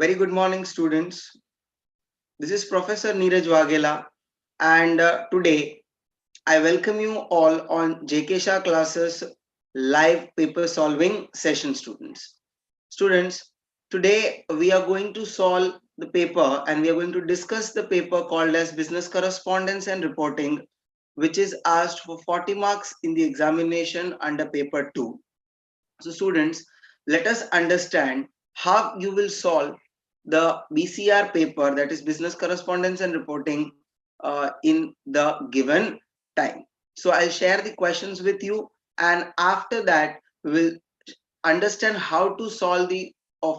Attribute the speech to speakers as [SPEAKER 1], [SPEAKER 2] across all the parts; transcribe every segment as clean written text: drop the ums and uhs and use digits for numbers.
[SPEAKER 1] Very good morning, students. This is Professor Neeraj Waghela, and today I welcome you all on JK Shah classes live paper solving session, students. Students, today we are going to solve the paper and we are going to discuss the paper called as Business Correspondence and Reporting, which is asked for 40 marks in the examination under paper 2. So, students, let us understand how you will solve the BCR paper, that is Business Correspondence and Reporting, in the given time. So, I'll share the questions with you, and after that, we will understand how to solve the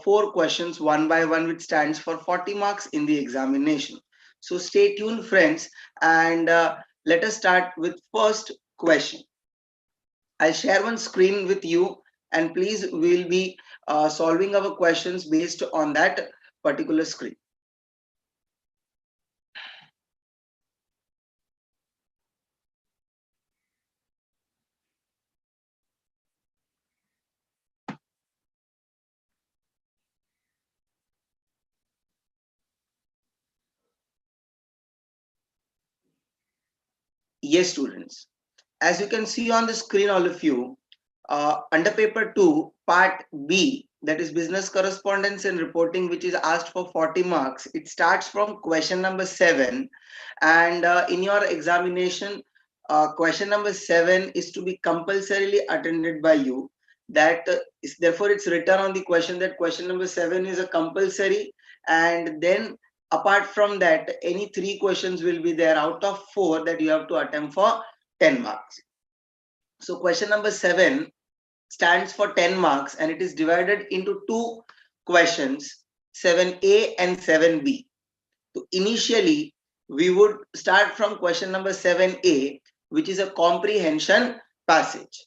[SPEAKER 1] four questions one by one, which stands for 40 marks in the examination. So, stay tuned, friends, and let us start with first question. I'll share one screen with you, and please we'll be solving our questions based on that particular screen. Yes, students. As you can see on the screen, all of you, under paper 2, part B, that is business correspondence and reporting, which is asked for 40 marks. It starts from question number 7, and in your examination, question number 7 is to be compulsorily attended by you. That is, therefore, it's written on the question that question number 7 is a compulsory, and then apart from that, any 3 questions will be there out of 4 that you have to attempt for 10 marks. So question number 7 stands for 10 marks and it is divided into 2 questions, 7A and 7B. So initially, we would start from question number 7A, which is a comprehension passage.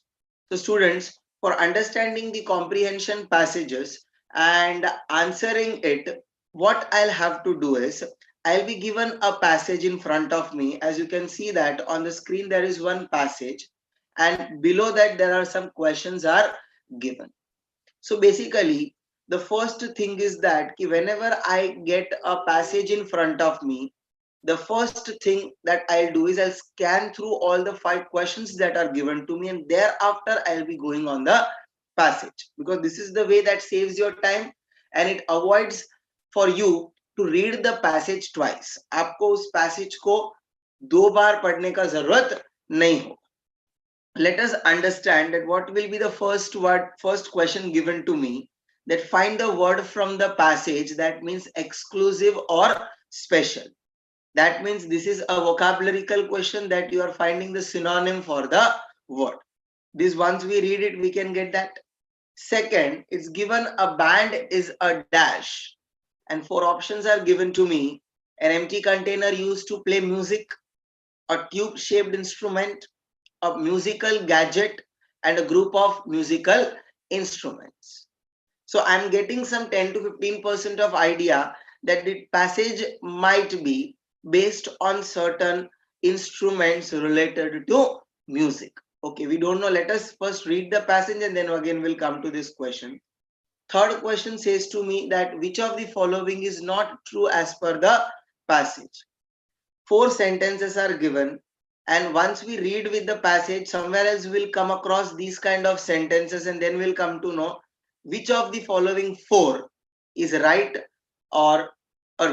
[SPEAKER 1] So students, for understanding the comprehension passages and answering it, what I'll have to do is, I'll be given a passage in front of me. As you can see that on the screen, there is one passage, and below that there are some questions are given. So basically, the first thing is that whenever I get a passage in front of me, the first thing that I'll do is I'll scan through all the 5 questions that are given to me, and thereafter I'll be going on the passage, because this is the way that saves your time and it avoids for you to read the passage twice. आपको उस passage को 2 बार पढ़ने का जरूरत नहीं हो. Let us understand that what will be the first question given to me, that find the word from the passage that means exclusive or special. That means this is a vocabularical question that you are finding the synonym for the word. This, once we read it, we can get that. Second, it's given a band is a dash, and 4 options are given to me: an empty container used to play music, a tube shaped instrument, a musical gadget, and a group of musical instruments. So I'm getting some 10 to 15% of idea that the passage might be based on certain instruments related to music. Okay, we don't know. Let us first read the passage and then again we'll come to this question. Third question says to me that which of the following is not true as per the passage. 4 sentences are given, and once we read with the passage, somewhere else we'll come across these kind of sentences, and then we'll come to know which of the following 4 is right or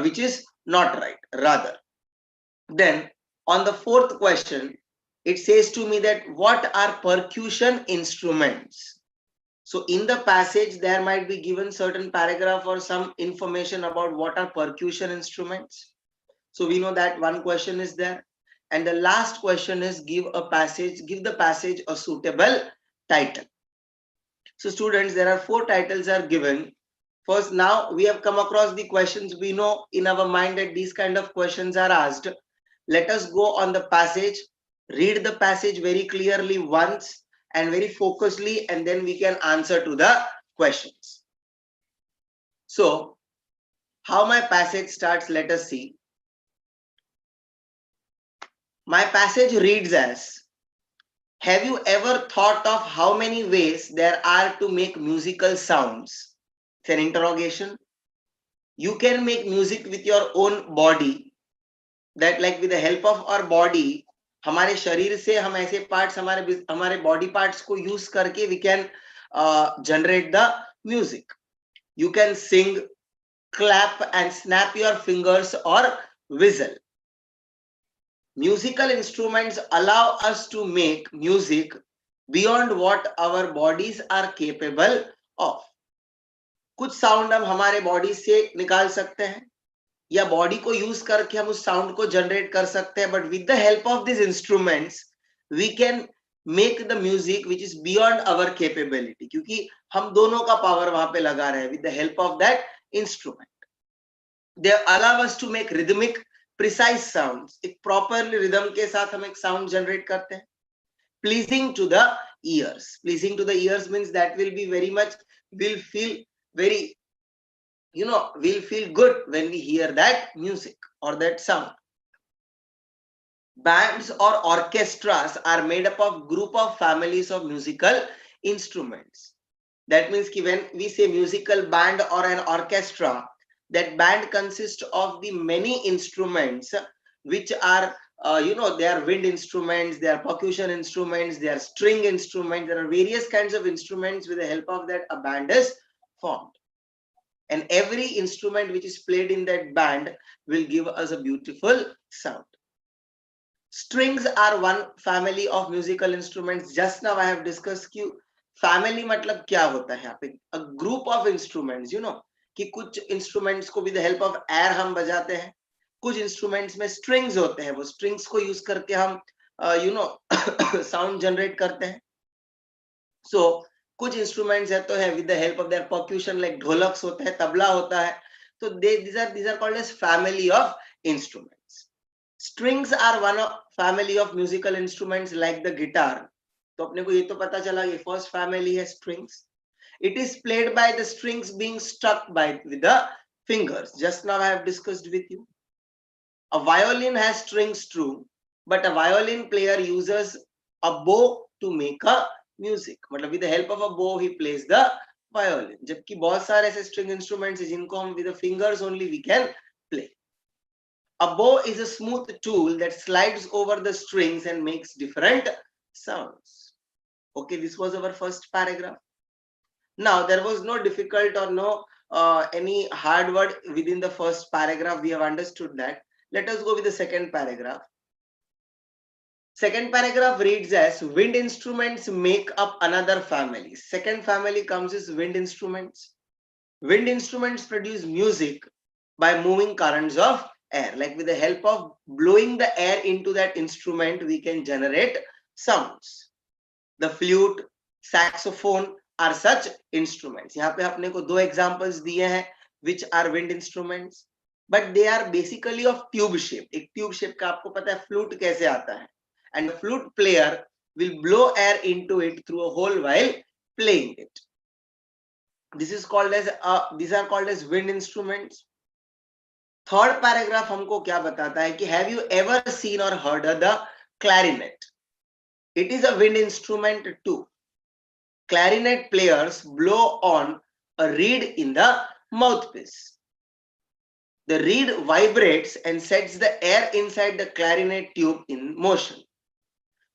[SPEAKER 1] which is not right, rather. Then on the 4th question, it says to me that what are percussion instruments. So in the passage, there might be given certain paragraph or some information about what are percussion instruments. So we know that one question is there. And the last question is give the passage a suitable title. So students, there are 4 titles are given. First, now we have come across the questions. We know in our mind that these kind of questions are asked. Let us go on the passage, read the passage very clearly once and very focusedly, and then we can answer to the questions. So how my passage starts, let us see. My passage reads as, have you ever thought of how many ways there are to make musical sounds? It's an interrogation. You can make music with your own body, that like with the help of our body, हमारे शरीर से हम ऐसे parts हमारे body parts को use करके we can generate the music. You can sing, clap and snap your fingers or whistle. Musical instruments allow us to make music beyond what our bodies are capable of. कुछ sound हम हमारे body से निकाल सकते हैं या body को use करके हम उस साउंड को जनरेट कर सकते हैं, but with the help of this instruments we can make the music which is beyond our capability, क्योंकि हम दोनों का पावर वहां पे लगा रहे हैं with the help of that instrument. They allow us to make rhythmic precise sounds. एक प्रॉपरली रिदम के साथ हम एक साउंड जनरेट करते हैं. Pleasing to the ears. Pleasing to the ears means that will be very much, will feel very, we'll feel good when we hear that music or that sound. Bands or orchestras are made up of group of families of musical instruments. That means ki when we say musical band or an orchestra, that band consists of the many instruments which are they are wind instruments, they are percussion instruments, they are string instruments. There are various kinds of instruments. With the help of that a band is formed, and every instrument which is played in that band will give us a beautiful sound. Strings are one family of musical instruments. Just now I have discussed कि family मतलब क्या होता है यहाँ पे, a group of instruments, कि कुछ instruments को with the help of air हम बजाते हैं, कुछ instruments में strings होते हैं, वो strings को use करके हम sound generate करते हैं. So कुछ इंस्ट्रूमेंट्स है तो है with the help of their percussion, like dholaks होता है, तबला होता है. तो these are called as family of instruments. Strings are one of family of musical instruments like the guitar. तो अपने को ये तो पता चला ये फर्स्ट फैमिली है strings. It is played by the strings being struck with the fingers. Just now I have discussed with you. A violin has strings too, but a violin player uses a bow to make a music. मतलब with the help of a bow he plays the violin. जबकि बहुत सारे ऐसे string instruments हैं जिनको हम with the fingers only we can play. A bow is a smooth tool that slides over the strings and makes different sounds. Okay, this was our first paragraph. Now there was no difficult or no any hard word within the first paragraph. We have understood that. Let us go with the second paragraph. Second paragraph reads as wind instruments make up another family. Second family comes as wind instruments. Wind instruments produce music by moving currents of air. Like with the help of blowing the air into that instrument, we can generate sounds. The flute, saxophone are such instruments. यहाँ पे अपने को दो examples दिए हैं which are wind instruments, but they are basically of tube shape. एक tube shape का आपको पता है flute कैसे आता है. And the flute player will blow air into it through a hole while playing it. This is called as these are called as wind instruments. Third paragraph हमको क्या बताता है कि have you ever seen or heard of the clarinet? It is a wind instrument too. Clarinet players blow on a reed in the mouthpiece. The reed vibrates and sets the air inside the clarinet tube in motion.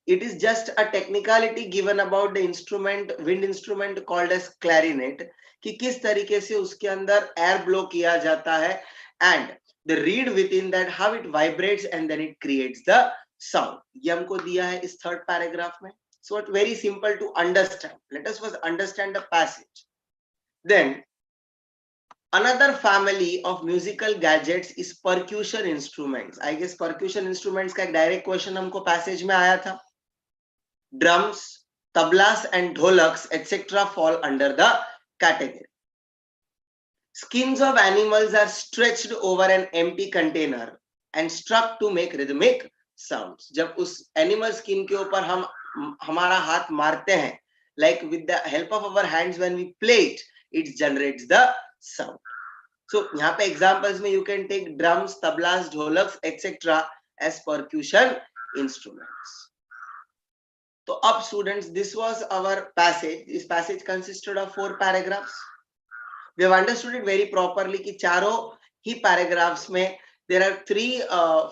[SPEAKER 1] It is just a technicality given about the instrument, wind instrument called as clarinet, कि किस तरीके से उसके अंदर air blow किया जाता है, and the reed within that how it vibrates and then it creates the sound. ये हमको दिया है इस third paragraph में. So it's very simple to understand. Let us first understand the passage. Then another family of musical gadgets is percussion instruments. I guess percussion instruments का एक direct question हमको passage में आया था. Drums, tablas and dholaks etc. fall under the category. Skins of animals are stretched over an empty container and struck to make rhythmic sounds. जब उस animal skin के ऊपर हम हमारा हाथ मारते हैं, like with the help of our hands when we play it, it generates the sound. So यहाँ पे examples में you can take drums, tablas, dholaks etc. as percussion instruments. So up students, this was our passage. This passage consisted of 4 paragraphs. We have understood it very properly कि चारों ही paragraphs में there are three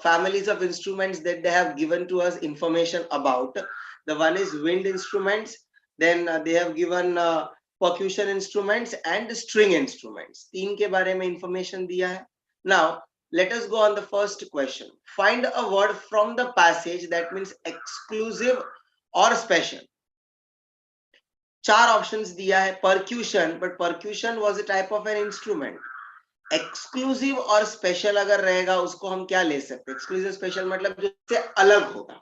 [SPEAKER 1] families of instruments that they have given to us information about. The one is wind instruments, then they have given percussion instruments and string instruments. तीन के बारे में information दिया है. Now let us go on the first question. Find a word from the passage that means exclusive or special. चार options दिया है. Percussion, but percussion was a type of an instrument. Exclusive और special अगर रहेगा उसको हम क्या ले सकते हैं? एक्सक्लूसिव स्पेशल मतलब जो इससे अलग होगा.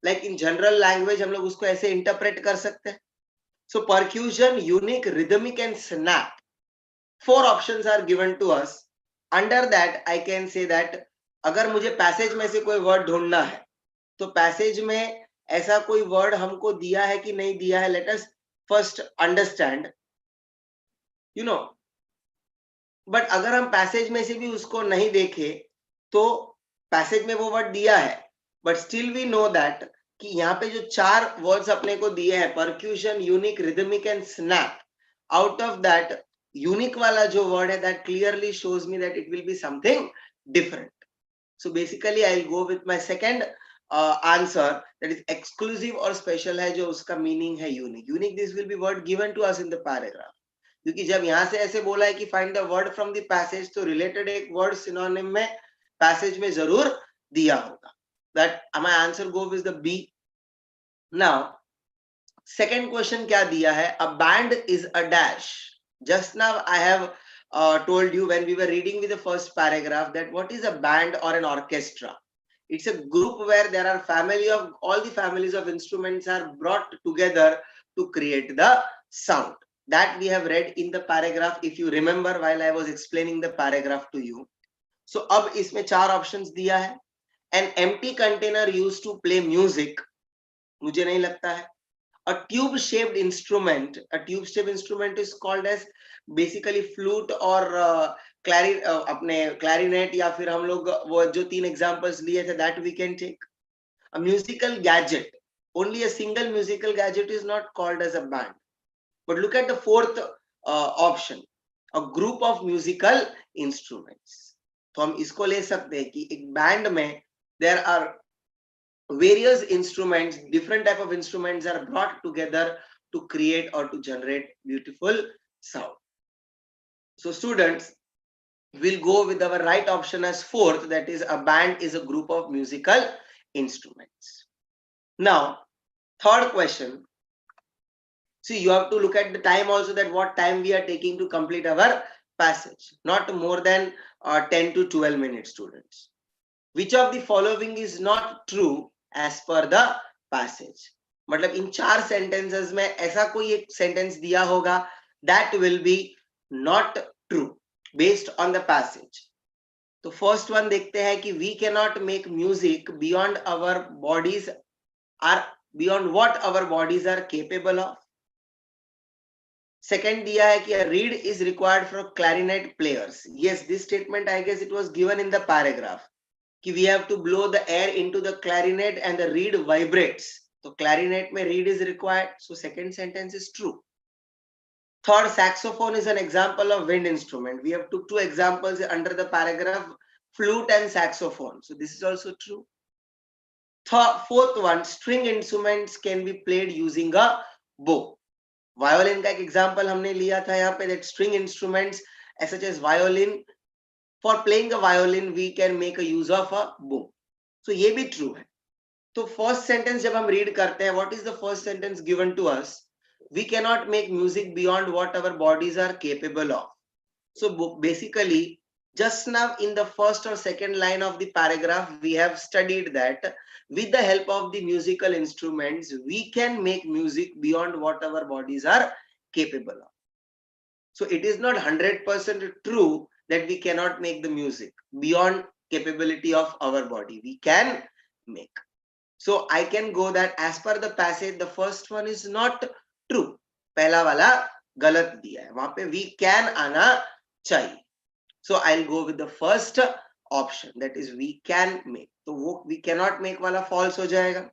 [SPEAKER 1] लाइक इन जनरल लैंग्वेज हम लोग उसको ऐसे इंटरप्रेट कर सकते हैं. So percussion, unique, rhythmic and snap. 4 options are given to us. Under that I can say that अगर मुझे पैसेज में से कोई वर्ड ढूंढना है तो पैसेज में ऐसा कोई वर्ड हमको दिया है कि नहीं दिया है. Let us first understand, you know. But अगर हम पैसेज में से भी उसको नहीं देखे तो पैसेज में वो वर्ड दिया है, but still we know that कि यहाँ पे जो 4 वर्ड्स अपने को दिए हैं, percussion, unique, rhythmic and snap, out of that unique वाला जो वर्ड है that clearly shows me that it will be something different. So basically I will go with my second answer, that is exclusive और special है जो उसका meaning है unique. Unique, this will be word given to us in the paragraph. क्योंकि जब यहां से ऐसे बोला है कि find the word from the passage, तो रिलेटेड एक वर्ड सिनोनिम में पैसेज में जरूर दिया होगा. That my answer go with the B. Now second question क्या दिया है? A band is a dash. Just now I have told you when we were reading with the first paragraph that what is a band or an orchestra. It's a group where there are family of all the families of instruments are brought together to create the sound. That we have read in the paragraph, if you remember while I was explaining the paragraph to you. So अब इसमें 4 options दिया है. An empty container used to play music. मुझे नहीं लगता है. A tube shaped instrument. A tube shaped instrument is called as basically flute or अपने clarinet, या फिर हम लोग वो जो 3 examples लिए थे that we can take. A musical gadget. Only a single musical gadget is not called as a band. But look at the fourth option, a group of musical instruments. तो हम इसको ले सकते हैं कि एक बैंड में there are various instruments, different type of instruments are brought together to create or to generate beautiful sound. So students, we'll go with our right option as fourth, that is a band is a group of musical instruments. Now, third question. See, you have to look at the time also, that what time we are taking to complete our passage. Not more than 10 to 12 minutes, students. Which of the following is not true as per the passage? मतलब इन 4 sentences में ऐसा कोई एक sentence दिया होगा that will be not true based on the passage. तो first one देखते हैं कि we cannot make music beyond our bodies are beyond what our bodies are capable of. Second दिया है कि a reed is required for clarinet players. Yes, this statement I guess it was given in the paragraph. कि we have to blow the air into the clarinet and the reed vibrates. So clarinet में reed is required. So second sentence is true. Third, saxophone is an example of wind instrument. We have took 2 examples under the paragraph, flute and saxophone. So this is also true. Fourth one, string instruments can be played using a bow. Violin का एक example हमने लिया था यहाँ पे, that string instruments such as violin, for playing a violin we can make a use of a bow. So ये भी true है. तो first sentence जब हम read करते हैं, what is the first sentence given to us? We cannot make music beyond what our bodies are capable of. So basically, just now in the first or second line of the paragraph, we have studied that with the help of the musical instruments, we can make music beyond what our bodies are capable of. So it is not 100% true that we cannot make the music beyond capability of our body. We can make. So I can go that as per the passage, the first one is not true. पहला वाला गलत दिया है, वहां पे we can आना चाहिए. So I'll go with the first option, that is we can make. तो वो we cannot make वाला false हो जाएगा.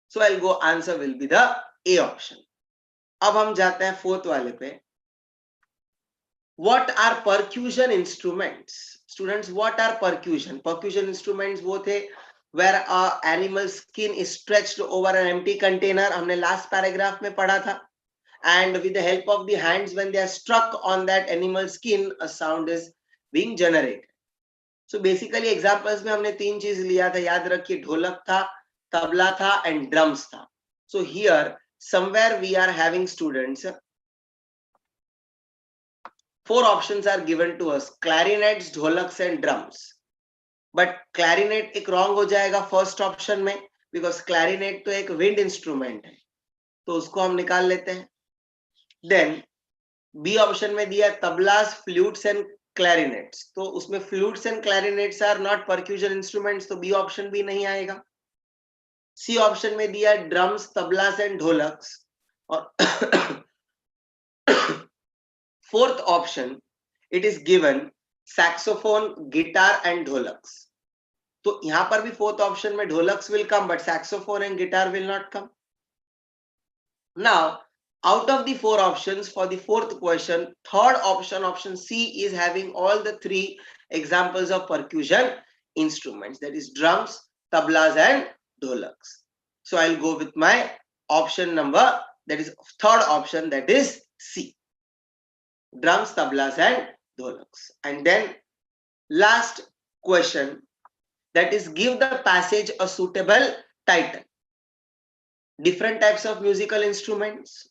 [SPEAKER 1] So I'll go, answer will be the A option. अब हम जाते हैं fourth वाले पे. what are percussion instruments? Students, what are percussion instruments? वो थे where a animal skin is stretched over an empty container, हमने last paragraph में पढ़ा था, and with the help of the hands when they are struck on that animal skin a sound is being generated. So basically examples में हमने तीन चीज लिया था, याद रखिए, ढोलक था, तबला था and drums था. So here somewhere we are having, students, four options are given to us: clarinets, dholaks and drums. But clarinet एक wrong हो जाएगा first option में, because clarinet तो एक wind instrument है, तो उसको हम निकाल लेते हैं. Then B option में दिया तबलास, flutes and clarinets, तो उसमें flutes and clarinets are not percussion instruments, तो B option भी नहीं आएगा. C option में दिया drums, तबलास and dholaks, और fourth option it is given saxophone, guitar and dholaks. तो यहाँ पर भी fourth option में dholaks will come, but saxophone and guitar will not come. Now, out of the four options for the fourth question, third option, option C, is having all the three examples of percussion instruments, that is drums, tablas and dholaks. So I'll go with my option number, that is third option, that is C. Drums, tablas and dholaks. And then last question, that is give the passage a suitable title. Different types of musical instruments,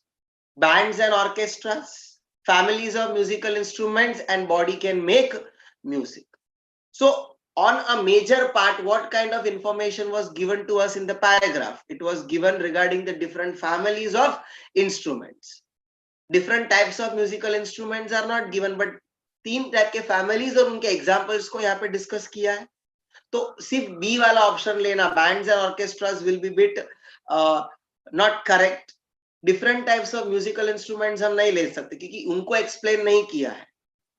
[SPEAKER 1] bands and orchestras, families of musical instruments, and body can make music. So on a major part, what kind of information was given to us in the paragraph? It was given regarding the different families of instruments. Different types of musical instruments are not given, but तीन type के families और उनके examples को यहाँ पे discuss किया है. तो सिर्फ B वाला option लेना, bands and orchestras, will be bit not correct. Different types of musical instruments हम नहीं ले सकते क्योंकि उनको explain नहीं किया है,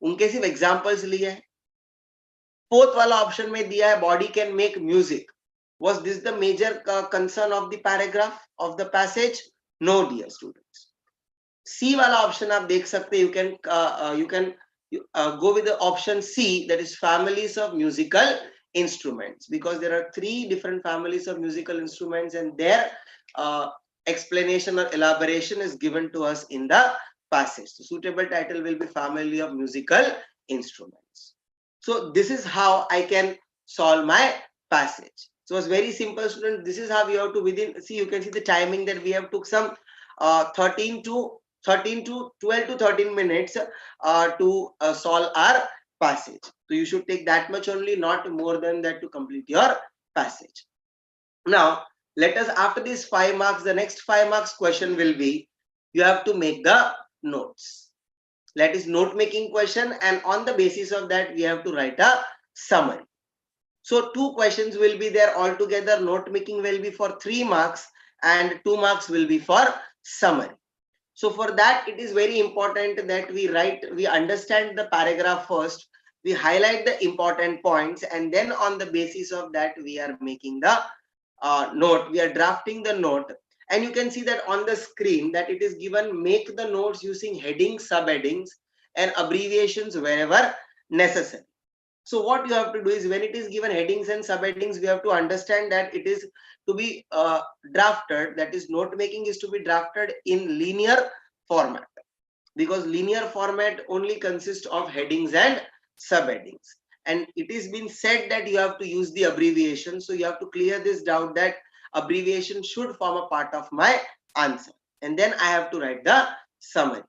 [SPEAKER 1] उनके सिर्फ examples लिए हैं. Fourth वाला option में दिया है body can make music. Was this the major concern of the paragraph of the passage? No, dear students. C वाला option आप देख सकते, you can go with the option C, that is families of musical instruments, because there are three different families of musical instruments and their explanation or elaboration is given to us in the passage. The suitable title will be family of musical instruments. So this is how I can solve my passage. So it's very simple, students. This is how we have to see, you can see the timing that we have took some 12 to 13 minutes to solve our passage. So you should take that much only, not more than that, to complete your passage. Now, let us, after these 5 marks, the next 5 marks question will be, you have to make the notes. That is note making question, and on the basis of that, we have to write a summary. So 2 questions will be there altogether. Note making will be for 3 marks and 2 marks will be for summary. So for that, it is very important that we understand the paragraph first, we highlight the important points, and then on the basis of that, we are making the note, we are drafting the note. And you can see that on the screen that it is given, make the notes using headings, subheadings and abbreviations wherever necessary. So what you have to do is, when it is given headings and subheadings, we have to understand that it is to be drafted, that is note making is to be drafted in linear format, because linear format only consists of headings and subheadings, and it is been said that you have to use the abbreviation. So you have to clear this doubt that abbreviation should form a part of my answer, and then I have to write the summary.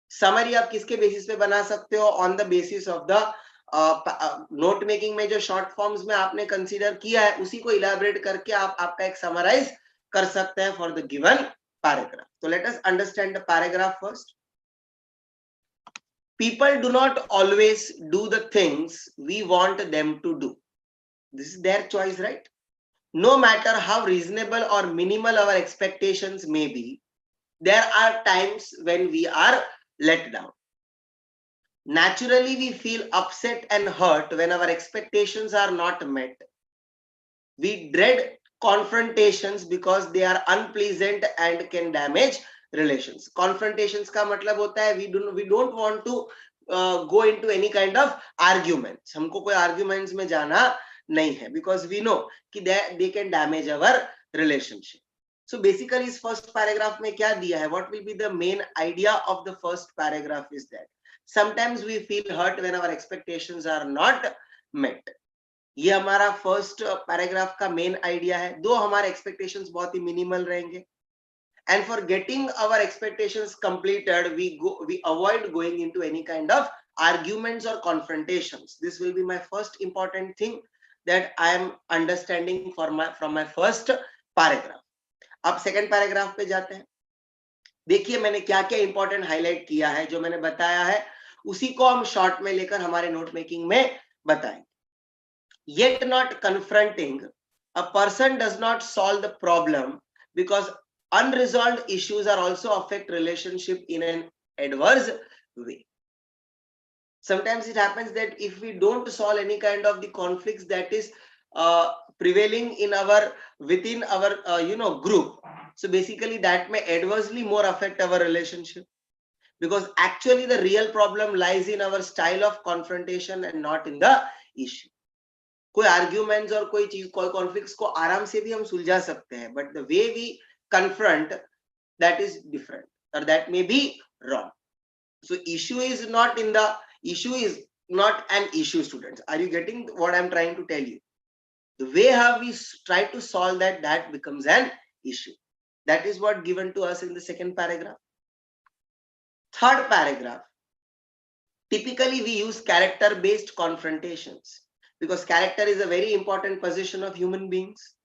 [SPEAKER 1] Summary आप किसके basis पे बना सकते हो? On the basis of the note making में जो short forms में आपने कंसीडर किया है, उसी को इलैबोरेट करके आप आपका एक समराइज कर सकते हैं for the given paragraph. So let us understand the paragraph first. People do not always do the things we want them to do. This is their choice, right? No matter how reasonable or minimal our expectations may be, there are times when we are let down. Naturally, we feel upset and hurt when our expectations are not met. We dread confrontations because they are unpleasant and can damage relations. Confrontations का मतलब होता है we don't want to go into any kind of arguments. हमको कोई arguments में जाना नहीं है, because we know कि they can damage our relationship. So basically इस first paragraph में क्या दिया है, what will be the main idea of the first paragraph is that sometimes we feel hurt when our expectations are not met. ये हमारा first paragraph का main idea है, दो हमारे एक्सपेक्टेशंस बहुत ही मिनिमल रहेंगे, and for getting our expectations completed we avoid going into any kind of arguments or confrontations. This will be my first important thing that I am understanding from my first paragraph. अब second paragraph पे जाते हैं. देखिए मैंने क्या क्या important highlight किया है, जो मैंने बताया है उसी को हम शॉर्ट में लेकर हमारे नोट मेकिंग में बताएंगे. Yet not confronting, a person does not solve the problem because unresolved issues are also affect relationship in an adverse way. Sometimes it happens that if we don't solve any kind of the conflicts that is prevailing in our within our group, so basically that may adversely more affect our relationship, because actually the real problem lies in our style of confrontation and not in the issue. कोई arguments और कोई चीज कोई conflicts को आराम से भी हम सुलझा सकते हैं, but the way we confront that is different और that may be wrong. So issue is not an issue, students. Are you getting what I'm trying to tell you? The way how we try to solve that becomes an issue. That is what given to us in the second paragraph. Third paragraph, typically we use character based confrontations, because character is a very important position of human beings.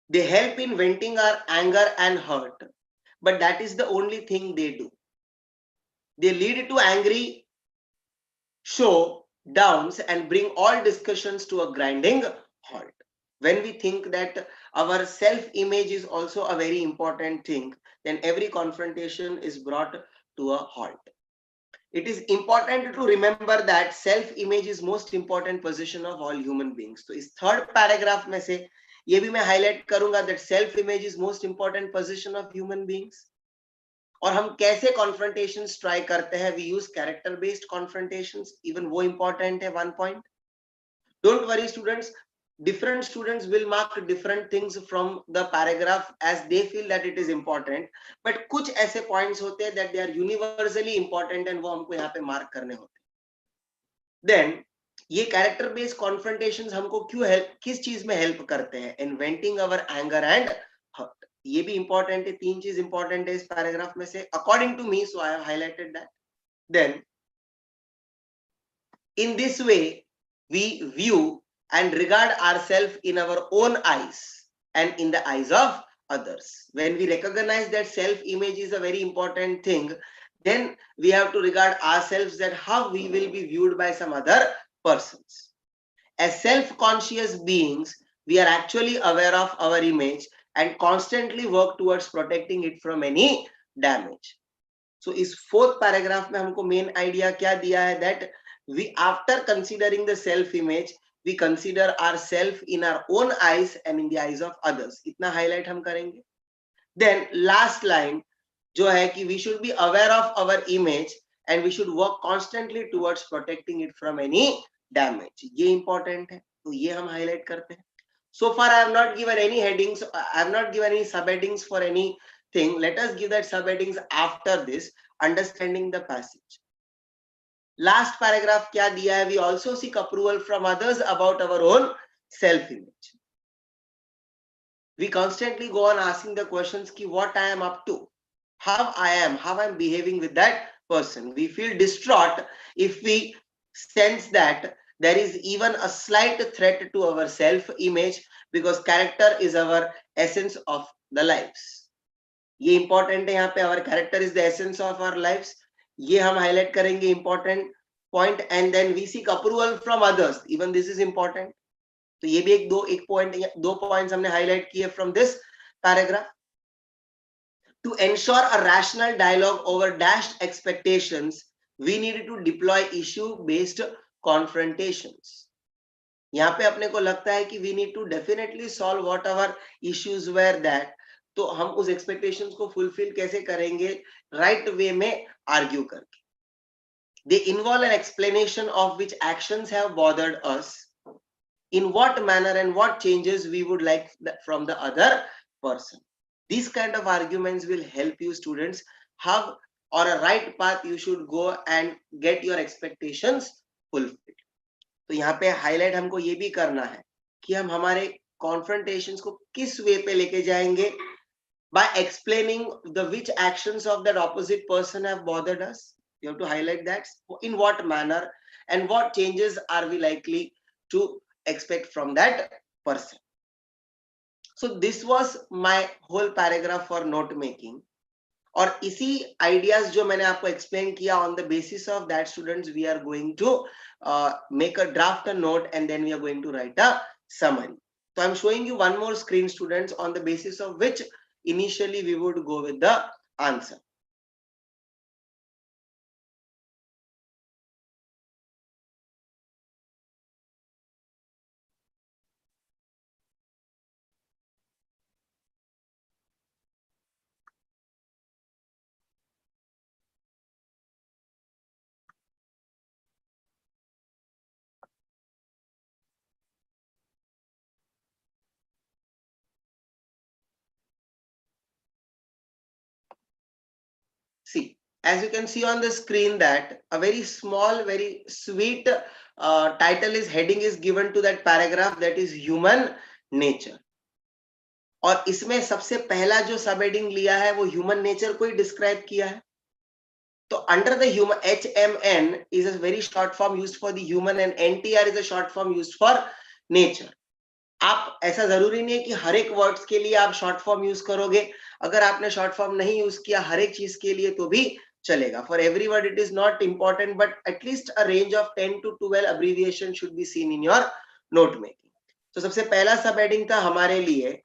[SPEAKER 1] They help in venting our anger and hurt, but that is the only thing they do. They lead to angry showdowns and bring all discussions to a grinding halt. When we think that our self-image is also a very important thing, then every confrontation is brought to a halt. It is important to remember that self-image is most important position of all human beings. तो इस third paragraph में से ये भी मैं highlight करूंगा that self-image is most important position of human beings. और हम कैसे confrontations try करते हैं? We use character-based confrontations. Even वो important है, one point. Don't worry, students. Different students will mark different things from the paragraph as they feel that it is important, but कुछ ऐसे points होते हैं that they are universally important and वो हमको यहाँ पे mark करने होते हैं. Then ये character based confrontations हमको क्यों help, किस चीज में help करते हैं? In venting our anger and hurt. ये भी important है, तीन चीज important है इस paragraph में से according to me, so I have highlighted that. Then in this way we view and regard ourselves in our own eyes and in the eyes of others. When we recognize that self-image is a very important thing, then we have to regard ourselves that how we will be viewed by some other persons. As self-conscious beings, we are actually aware of our image and constantly work towards protecting it from any damage. So इस fourth paragraph में हमको main idea क्या दिया है, that we, after considering the self-image, we consider ourselves in our own eyes and in the eyes of others. इतना highlight हम करेंगे. Then last line जो है कि we should be aware of our image and we should work constantly towards protecting it from any damage. ये important है, तो ये हम highlight करते हैं. So far I have not given any headings, I have not given any subheadings for anything. Let us give that subheadings after this, understanding the passage. Last paragraph क्या दिया है? We also seek approval from others about our own self-image. We constantly go on asking the questions ki what I am up to, how I am behaving with that person. We feel distraught if we sense that there is even a slight threat to our self-image, because character is our essence of the lives. ये important है यहाँ पे, our character is the essence of our lives. ये हम highlight करेंगे important point. And then we seek approval from others. Even this is important. तो ये भी दो points हमने highlight किए from this paragraph. To ensure a rational dialogue over dashed expectations, we need to deploy issue-based confrontations. यहाँ पे अपने को लगता है कि we need to definitely solve what our issues were that. तो हम उस expectations को fulfill कैसे करेंगे? Right way में argue करके. They involve an explanation of which actions have bothered us, in what manner and what changes we would like from the other person. These kind of arguments will help you students how or a right path you should go and get your expectations fulfilled. तो यहाँ पे highlight हमको ये भी करना है कि हम हमारे कॉन्फ्रंटेशंस को किस वे पे लेके जाएंगे, by explaining the which actions of that opposite person have bothered us. You have to highlight that, in what manner and what changes are we likely to expect from that person. So this was my whole paragraph for note making. और इसी ideas जो मैंने आपको explain किया, on the basis of that students we are going to make a draft a note and then we are going to write a summary. So I'm showing you one more screen, students, on the basis of which initially we would go with the answer. See, as you can see on the screen that a very small, very sweet title is heading is given to that paragraph, that is human nature. और इसमें सबसे पहला जो सब heading लिया है वो human nature को ही डिस्क्राइब किया है. तो under the human, HMN is a very short form used for the human and NTR is a short form used for nature. आप ऐसा जरूरी नहीं है कि हर एक वर्ड्स के लिए आप शॉर्ट फॉर्म यूज करोगे. अगर आपने शॉर्ट फॉर्म नहीं यूज किया हर एक चीज के लिए तो भी चलेगा. For every word it is not important, but at least a range of 10 to 12 abbreviation should be seen in your note making. तो सबसे पहला सब हेडिंग था हमारे लिए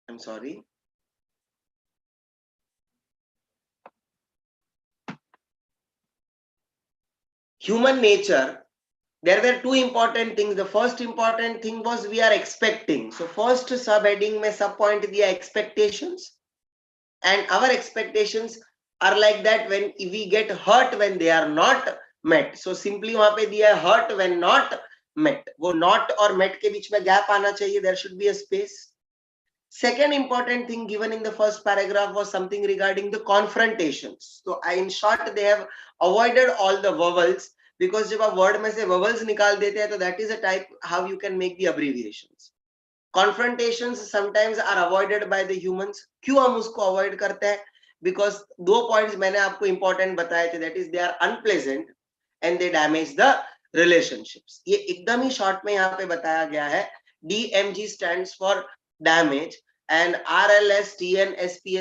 [SPEAKER 1] I'm sorry. Human nature. There were two important things. The first important thing was we are expecting. So first subheading में sub point दिया expectations, and our expectations are like that when we get hurt when they are not met. So simply वहाँ पे दिया hurt when not met. वो not और met के बीच में gap आना चाहिए. There should be a space. Second important thing given in the first paragraph was something regarding the confrontations. So in short, they have avoided all the vowels, because जब आप word में से vowels निकाल देते हैं तो that is a type how you can make the abbreviations. Confrontations sometimes are avoided by the humans. क्यों हम उसको avoid करते हैं? Because दो points मैंने आपको important बताए थे, that is they are unpleasant and they damage the relationships. ये एकदम ही short में यहाँ पे बताया गया है. DMG stands for damage and RLS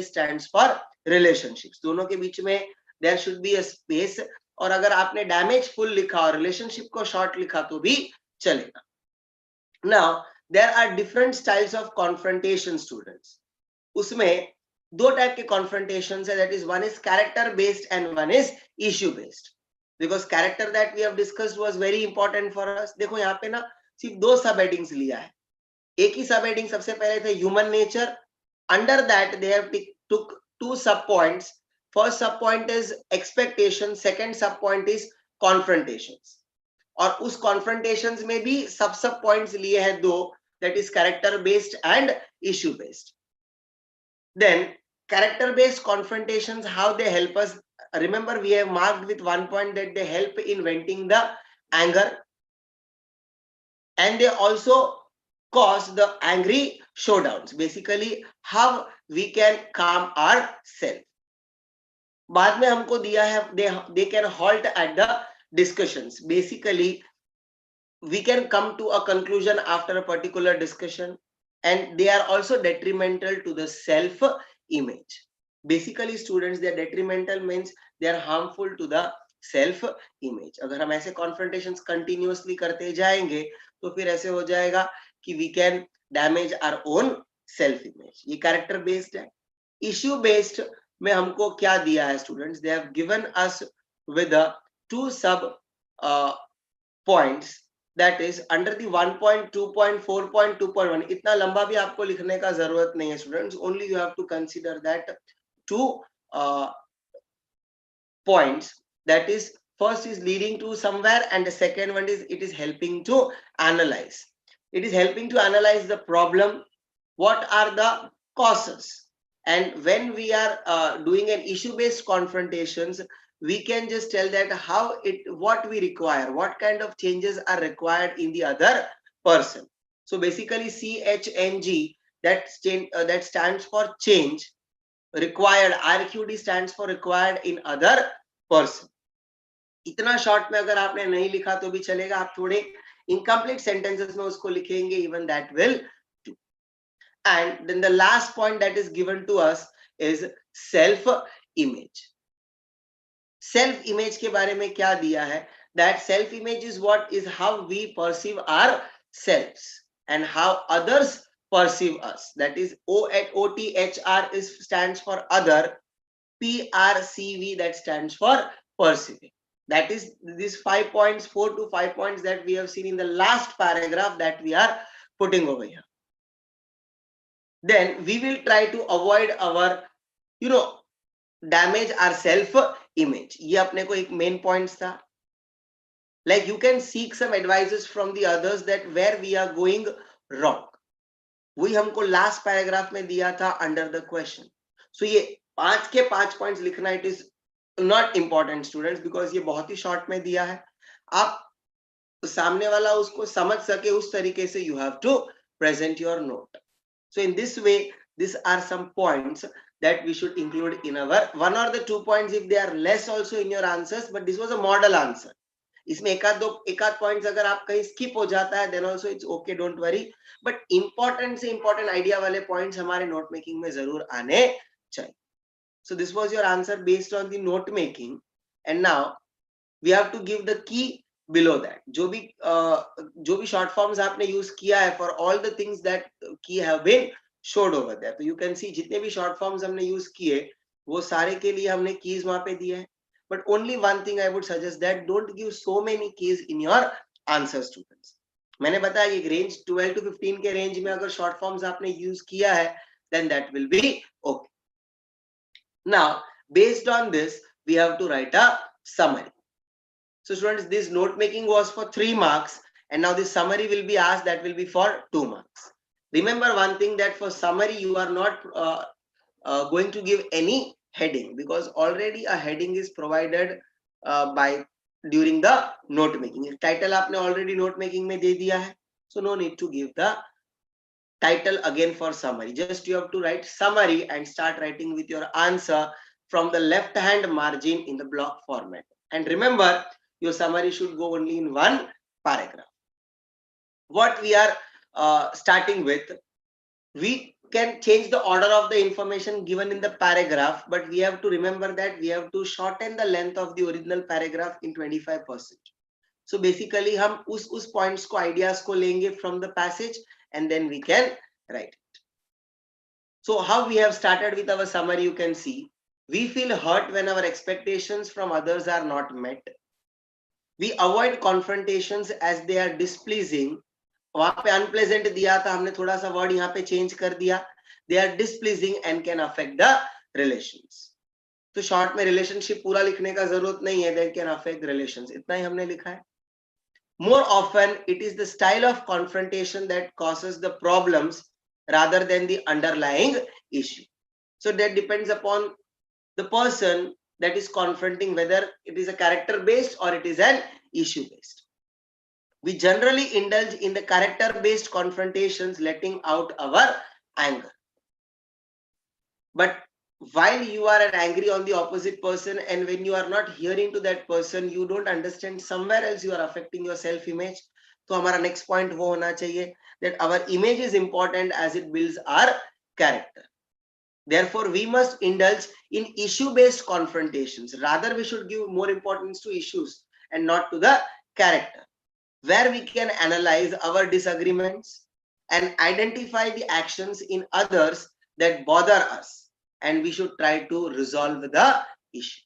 [SPEAKER 1] stands for relationships. दोनों के बीच में there should be a space. और अगर आपने damage full लिखा और relationship को short लिखा तो भी चलेगा. Now there are different styles of confrontation, students. उसमें दो टाइप के confrontations है, that is one is character based and one is issue based. Because character that we have discussed was very important for us. देखो यहाँ पे ना सिर्फ दो सब हेडिंग्स लिया है. एक ही सब हेडिंग सबसे पहले थे human nature. Under that they have took two sub points. First sub point is expectation, second sub point is confrontations. और उस confrontations में भी सब points लिए हैं दो, that is character based and issue based. Then character based confrontations, how they help us? Remember we have marked with one point that they help in venting the anger, and they also cause the angry showdowns. Basically how we can calm ourselves. बाद में हमको दिया है they can halt at the discussions. Basically we can come to a conclusion after a particular discussion, and they are also detrimental to the self image. Basically students, they are detrimental means they are harmful to the self image. अगर हम ऐसे confrontations continuously करते जाएंगे तो फिर ऐसे हो जाएगा कि we can damage our own self image. ये character based है. Issue based में हमको क्या दिया है students? They have given us with the two sub points, that is under the 1.2.4.2.1. इतना लंबा भी आपको लिखने का जरूरत नहीं है students. Only you have to consider that two points. That is, first is leading to somewhere, and the second one is it is helping to analyze. It is helping to analyze the problem. What are the causes? And when we are doing an issue-based confrontations, we can just tell that what we require, what kind of changes are required in the other person. So basically, CHNG, that stands for change required. RQD stands for required in other person. इतना short में अगर आपने नहीं लिखा तो भी चलेगा, आप थोड़े incomplete sentences में उसको लिखेंगे, even that will do. And then the last point that is given to us is self image. Self image के बारे में क्या दिया है? That self image is how we perceive ourselves and how others perceive us. That is OTHR stands for other, PRCV that stands for perceiving. That is these 5 points, 4 to 5 points that we have seen in the last paragraph that we are putting over here. Then we will try to avoid our, damage our self image. ये अपने को एक main points था. Like you can seek some advices from the others that where we are going wrong. वही हमको last paragraph में दिया था under the question. So ये 5 के 5 points लिखना, it is not important students, because ये बहुत ही short में दिया है. आप सामने वाला उसको समझ सके उस तरीके से you have to present your note. So in this way, these are some points that we should include in our 1 or the 2 points if they are less also in your answers, but this was a model answer. इसमें एक आध points अगर आप कहीं skip हो जाता है, then also it's okay, don't worry. But important से important idea वाले points हमारे note making में जरूर आने चाहिए. So this was your answer based on the note making, and now we have to give the key below that. जो भी short forms आपने use किया है, for all the things that key have been showed over there. So you can see जितने भी short forms हमने use किए, वो सारे के लिए हमने keys वहाँ पे दिए हैं. But only one thing I would suggest, that don't give so many keys in your answer students. मैंने बताया कि range 12 to 15 के range में अगर short forms आपने use किया है, then that will be okay. Now, based on this, we have to write a summary. So students, this note making was for 3 marks, and now this summary will be asked, that will be for 2 marks. Remember one thing, that for summary you are not going to give any heading, because already a heading is provided during the note making. Title आपने already note making में दे दिया है, so no need to give the title again for summary. Just you have to write summary and start writing with your answer from the left hand margin in the block format. And remember, your summary should go only in 1 paragraph. What we are starting with, we can change the order of the information given in the paragraph, but we have to remember that we have to shorten the length of the original paragraph in 25%. So basically हम उस points को, ideas को लेंगे from the passage, and then we can write it. So how we have started with our summary, you can see, we feel hurt when our expectations from others are not met. We avoid confrontations as they are displeasing. वहां पे unpleasant दिया था, हमने थोड़ा सा word यहाँ पे change कर दिया. They are displeasing and can affect the relations. तो short में relationship पूरा लिखने का जरूरत नहीं है, that can affect relations, इतना ही हमने लिखा है. More often, it is the style of confrontation that causes the problems rather than the underlying issue. So that depends upon the person that is confronting, whether it is a character based or it is an issue based. We generally indulge in the character based confrontations, letting out our anger. But while you are angry on the opposite person, and when you are not hearing to that person, you don't understand, somewhere else you are affecting your self image. So हमारा next point वो होना चाहिए, that our image is important as it builds our character. Therefore, we must indulge in issue based confrontations. Rather, we should give more importance to issues and not to the character, where we can analyze our disagreements and identify the actions in others that bother us, and we should try to resolve the issue.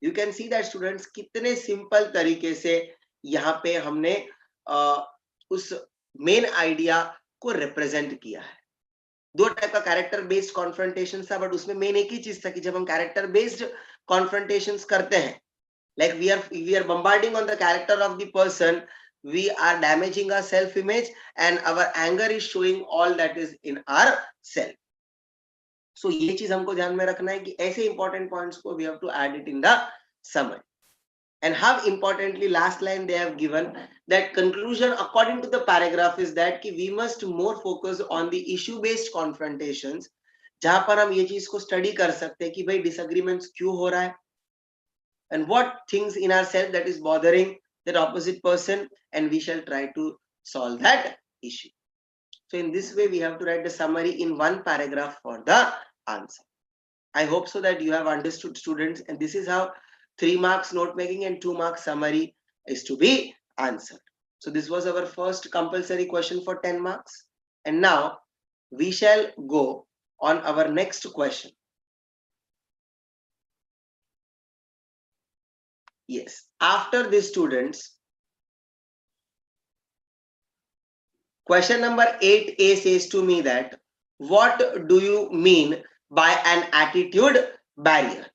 [SPEAKER 1] You can see that students, कितने simple तरीके से यहाँ पे हमने उस main idea को represent किया है. दो टाइप का कैरेक्टर बेस्ड कॉन्फ्रंटेशन था, बट उसमें मेन एक ही चीज था कि जब हम कैरेक्टर बेस्ड कॉन्फ्रंटेशंस करते हैं, like we are bombarding on the character of the person, we are damaging our self image and our anger is showing all that is in our self. So ये चीज हमको ध्यान में रखना है कि ऐसे important points को we have to add it in the summary. And how importantly, last line they have given that conclusion according to the paragraph is that कि we must more focus on the issue based confrontations, जहां पर हम ये चीज को study कर सकते हैं कि भाई disagreements क्यों हो रहा है, and what things in ourselves that is bothering that opposite person, and we shall try to solve that issue. So in this way we have to write the summary in one paragraph for the answer. I hope so that you have understood, students, and this is how 3 marks note making and 2 marks summary is to be answered. So this was our first compulsory question for 10 marks, and now we shall go on our next question. Yes, after this, students, question number 8A says to me that what do you mean by an attitude barrier?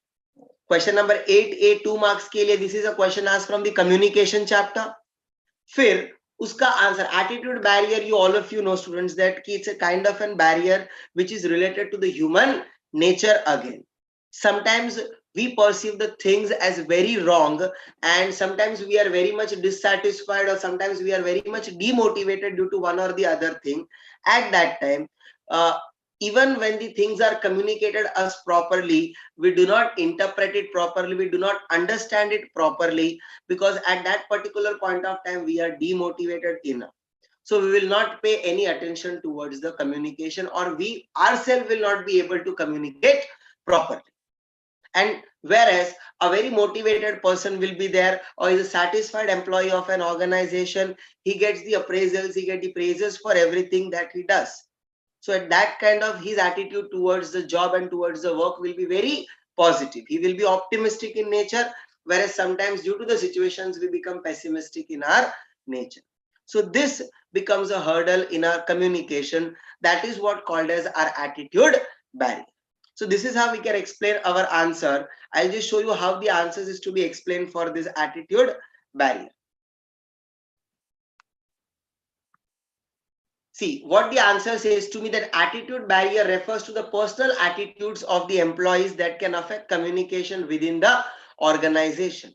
[SPEAKER 1] Question number 8A 2 marks के लिए, this is a question asked from the communication chapter. फिर उसका answer, attitude barrier, you all of you know, students, that it's a kind of a barrier which is related to the human nature again. Sometimes we perceive the things as very wrong, and sometimes we are very much dissatisfied, or sometimes we are very much demotivated due to one or the other thing. At that time, even when the things are communicated us properly, we do not interpret it properly, we do not understand it properly, because at that particular point of time we are demotivated enough. So we will not pay any attention towards the communication, or we ourselves will not be able to communicate properly. And whereas a very motivated person will be there, or is a satisfied employee of an organization, he gets the appraisals, he gets the praises for everything that he does. So at that kind of, his attitude towards the job and towards the work will be very positive. He will be optimistic in nature, whereas sometimes due to the situations we become pessimistic in our nature. So this becomes a hurdle in our communication. That is what called as our attitude barrier. So this is how we can explain our answer. I'll just show you how the answers is to be explained for this attitude barrier. See, what the answer says to me, that attitude barrier refers to the personal attitudes of the employees that can affect communication within the organization.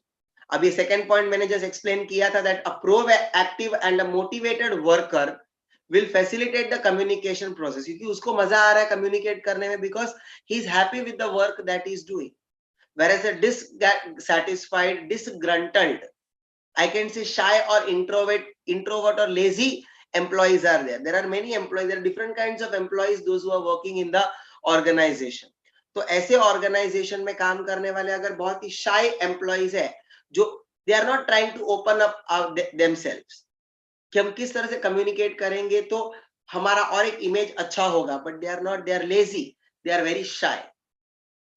[SPEAKER 1] अभी second point मैंने just explain किया था, that a proactive and a motivated worker will facilitate the communication process, क्योंकि उसको मजा आ रहा है communicate करने में, because he is happy with the work that he is doing. Whereas a dissatisfied, disgruntled, I can say shy or introvert or lazy employees are there. There are many employees, there are different kinds of employees, those who are working in the organization. तो ऐसे organization में काम करने वाले अगर बहुत ही shy employees है, जो they are not trying to open up themselves, कि हम किस तरह से communicate करेंगे तो हमारा और एक image अच्छा होगा, but they are not, they are lazy, they are very shy,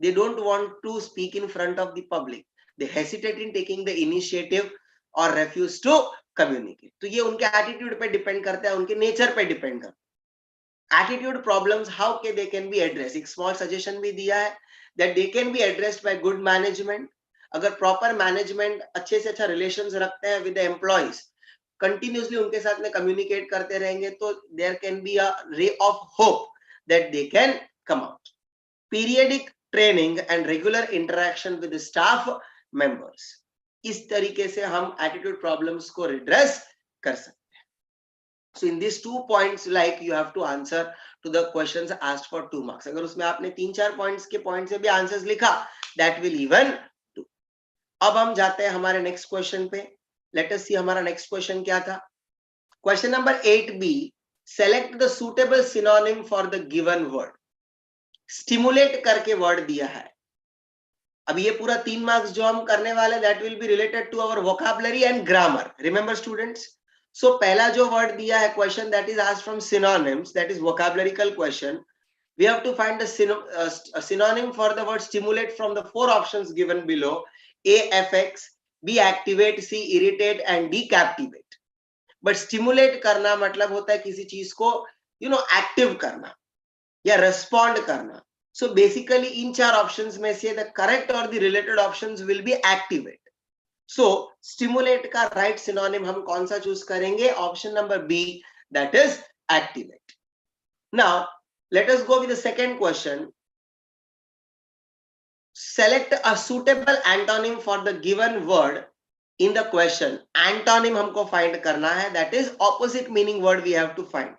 [SPEAKER 1] they don't want to speak in front of the public, they hesitate in taking the initiative or refuse to communicate. तो ये उनके attitude पे depend करता है, उनके nature पे depend करता है. Attitude problems, how they can be addressed, एक small suggestion भी दिया है, that they can be addressed by good management. अगर proper management अच्छे से अच्छा relations रखते हैं with the employees, continuously उनके साथ में communicate करते रहेंगे, तो there can be a ray of hope that they can come out. Periodic training and regular interaction with the staff members, इस तरीके से हम attitude problems को redress कर सकते हैं. So in these 2 points, like you have to answer to the questions asked for 2 marks. अगर उसमें आपने 3-4 points के point से भी answers लिखा, that will even do. अब हम जाते हैं हमारे next question पे. Let us see हमारा next question क्या था. Question number 8B, select the suitable synonym for the given word. Stimulate करके word दिया है. अब ये पूरा 3 marks जो हम करने वाले, that will be related to our vocabulary and grammar. Remember students? So पहला जो word दिया है question that is asked from synonyms, that is vocabularical question. We have to find a synonym for the word stimulate from the 4 options given below. A, affects, B, activate, C, irritate, and D, captivate. But stimulate करना मतलब होता है किसी चीज को active करना. या respond करना. So basically इन चार options में से the correct or the related options will be activate. So stimulate का right synonym हम कौन सा choose करेंगे? Option number B, that is activate. Now let us go with the second question. Select a suitable antonym for the given word in the question. Antonym हमको find करना है, that is opposite meaning word we have to find.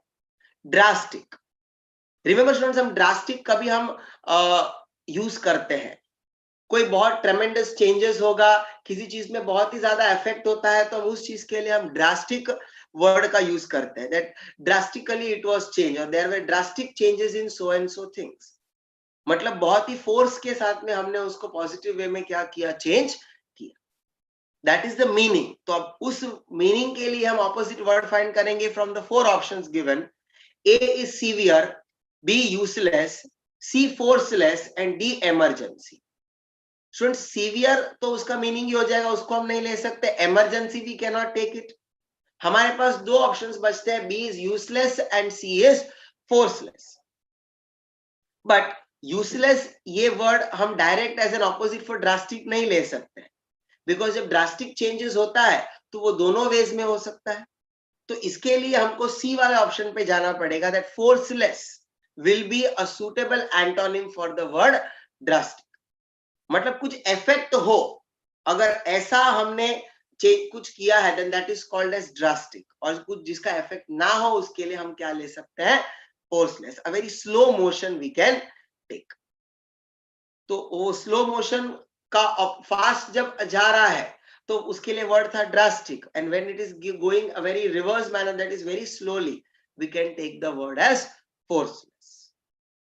[SPEAKER 1] Drastic. Remember students, हम drastic कभी हम use करते हैं. कोई बहुत ट्रेमेंडस चेंजेस होगा, किसी चीज में बहुत ही ज्यादा इफेक्ट होता है, तो उस चीज के लिए हम ड्रास्टिक वर्ड का यूज करते हैं. That drastically it was change और there were drastic changes in so and so things. मतलब बहुत ही फोर्स के साथ में हमने उसको पॉजिटिव वे में क्या किया, चेंज किया. That is the meaning. तो अब उस मीनिंग के लिए हम ऑपोजिट वर्ड फाइंड करेंगे from the 4 options given. A is severe, B useless, C forceless and D emergency. Student severe तो उसका मीनिंग ही हो जाएगा, उसको हम नहीं ले सकते. Emergency we can not take it. हमारे पास 2 ऑप्शंस बचते हैं, B is useless and C is forceless. But useless ये वर्ड हम direct as an opposite for drastic नहीं ले सकते, बिकॉज जब ड्रास्टिक चेंजेस होता है तो वो दोनों वेज में हो सकता है. तो इसके लिए हमको सी वाले ऑप्शन पे जाना पड़ेगा, that forceless will be a suitable antonym for the word drastic. मतलब कुछ इफेक्ट हो, अगर ऐसा हमने कुछ किया है, then that is called as drastic. और कुछ जिसका इफेक्ट ना हो उसके लिए हम क्या ले सकते हैं, forceless. A very slow motion we can take. तो वो स्लो मोशन का फास्ट जब जा रहा है तो उसके लिए वर्ड था drastic, and when it is going a very reverse manner, that is very slowly, we can take the word as forceless.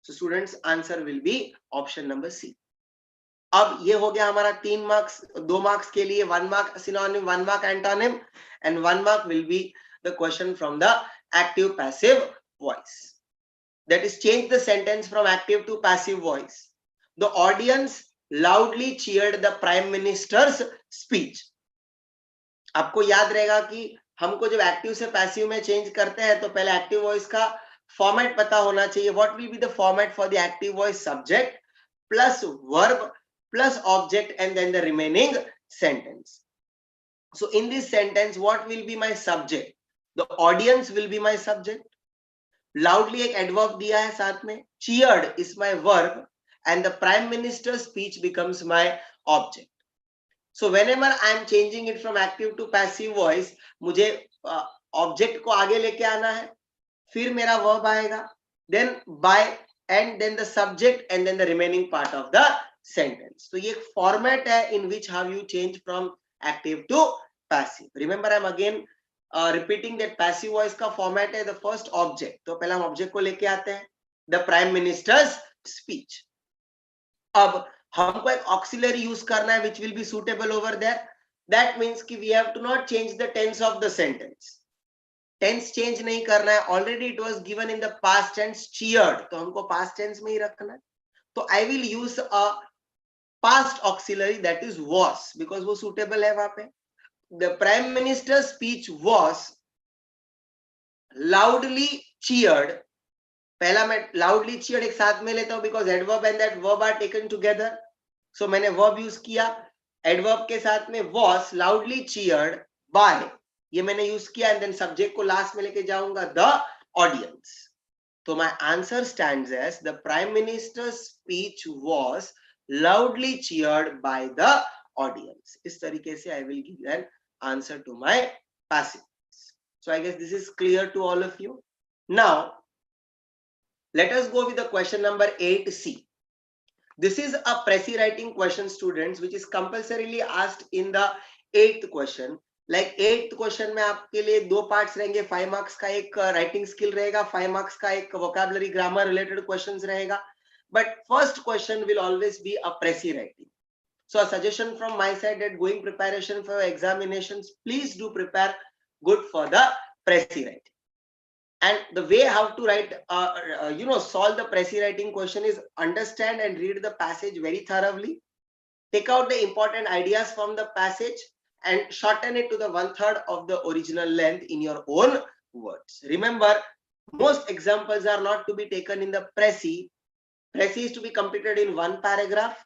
[SPEAKER 1] So students, answer will be option number C. अब ये हो गया हमारा 3 मार्क्स. 2 मार्क्स के लिए 1 mark synonym, 1 mark antonym, and 1 mark will be the question from the active passive voice. That is, change the sentence from active to passive voice. The audience loudly cheered the prime minister's speech. आपको याद रहेगा कि हमको जब active से passive में change करते हैं तो पहले एक्टिव वॉइस का फॉर्मेट पता होना चाहिए. What will be the format for the active voice? Subject plus verb plus object and then the remaining sentence. So in this sentence, what will be my subject? The audience will be my subject. Loudly एक adverb दिया है साथ में. Cheered is my verb and the prime minister's speech becomes my object. So whenever I am changing it from active to passive voice, मुझे object को आगे लेके आना है, फिर मेरा verb आएगा, then by and then the subject and then the remaining part of the sentence. तो ये एक format है in which how you change from active to passive. Remember, I'm again repeating that passive voice का format है the first object. तो पहले हम object को लेके आते हैं, the prime minister's speech. अब हमको एक auxiliary use करना है which will be suitable over there. That means कि we have to not change the tense of the sentence. Tense change नहीं करना है. Already it was given in the past tense cheered, तो हमको past tense में ही रखना है. तो I will use a past auxiliary, that is was, because वो सुटेबल है वहां पे. The prime minister speech was loudly cheered. पहला मैं loudly cheered एक साथ में लेता हूं because adverb and that verb are taken together. So मैंने वर्ब यूज किया, एडवर्ब के साथ में was loudly cheered by, ये मैंने यूज किया, एंड देन सब्जेक्ट को लास्ट में लेके जाऊंगा, द ऑडियंस. तो my answer stands as the prime minister speech was loudly cheered by the audience. इस तरीके से I will give an answer to my passive. So I guess this is clear to all of you. Now let us go with the question number 8C. This is a Pressy writing question, students, which is compulsorily asked in the 8th question. Like 8th question में आपके लिए 2 parts रहेंगे. 5 marks का एक writing skill रहेगा, 5 marks का एक vocabulary grammar related questions रहेगा. But first question will always be a प्रेसी writing. So a suggestion from my side that going preparation for examinations, please do prepare good for the प्रेसी writing. And the way how to write, solve the Pressy writing question is understand and read the passage very thoroughly. Take out the important ideas from the passage and shorten it to the 1/3 of the original length in your own words. Remember, Most examples are not to be taken in the Pressy. Pressy is to be completed in one paragraph.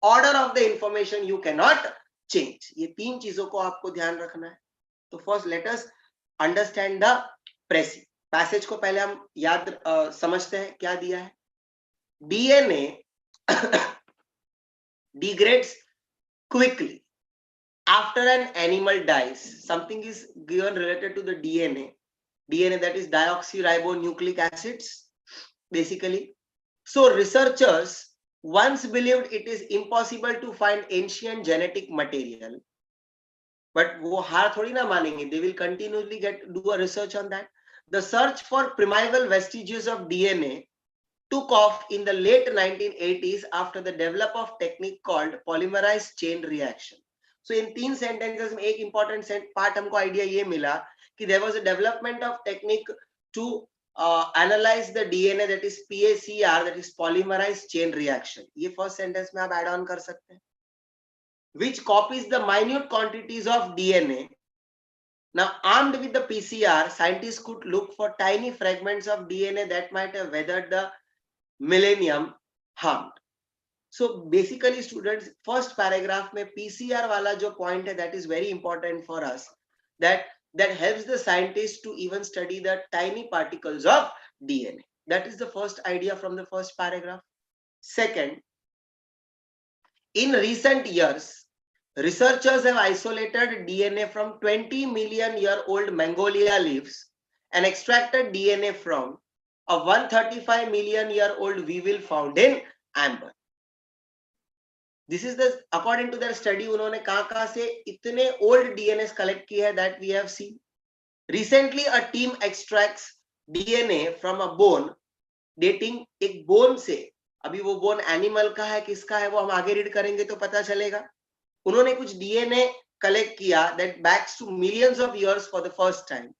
[SPEAKER 1] Order of the information you cannot change. ये तीन चीजों को आपको ध्यान रखना है. तो first let us understand the Pressy. Passage को पहले हम याद समझते हैं क्या दिया है. DNA degrades quickly after an animal dies. Something is given related to the DNA. DNA, that is deoxyribonucleic acids, basically. So researchers once believed it is impossible to find ancient genetic material, but वो हार थोड़ी ना मानेंगे. They will continually do a research on that. The search for primeval vestiges of DNA took off in the late 1980s after the development of technique called polymerase chain reaction. So in तीन sentences में एक important part हमको idea ये मिला कि there was a development of technique to analyze the DNA, that is PACR, that is polymerase chain reaction. ये first sentence में आप add on कर सकते हैं. Which copies the minute quantities of DNA. Now, armed with the PCR, scientists could look for tiny fragments of DNA that might have weathered the millennium harmed. So basically, students, first paragraph में PCR वाला जो point है, that is very important for us. That helps the scientists to even study the tiny particles of DNA. That is the first idea from the first paragraph. Second, in recent years, researchers have isolated DNA from 20 million year old Magnolia leaves and extracted DNA from a 135 million year old weevil found in amber. This is the, according to their study, उन्होंने कहाँ से इतने old DNAs collect किए हैं that we have seen. Recently, a team extracts DNA from a bone dating एक bone से. अभी वो bone animal का है किसका है वो हम आगे read करेंगे तो पता चलेगा. उन्होंने कुछ DNA collect किया that backs to millions of years for the first time.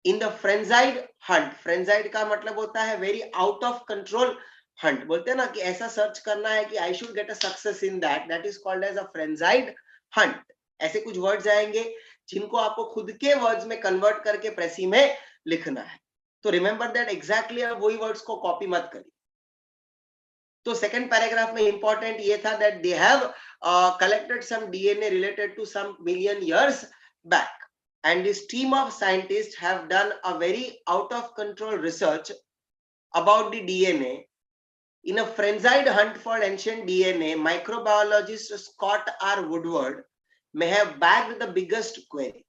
[SPEAKER 1] In the frenzied hunt, frenzied का मतलब होता है very out of control hunt. बोलते हैं ना कि ऐसा सर्च करना है कि I should get a success in that. That is called as a frenzied hunt. ऐसे कुछ words आएंगे जिनको आपको खुद के words में convert करके Pressy में लिखना है. तो remember that exactly आप वही words को copy मत करिए. तो second paragraph में important ये था that they have collected some DNA related to some million years back. And this team of scientists have done a very out of control research about the DNA. In a frenzied hunt for ancient DNA, microbiologist Scott R. Woodward may have bagged the biggest query.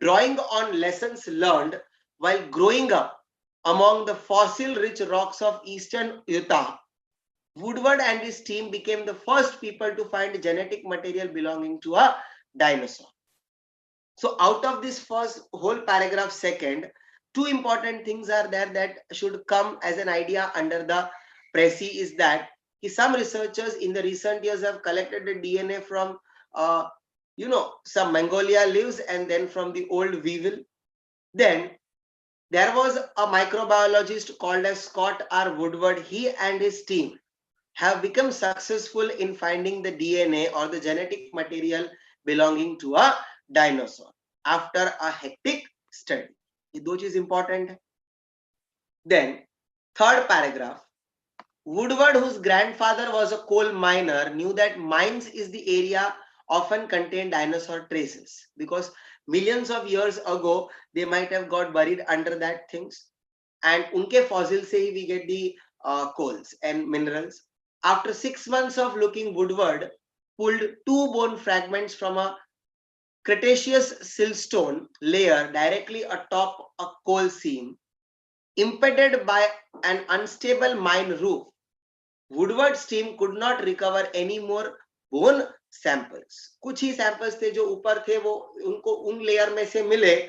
[SPEAKER 1] Drawing on lessons learned while growing up among the fossil-rich rocks of eastern Utah, Woodward and his team became the first people to find genetic material belonging to a dinosaur. So out of this first whole paragraph second, two important things are there that should come as an idea under the Pressy is that some researchers in the recent years have collected the DNA from some Magnolia leaves and then from the old weevil. Then there was a microbiologist called as Scott R. Woodward. He and his team have become successful in finding the DNA or the genetic material belonging to a dinosaur after a hectic study. ये दो चीज important है. Then third paragraph, Woodward, whose grandfather was a coal miner, knew that mines is the area often contain dinosaur traces because millions of years ago they might have got buried under that things, and unke fossil se hi we get the coals and minerals. After 6 months of looking, Woodward pulled 2 bone fragments from a Cretaceous siltstone layer directly atop a coal seam, impeded by an unstable mine roof. Woodward's team could not recover any more bone samples. कुछ ही samples थे जो ऊपर थे वो उनको उन layer में से मिले.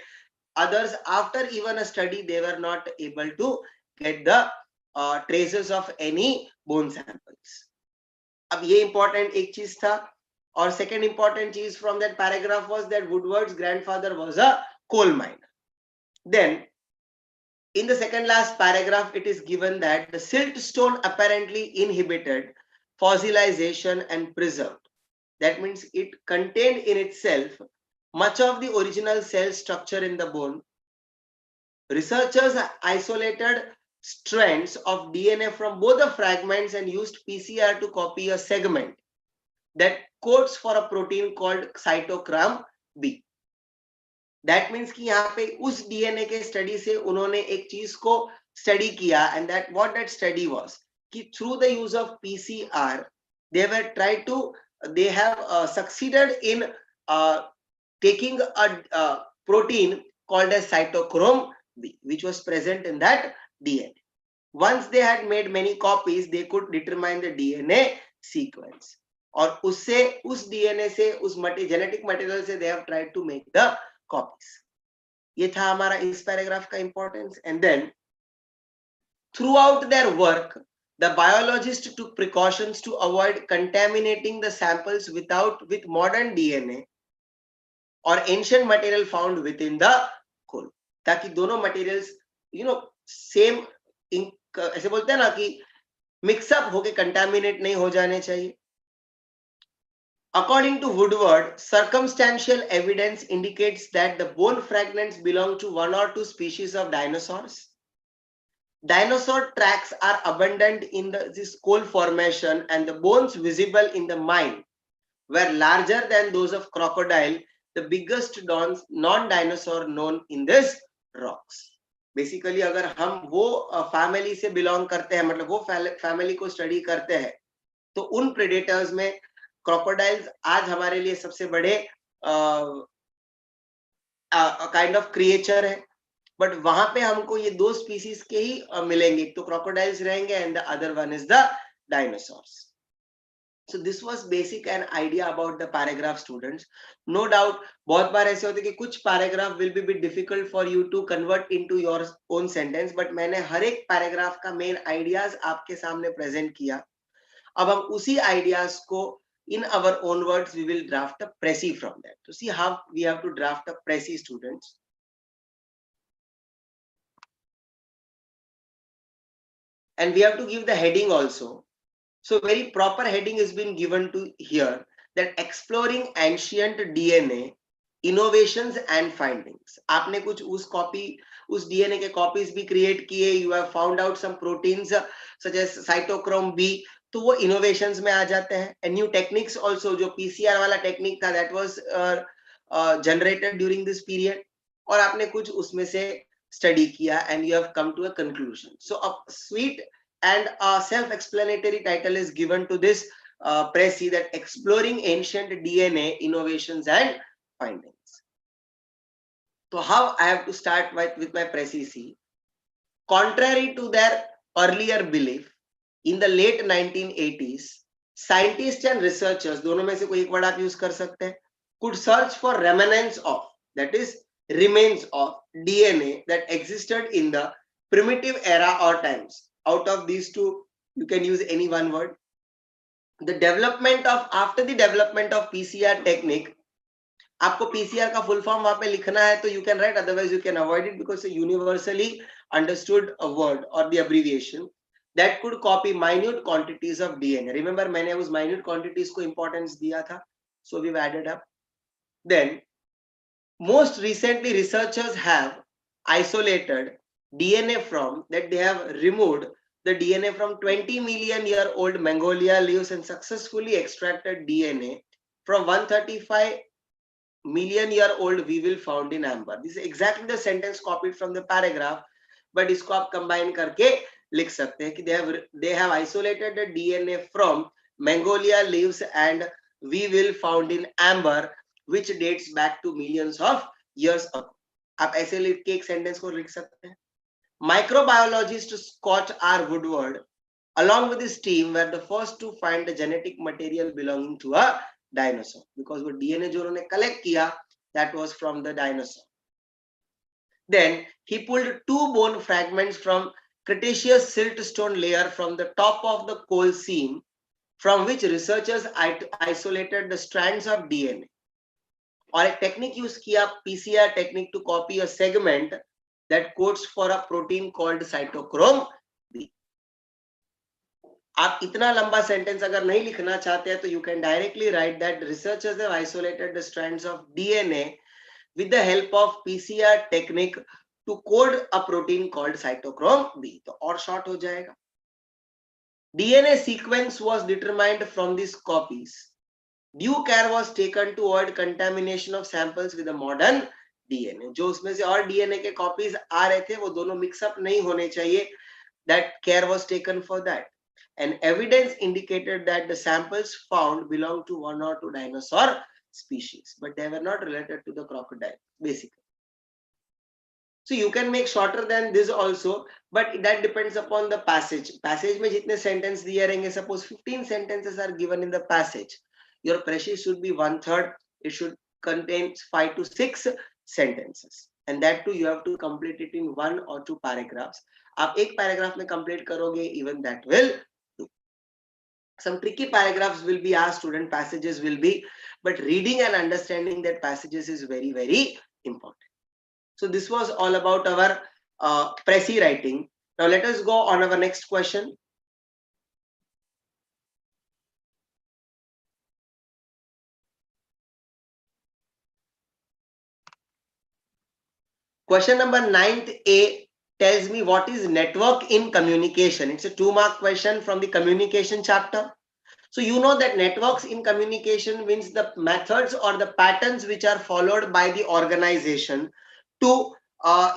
[SPEAKER 1] Others, after even a study, they were not able to get the traces of any bone samples. अब ये important एक चीज था. Or second important cheese from that paragraph was that Woodward's grandfather was a coal miner. Then in the second last paragraph, it is given that the siltstone apparently inhibited fossilization and preserved. That means it contained in itself much of the original cell structure in the bone. Researchers isolated strands of DNA from both the fragments and used PCR to copy a segment that codes for a protein called cytochrome B. That means कि यहाँ पे उस DNA के study से उन्होंने एक चीज को स्टडी किया, and that what that study was कि through the use of PCR they have succeeded in taking a protein called as cytochrome B, which was present in that DNA. Once they had made many copies, they could determine the DNA sequence. और उससे उस DNA से उस genetic material से they have tried to make the copies. ये था हमारा इस पैराग्राफ का importance. And then throughout their work, the biologists took precautions to avoid contaminating the samples with modern DNA or ancient material found within the coal, ताकि दोनों materials same ऐसे बोलते हैं ना कि मिक्सअप होके कंटामिनेट नहीं हो जाने चाहिए. According to Woodward, circumstantial evidence indicates that the bone fragments belong to one or two species of dinosaurs. Dinosaur tracks are abundant in this coal formation, and the bones visible in the mine were larger than those of crocodile, the biggest non-dinosaur known in this rocks. Basically, अगर हम वो family से belong करते हैं, मतलब वो family को study करते हैं, तो उन प्रेडेटर्स में क्रोकोडाइल्स आज हमारे लिए सबसे बड़े काइंड ऑफ क्रिएचर है, बट वहां पे हमको ये दो स्पीसीज के ही मिलेंगे, तो क्रोकोडाइल्स रहेंगे and the other one is the dinosaurs. So this was basic an idea about the paragraph, students. No doubt बहुत बार ऐसे होते कि कुछ paragraph will be bit difficult for you to convert into your own sentence, but मैंने हर एक paragraph का main ideas आपके सामने present किया. अब हम उसी ideas को in our own words we will draft a Pressy from that. To see how we have to draft a Pressy, students. And we have to give the heading also. So very proper heading has been given to here, that exploring ancient DNA, innovations and findings. आपने कुछ उस DNA के copies भी create किए, you have found out some proteins such as cytochrome B, तो वो innovations में आ जाते हैं. And new techniques also, जो PCR वाला technique था, that was generated during this period, और आपने कुछ उसमें से study किया and you have come to a conclusion. So a sweet and a self-explanatory title is given to this Pressy, that exploring ancient DNA, innovations and findings. So how I have to start with my Pressy? See, contrary to their earlier belief, in the late 1980s, scientists and researchers, दोनों में से कोई एक word आप use कर सकते हैं, could search for remnants of, that is remains of DNA that existed in the primitive era or times. Out of these two, you can use any one word. After the development of PCR technique, आपको PCR का full form वहाँ पे लिखना है, तो you can write, otherwise you can avoid it because it's a universally understood word or the abbreviation that could copy minute quantities of DNA. Remember, मैंने उस minute quantities को importance दिया था, so we've added up. Then, most recently, researchers have isolated DNA from that. They have removed the DNA from 20 million year old Mongolia leaves and successfully extracted DNA from 135 million year old weevil found in amber. This is exactly the sentence copied from the paragraph, but इसको आप combine करके लिख सकते हैं कि they have isolated the DNA from Mongolia leaves and weevil found in amber, which dates back to millions of years ago. आप ऐसे लिख के एक sentence को लिख सकते हैं. Microbiologist Scott R. Woodward, along with his team, were the first to find the genetic material belonging to a dinosaur, because वो DNA जो उन्होंने collect किया, that was from the dinosaur. Then he pulled 2 bone fragments from Cretaceous siltstone layer from the top of the coal seam, from which researchers isolated the strands of DNA. और एक technique use किया, PCR technique, to copy a segment that codes for a protein called cytochrome B. आप इतना लंबा sentence अगर नहीं लिखना चाहते हैं, तो you can directly write that researchers have isolated the strands of DNA with the help of PCR technique to code a protein called cytochrome B. तो और short हो जाएगा. DNA sequence was determined from these copies. Due care was taken to avoid contamination of samples with a modern DNA. जो उसमें से और DNA के copies आ रहे थे वो दोनों mix up नहीं होने चाहिए. That care was taken for that. And evidence indicated that the samples found belonged to one or two dinosaur species, but they were not related to the crocodile, basically. So you can make shorter than this also, but that depends upon the passage. Passage में जितने sentence दिए रहेंगे, suppose 15 sentences are given in the passage. Your Pressy should be 1/3. It should contain 5 to 6 sentences. And that too, you have to complete it in 1 or 2 paragraphs. आप एक paragraph में complete करोगे, even that will do. Some tricky paragraphs will be asked, student passages will be, but reading and understanding that passages is very, very important. So this was all about our Pressy writing. Now let us go on our next question. Question number 9th A tells me what is network in communication. It's a 2-mark question from the communication chapter. So you know that networks in communication means the methods or the patterns which are followed by the organization to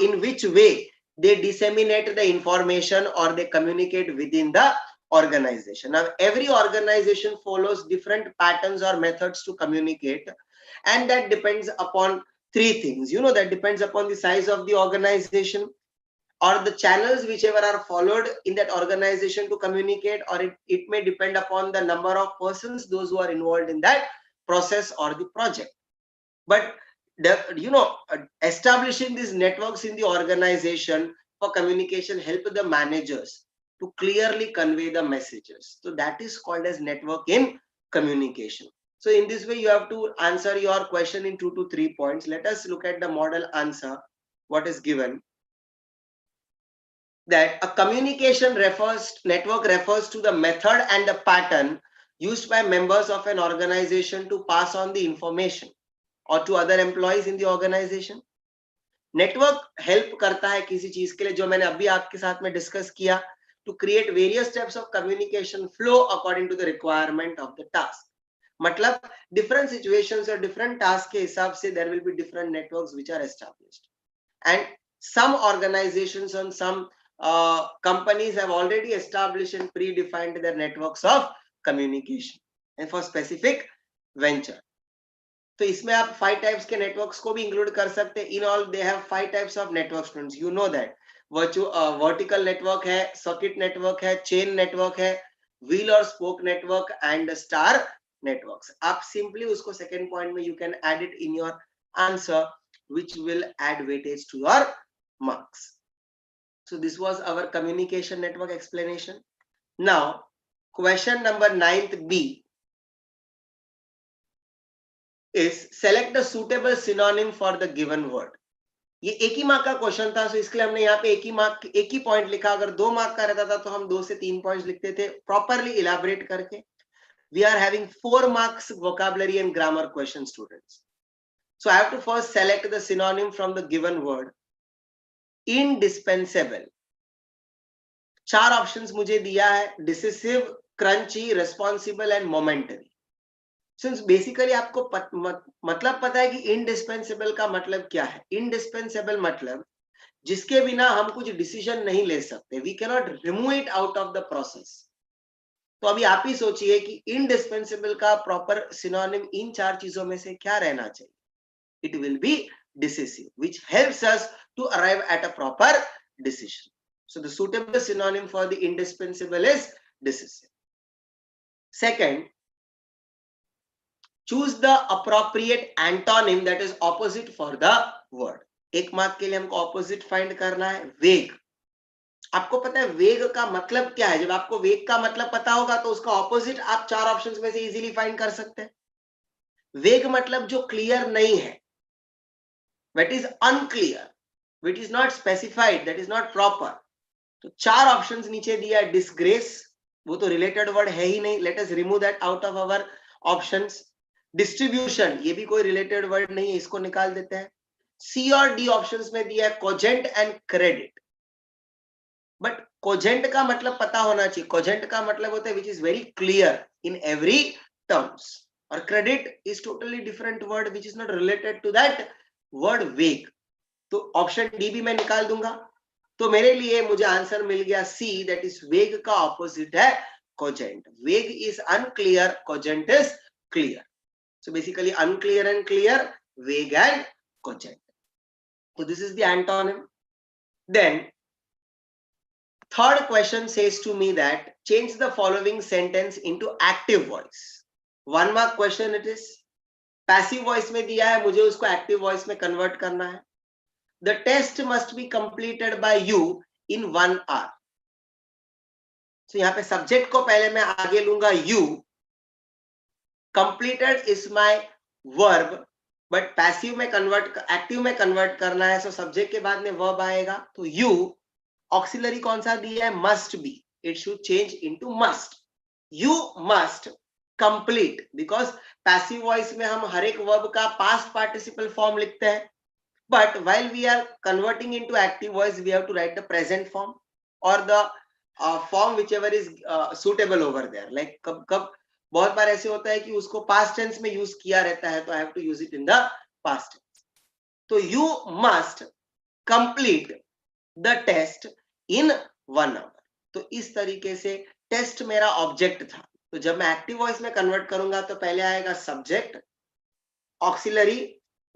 [SPEAKER 1] in which way they disseminate the information or they communicate within the organization. Now every organization follows different patterns or methods to communicate, and that depends upon 3 things. You know, that depends upon the size of the organization, or the channels whichever are followed in that organization to communicate, or it may depend upon the number of persons, those who are involved in that process or the project. But establishing these networks in the organization for communication help the managers to clearly convey the messages. So that is called as network in communication. So in this way, you have to answer your question in 2 to 3 points. Let us look at the model answer. What is given? That a communication network refers to the method and the pattern used by members of an organization to pass on the information or to other employees in the organization. Network help करता है किसी चीज के लिए, जो मैंने अभी आपके साथ में डिस्कस किया, to create various steps of communication flow according to the requirement of the task. मतलब different situations or different tasks के हिसाब से there will be different networks which are established. And some organizations and some companies have already established and predefined their networks of communication and for specific venture. तो इसमें आप 5 types के networks को भी include कर सकते हैं. In all, they have 5 types of network, students. You know that. Vertical network है, circuit network है, chain network है, wheel or spoke network, and star networks. आप simply उसको second point में you can add it in your answer, which will add weightage to your marks. So this was our communication network explanation. Now, question number 9th B is select the suitable synonym for the given word. ये एक ही mark का question था, so इसके लिए हमने यहाँ पे एक ही पॉइंट लिखा. अगर 2 मार्क का रहता था तो हम 2 से 3 पॉइंट्स लिखते थे प्रॉपरली इलैबोरेट करके. We are having 4 marks vocabulary and grammar question, students. So I have to first select the synonym from the given word. Indispensable. 4 options मुझे दिया है: decisive, crunchy, responsible and momentary. Since basically आपको मतलब पता है कि indispensable का मतलब क्या है. Indispensable मतलब जिसके बिना हम कुछ डिसीजन नहीं ले सकते. We cannot remove it out of the process. तो अभी आप ही सोचिए कि indispensable का प्रॉपर सिनोनिम इन 4 चीजों में से क्या रहना चाहिए. It will be decisive, which helps us to arrive at a proper decision. So the suitable synonym for the indispensable is decisive. Second, choose the appropriate antonym, that is opposite for the word. एक mark के लिए हमको opposite find करना है. वेग. आपको पता है वेग का मतलब क्या है? जब आपको वेग का मतलब पता होगा तो उसका ऑपोजिट आप 4 ऑप्शंस में से इजीली फाइंड कर सकते हैं. वेग मतलब जो क्लियर नहीं है, that is unclear, which is not specified, that is not proper. तो 4 ऑप्शंस नीचे दिया है. डिसग्रेस, वो तो रिलेटेड वर्ड है ही नहीं. Let us remove that out of our options. Distribution, ये भी कोई रिलेटेड वर्ड नहीं है, इसको निकाल देते हैं. सी और डी ऑप्शंस में दिया है cogent and credit, but cogent का मतलब पता होना चाहिए. कोजेंट का मतलब होता है which is very clear in every terms, और credit is totally different word which is not related to that word vague. तो ऑप्शन डी भी मैं निकाल दूंगा. तो मेरे लिए मुझे आंसर मिल गया सी, दैट इज वेग का ऑपोजिट है कोजेंट. वेग is unclear, cogent is clear. So basically unclear and clear, vague and cogent. So this is the antonym. Then third question says to me that change the following sentence into active voice. 1 mark question it is. Passive voice में दिया है, मुझे उसको active voice में convert करना है. The test must be completed by you in 1 hour. So यहाँ पे subject को पहले मैं आगे लूंगा you. Completed is my verb, but passive में कन्वर्ट, एक्टिव में कन्वर्ट करना है. सो सब्जेक्ट के बाद में वर्ब आएगा. तो यू ऑक्सिलरी कौन सा दिया है? Must be. It should change into must. You must complete, because passive voice में हम हर एक वर्ब का पास्ट पार्टिसिपल फॉर्म लिखते हैं, but while we are converting into active voice we have to write the present form और the form which ever is suitable over there. Like कब कब बहुत बार ऐसे होता है कि उसको पास्ट टेंस में यूज किया रहता है, तो I have to use it in the past tense. तो you must complete the test in 1 hour. तो इस तरीके से टेस्ट मेरा ऑब्जेक्ट था. तो जब मैं एक्टिव वॉइस में कन्वर्ट करूंगा तो पहले आएगा subject, auxiliary,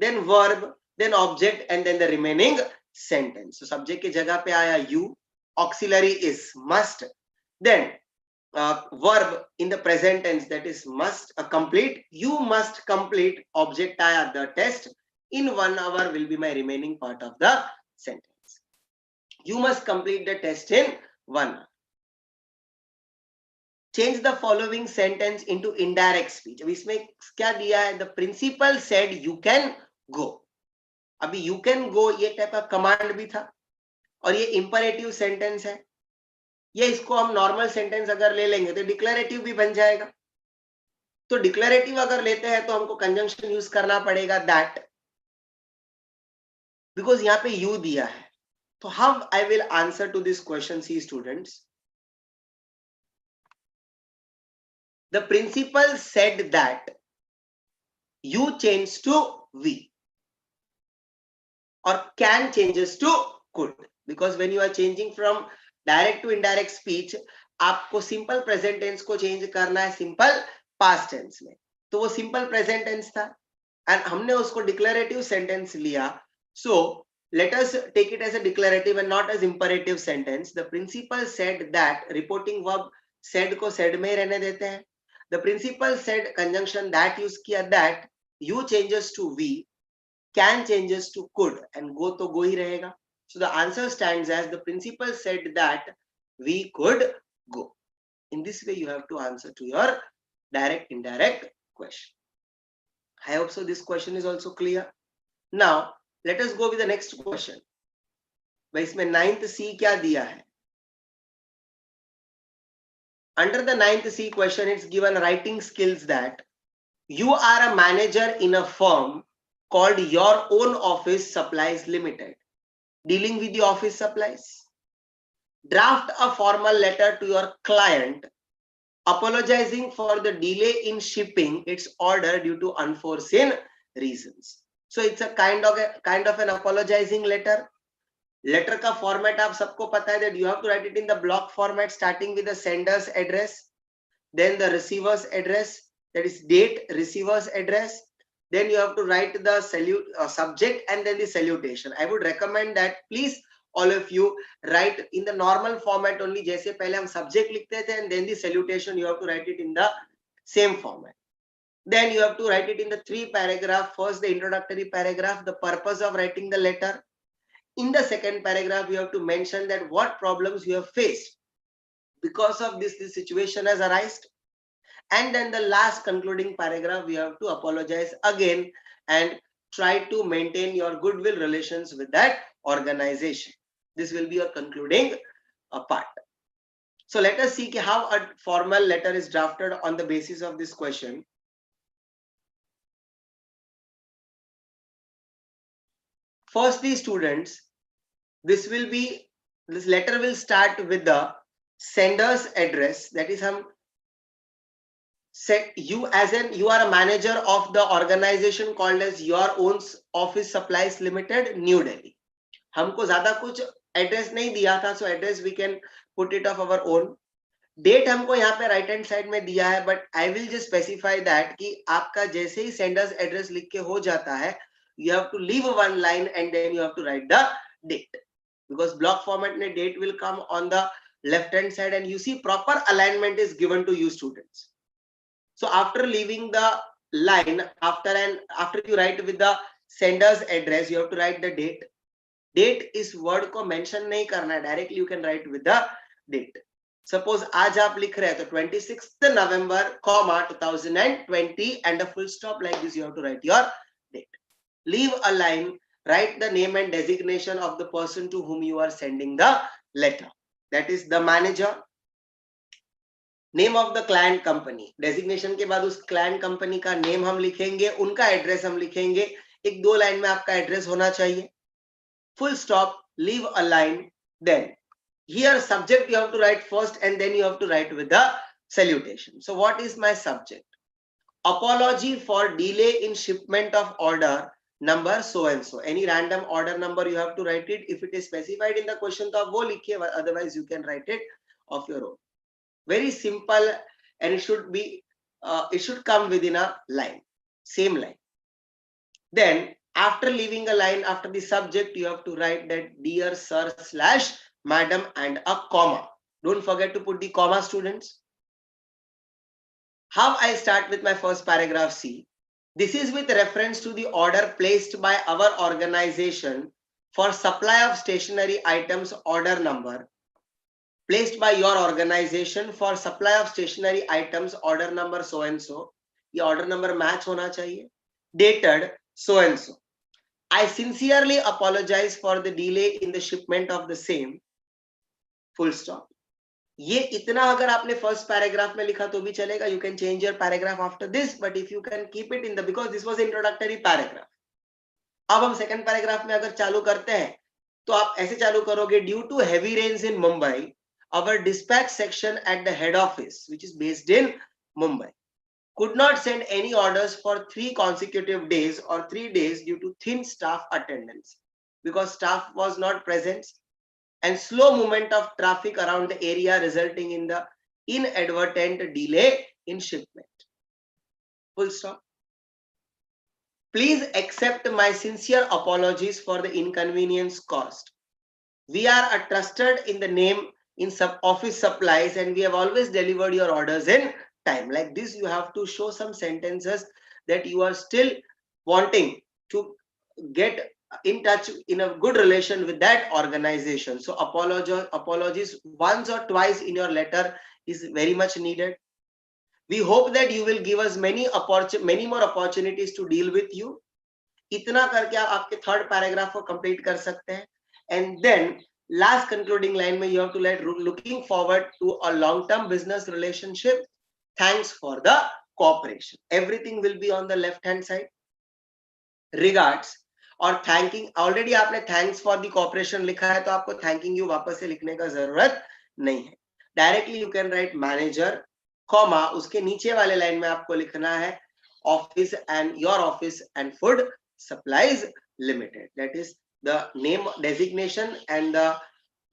[SPEAKER 1] then verb, then object and then the remaining sentence. तो सब्जेक्ट की जगह पे आया you, auxiliary is must, then verb in the present tense, that is must complete. You must complete, object aaya the test in 1 hour will be my remaining part of the sentence. You must complete the test in 1 hour. Change the following sentence into indirect speech. अब इसमें क्या दिया है? The principal said you can go. अभी you can go ये type का command भी था और ये इंपरेटिव सेंटेंस है. ये इसको हम नॉर्मल सेंटेंस अगर ले लेंगे तो डिक्लेरेटिव भी बन जाएगा. तो डिक्लेरेटिव अगर लेते हैं तो हमको कंजंक्शन यूज करना पड़ेगा दैट, बिकॉज यहाँ पे यू दिया है. तो how I will answer to this question? See students, the principal said that you change to we और can changes to could, because when you are changing from direct to indirect speech आपको simple present tense को change करना है simple past tense में. तो वो simple present tense था and हमने उसको डिक्लेरेटिव सेंटेंस लिया. So let us take it as a declarative and not as imperative sentence. The principal said that, reporting verb said को सेड में ही रहने देते हैं. The principal said conjunction that use किया, that you changes to we, can changes to could and go तो go ही रहेगा. So the answer stands as the principal said that we could go. In this way, you have to answer to your direct indirect question. I hope so this question is also clear. Now, let us go with the next question. भाई इसमें 9th C क्या दिया है? Under the 9th C question, it's given writing skills that you are a manager in a firm called Your Own Office Supplies Limited. Dealing with the office supplies. Draft a formal letter to your client apologizing for the delay in shipping its order due to unforeseen reasons. So it's a kind of an apologizing letter. Letter का format आप सबको पता है, that you have to write it in the block format starting with the sender's address, then the receiver's address, that is date, receiver's address. Then you have to write the subject and then the salutation. I would recommend that please all of you write in the normal format only. जैसे पहले हम subject लिखते थे and then the salutation you have to write it in the same format. Then you have to write it in the 3 paragraph. First the introductory paragraph, the purpose of writing the letter. In the second paragraph you have to mention that what problems you have faced because of this situation has arisen. And then the last concluding paragraph, we have to apologize again and try to maintain your goodwill relations with that organization. This will be your concluding part. So let us see how a formal letter is drafted on the basis of this question. Firstly, students, this letter will start with the sender's address. That is, you are a manager of the organization called as Your Own Office Supplies Limited, New Delhi. हमको ज्यादा कुछ address नहीं दिया था, so address we can put it of our own. Date हमको यहाँ पे right hand side में दिया है, but I will just specify that कि आपका जैसे ही सेंडर्स एड्रेस लिख के हो जाता है, you have to leave one line and then you have to write the date, because block format में date will come on the left hand side and you see proper alignment is given to you students. So after leaving the line, after you write with the sender's address, you have to write the date. Date इस word को mention नहीं करना है, directly you can write with the date. Suppose आज आप लिख रहे हैं तो 26th November, 2020 and a full stop, like this you have to write your date. Leave a line, write the name and designation of the person to whom you are sending the letter. That is the manager. Name of the client company. Designation के बाद उस client company का name हम लिखेंगे, उनका address हम लिखेंगे. एक दो लाइन में आपका address होना चाहिए. Full stop, leave a line. Then here subject you have to write first and then you have to write with the salutation. So what is my subject? Apology for delay in shipment of order number so and so. Any random order number you have to write it. If it is specified in the question, तो आप वो लिखिए, otherwise you can write it of your own. Very simple, and it should come within a line, same line. Then after leaving a line after the subject, you have to write that dear sir / madam and a comma. Don't forget to put the comma, students. How I start with my first paragraph? C. This is with reference to the order placed by our organization for supply of stationery items, order number. Placed by your organization for supply of stationery items, order number so and so. ये order number match होना चाहिए. Dated so and so. I sincerely apologize for the delay in the shipment of the same. Full stop. ये इतना अगर आपने first paragraph में लिखा तो भी चलेगा. You can change your paragraph after this, but if you can keep it in the, because this was introductory paragraph. अब हम सेकंड पैराग्राफ में अगर चालू करते हैं तो आप ऐसे चालू करोगे. Due to heavy rains in Mumbai, our dispatch section at the head office, which is based in Mumbai, could not send any orders for 3 consecutive days or 3 days due to thin staff attendance, because staff was not present, and slow movement of traffic around the area, resulting in the inadvertent delay in shipment. Full stop. Please accept my sincere apologies for the inconvenience caused. We are a trusted in the name in office supplies, and we have always delivered your orders in time. Like this, you have to show some sentences that you are still wanting to get in touch in a good relation with that organization. So apologies once or twice in your letter is very much needed. We hope that you will give us many more opportunities to deal with you. इतना करके आप आपके third paragraph को complete कर सकते हैं. And then last concluding line में you have to let looking forward to a long-term business relationship. Thanks for the cooperation. Everything will be on the left-hand side. Regards और thanking. Already आपने thanks for the cooperation लिखा है, तो आपको thanking you वापस से लिखने का जरूरत नहीं है. Directly you can write manager, comma, उसके नीचे वाले लाइन में आपको लिखना है office and your office and food supplies limited. That is the name, designation and the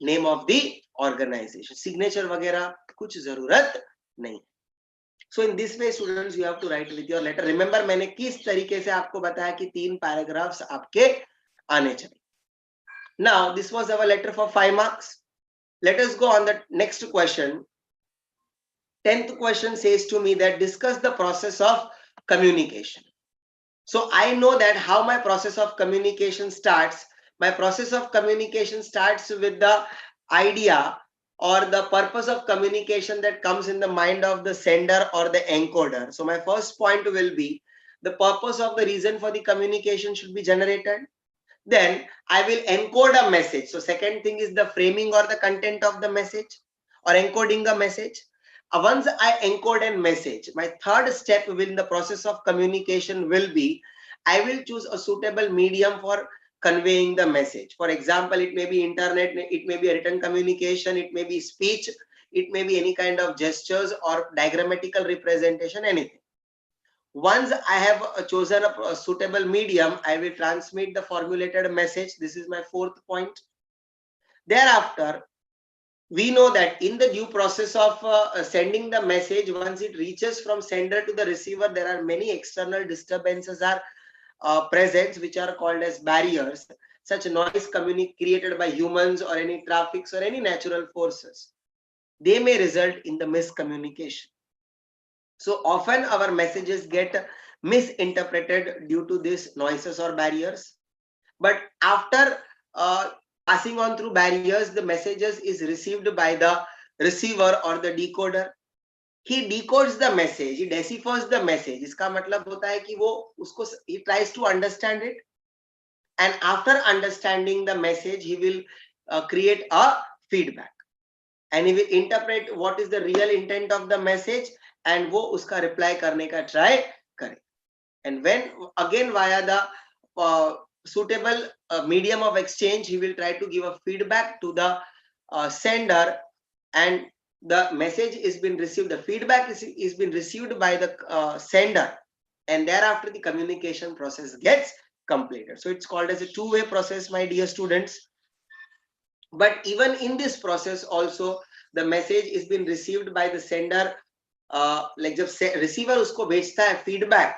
[SPEAKER 1] name of the organization. Signature वगैरह कुछ जरूरत नहीं. So in this way, students, you have to write with your letter. Remember, मैंने किस तरीके से आपको बताया कि 3 paragraphs आपके आने चाहिए. Now, this was our letter for 5 marks. Let us go on the next question. 10th question says to me that discuss the process of communication. So I know that how my process of communication starts. My process of communication starts with the idea or the purpose of communication that comes in the mind of the sender or the encoder. So my first point will be the purpose of the reason for the communication should be generated. Then I will encode a message. So second thing is the framing or the content of the message or encoding a message. Once I encode a message, my third step in the process of communication will be I will choose a suitable medium for conveying the message. For example, it may be internet, it may be a written communication, it may be speech, it may be any kind of gestures or diagrammatical representation, anything. Once I have chosen a suitable medium, I will transmit the formulated message. This is my fourth point. Thereafter, we know that in the due process of sending the message, once it reaches from sender to the receiver, there are many external disturbances are present, which are called as barriers. Such noise created by humans or any traffics or any natural forces, they may result in the miscommunication. So often our messages get misinterpreted due to these noises or barriers. But after passing on through barriers, the messages is received by the receiver or the decoder. He decodes the message, he deciphers the message. इसका मतलब होता है कि वो उसको he tries to understand it, and after understanding the message, he will create a feedback, and he will interpret what is the real intent of the message, and वो उसका reply करने का try करे. And when again via the suitable medium of exchange, he will try to give a feedback to the sender, and the message is been received, the feedback is been received by the sender, and thereafter the communication process gets completed. So it's called as a two-way process, my dear students. But even in this process also, the message is been received by the sender, like जब receiver उसको भेजता है feedback,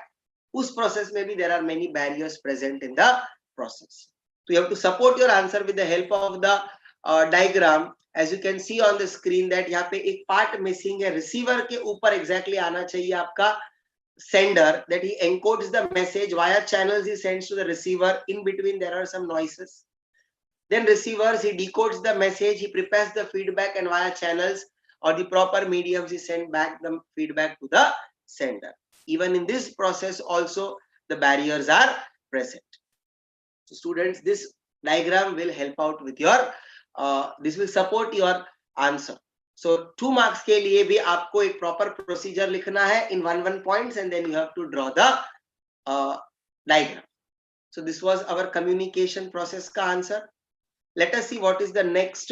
[SPEAKER 1] उस process में भी there are many barriers present in the process. So you have to support your answer with the help of the diagram. As you can see on the screen that यहाँ पे एक part missing है, receiver के ऊपर exactly आना चाहिए आपका sender, that he encodes the message via channels he sends to the receiver. In between there are some noises. Then receivers, he decodes the message, he prepares the feedback, and via channels or the proper mediums he send back the feedback to the sender. Even in this process also the barriers are present. So students, this diagram will help out with your this will support your answer. So 2 marks के लिए भी आपको एक proper procedure लिखना है in 1 points, and then you have to draw the diagram. So this was our communication process का answer. Let us see what is the next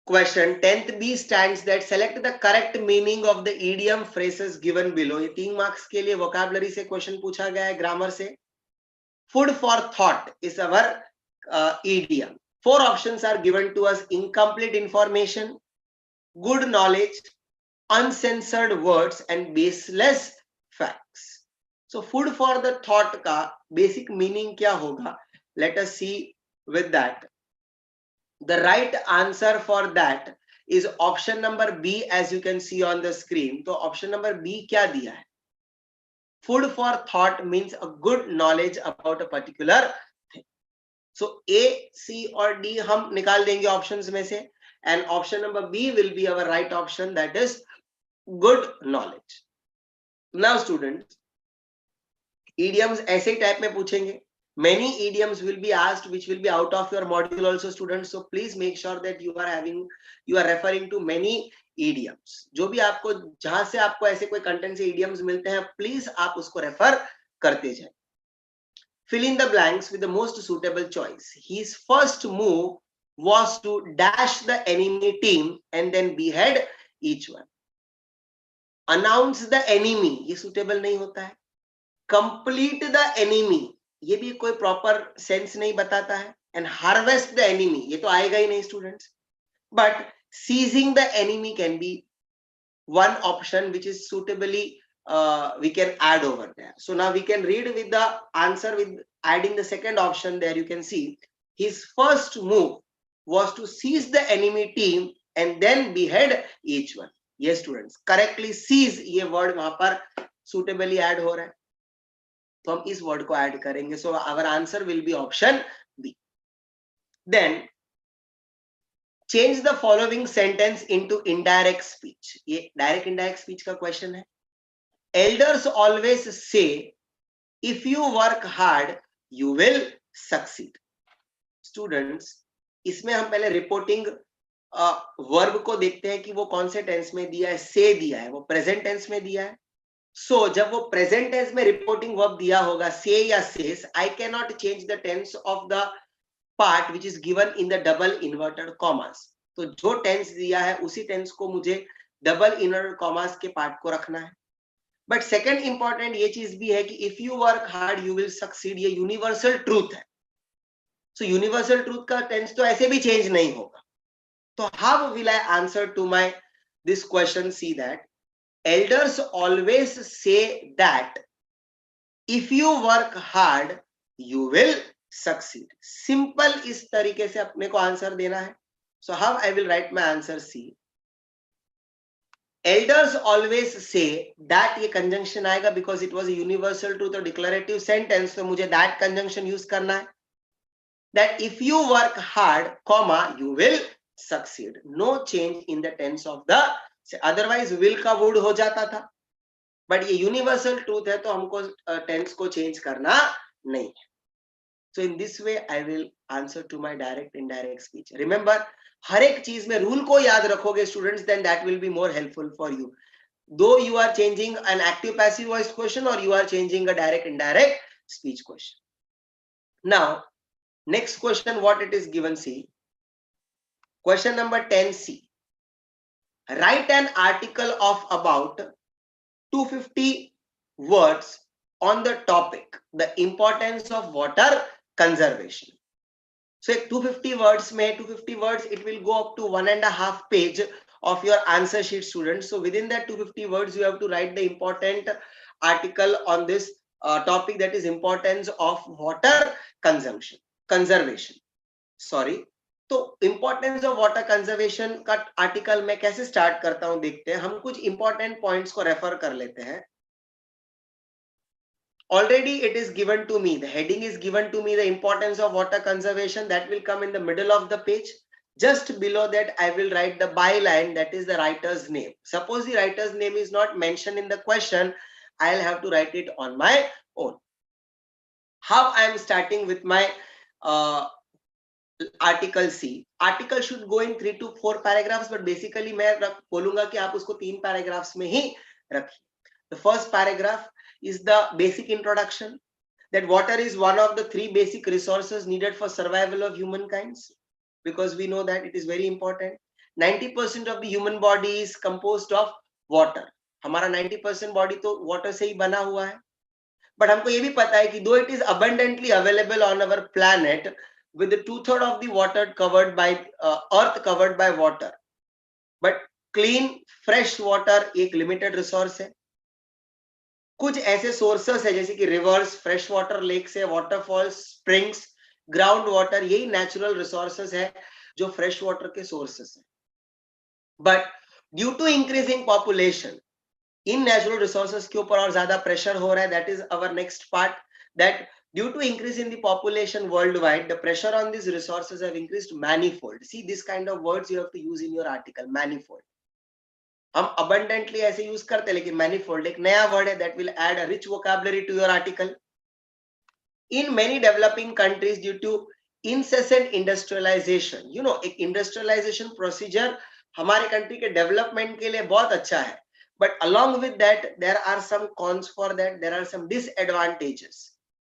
[SPEAKER 1] question. 10th B stands that select the correct meaning of the idiom phrases given below. ये 3 marks के लिए vocabulary से question पूछा गया है, grammar से. Food for thought is our idiom. 4 options are given to us: incomplete information, good knowledge, uncensored words, and baseless facts. So food for the thought का basic meaning क्या होगा? Let us see with that. The right answer for that is option number B, as you can see on the screen. So option number B क्या दिया है? Food for thought means a good knowledge about a particular thing. So A, C or D हम निकाल देंगे options में से, and option number B will be our right option, that is good knowledge. Now students, idioms ऐसे type में पूछेंगे. Many idioms will be asked which will be out of your module also students. So please make sure that you are referring to many idioms. जो भी आपको जहां से आपको ऐसे कोई content से idioms मिलते हैं, please आप उसको refer करते जाएं. Fill in the blanks with the most suitable choice. His first move was to dash the enemy team and then behead each one. Announce the enemy, ये suitable नहीं होता है. Complete the enemy, ये भी कोई proper sense नहीं बताता है. And harvest the enemy, ये तो आएगा ही नहीं students. But seizing the enemy can be one option which is suitably we can add over there. So now we can read with the answer with adding the second option there. You can see his first move was to seize the enemy team and then behead each one. Yes students, correctly seize ये word वहां पर suitably add हो रहा है, तो हम इस word को add करेंगे. So our answer will be option B. Then change the following sentence into indirect speech. ये direct indirect speech का question है. Elders always say, if you work hard, you will succeed. Students, इसमें हम पहले reporting verb को देखते हैं कि वो कौन से tense में दिया है. Say दिया है, वो present tense में दिया है. सो जब वो प्रेजेंट टेंस में रिपोर्टिंग वर्ब दिया होगा से या says, I can not change the tense of the part which is given in the double inverted commas. तो जो टेंस दिया है उसी टेंस को मुझे डबल इन्वर्टेड कॉमास के पार्ट को रखना है. बट सेकंड इंपॉर्टेंट ये चीज भी है कि if you work hard you will succeed, ये यूनिवर्सल ट्रूथ है. सो यूनिवर्सल ट्रूथ का टेंस तो ऐसे भी चेंज नहीं होगा. तो how will I answer to my this question? See that elders always say that if you work hard you will succeed. Simple इस तरीके से अपने को आंसर देना है. So how I will write my answer? C. Elders always say that, ये conjunction आएगा because it was a universal truth or declarative sentence, तो मुझे that conjunction use करना है. That if you work hard, comma, you will succeed. No change in the tense of the, otherwise will का would हो जाता था. But ये universal truth है तो हमको टेंस को चेंज करना नहीं है. So in this way I will answer to my direct indirect speech. Remember, हर एक चीज में रूल को याद रखोगे students, then that will be more helpful for you. Though you are changing an active passive voice question और you are changing a direct indirect speech question. Now next question, what it is given. See question number 10C. Write an article of about 250 words on the topic the importance of water conservation. So 250 words में 250 words it will go up to 1.5 page of your answer sheet, students. So within that 250 words you have to write the important article on this topic, that is importance of water conservation. Sorry. तो importance of water conservation का article मैं कैसे start करता हूं देखते हैं. हम कुछ इंपॉर्टेंट पॉइंट्स को रेफर कर लेते हैं. Already it is given to me, the heading is given to me, the importance of water conservation, that will come in the middle of the page. Just below that I will write the byline, that is the writer's name. Suppose the writer's name is not mentioned in the question, I'll have to write it on my own. How I am starting with my article C. Article should go in 3 to 4 paragraphs, but basically मैं बोलूंगा कि आप उसको 3 paragraphs में ही रखिए. The first paragraph is the basic introduction, that water is one of the 3 basic resources needed for survival of humankind, because we know that it is very important. 90% of the human body is composed of water. हमारा 90% body तो water से ही बना हुआ है. But हमको ये भी पता है कि though it is abundantly available on our planet, with the 2/3 of the water covered by earth covered by water, but clean fresh water एक limited resource है. कुछ ऐसे sources है जैसे कि rivers, fresh water lakes है, waterfalls, springs, ground water, यही natural resources है जो fresh water के sources है. But due to increasing population, in natural resources के ऊपर और ज्यादा pressure हो रहा है. That is our next part, that due to increase in the population worldwide, the pressure on these resources have increased manifold. See, this kind of words you have to use in your article, manifold. हम abundantly ऐसे use करते हैं, लेकिन manifold एक नया word है, that will add a rich vocabulary to your article. In many developing countries, due to incessant industrialization, you know, एक industrialization procedure हमारे country के development के लिए बहुत अच्छा है. But along with that, there are some cons for that. There are some disadvantages,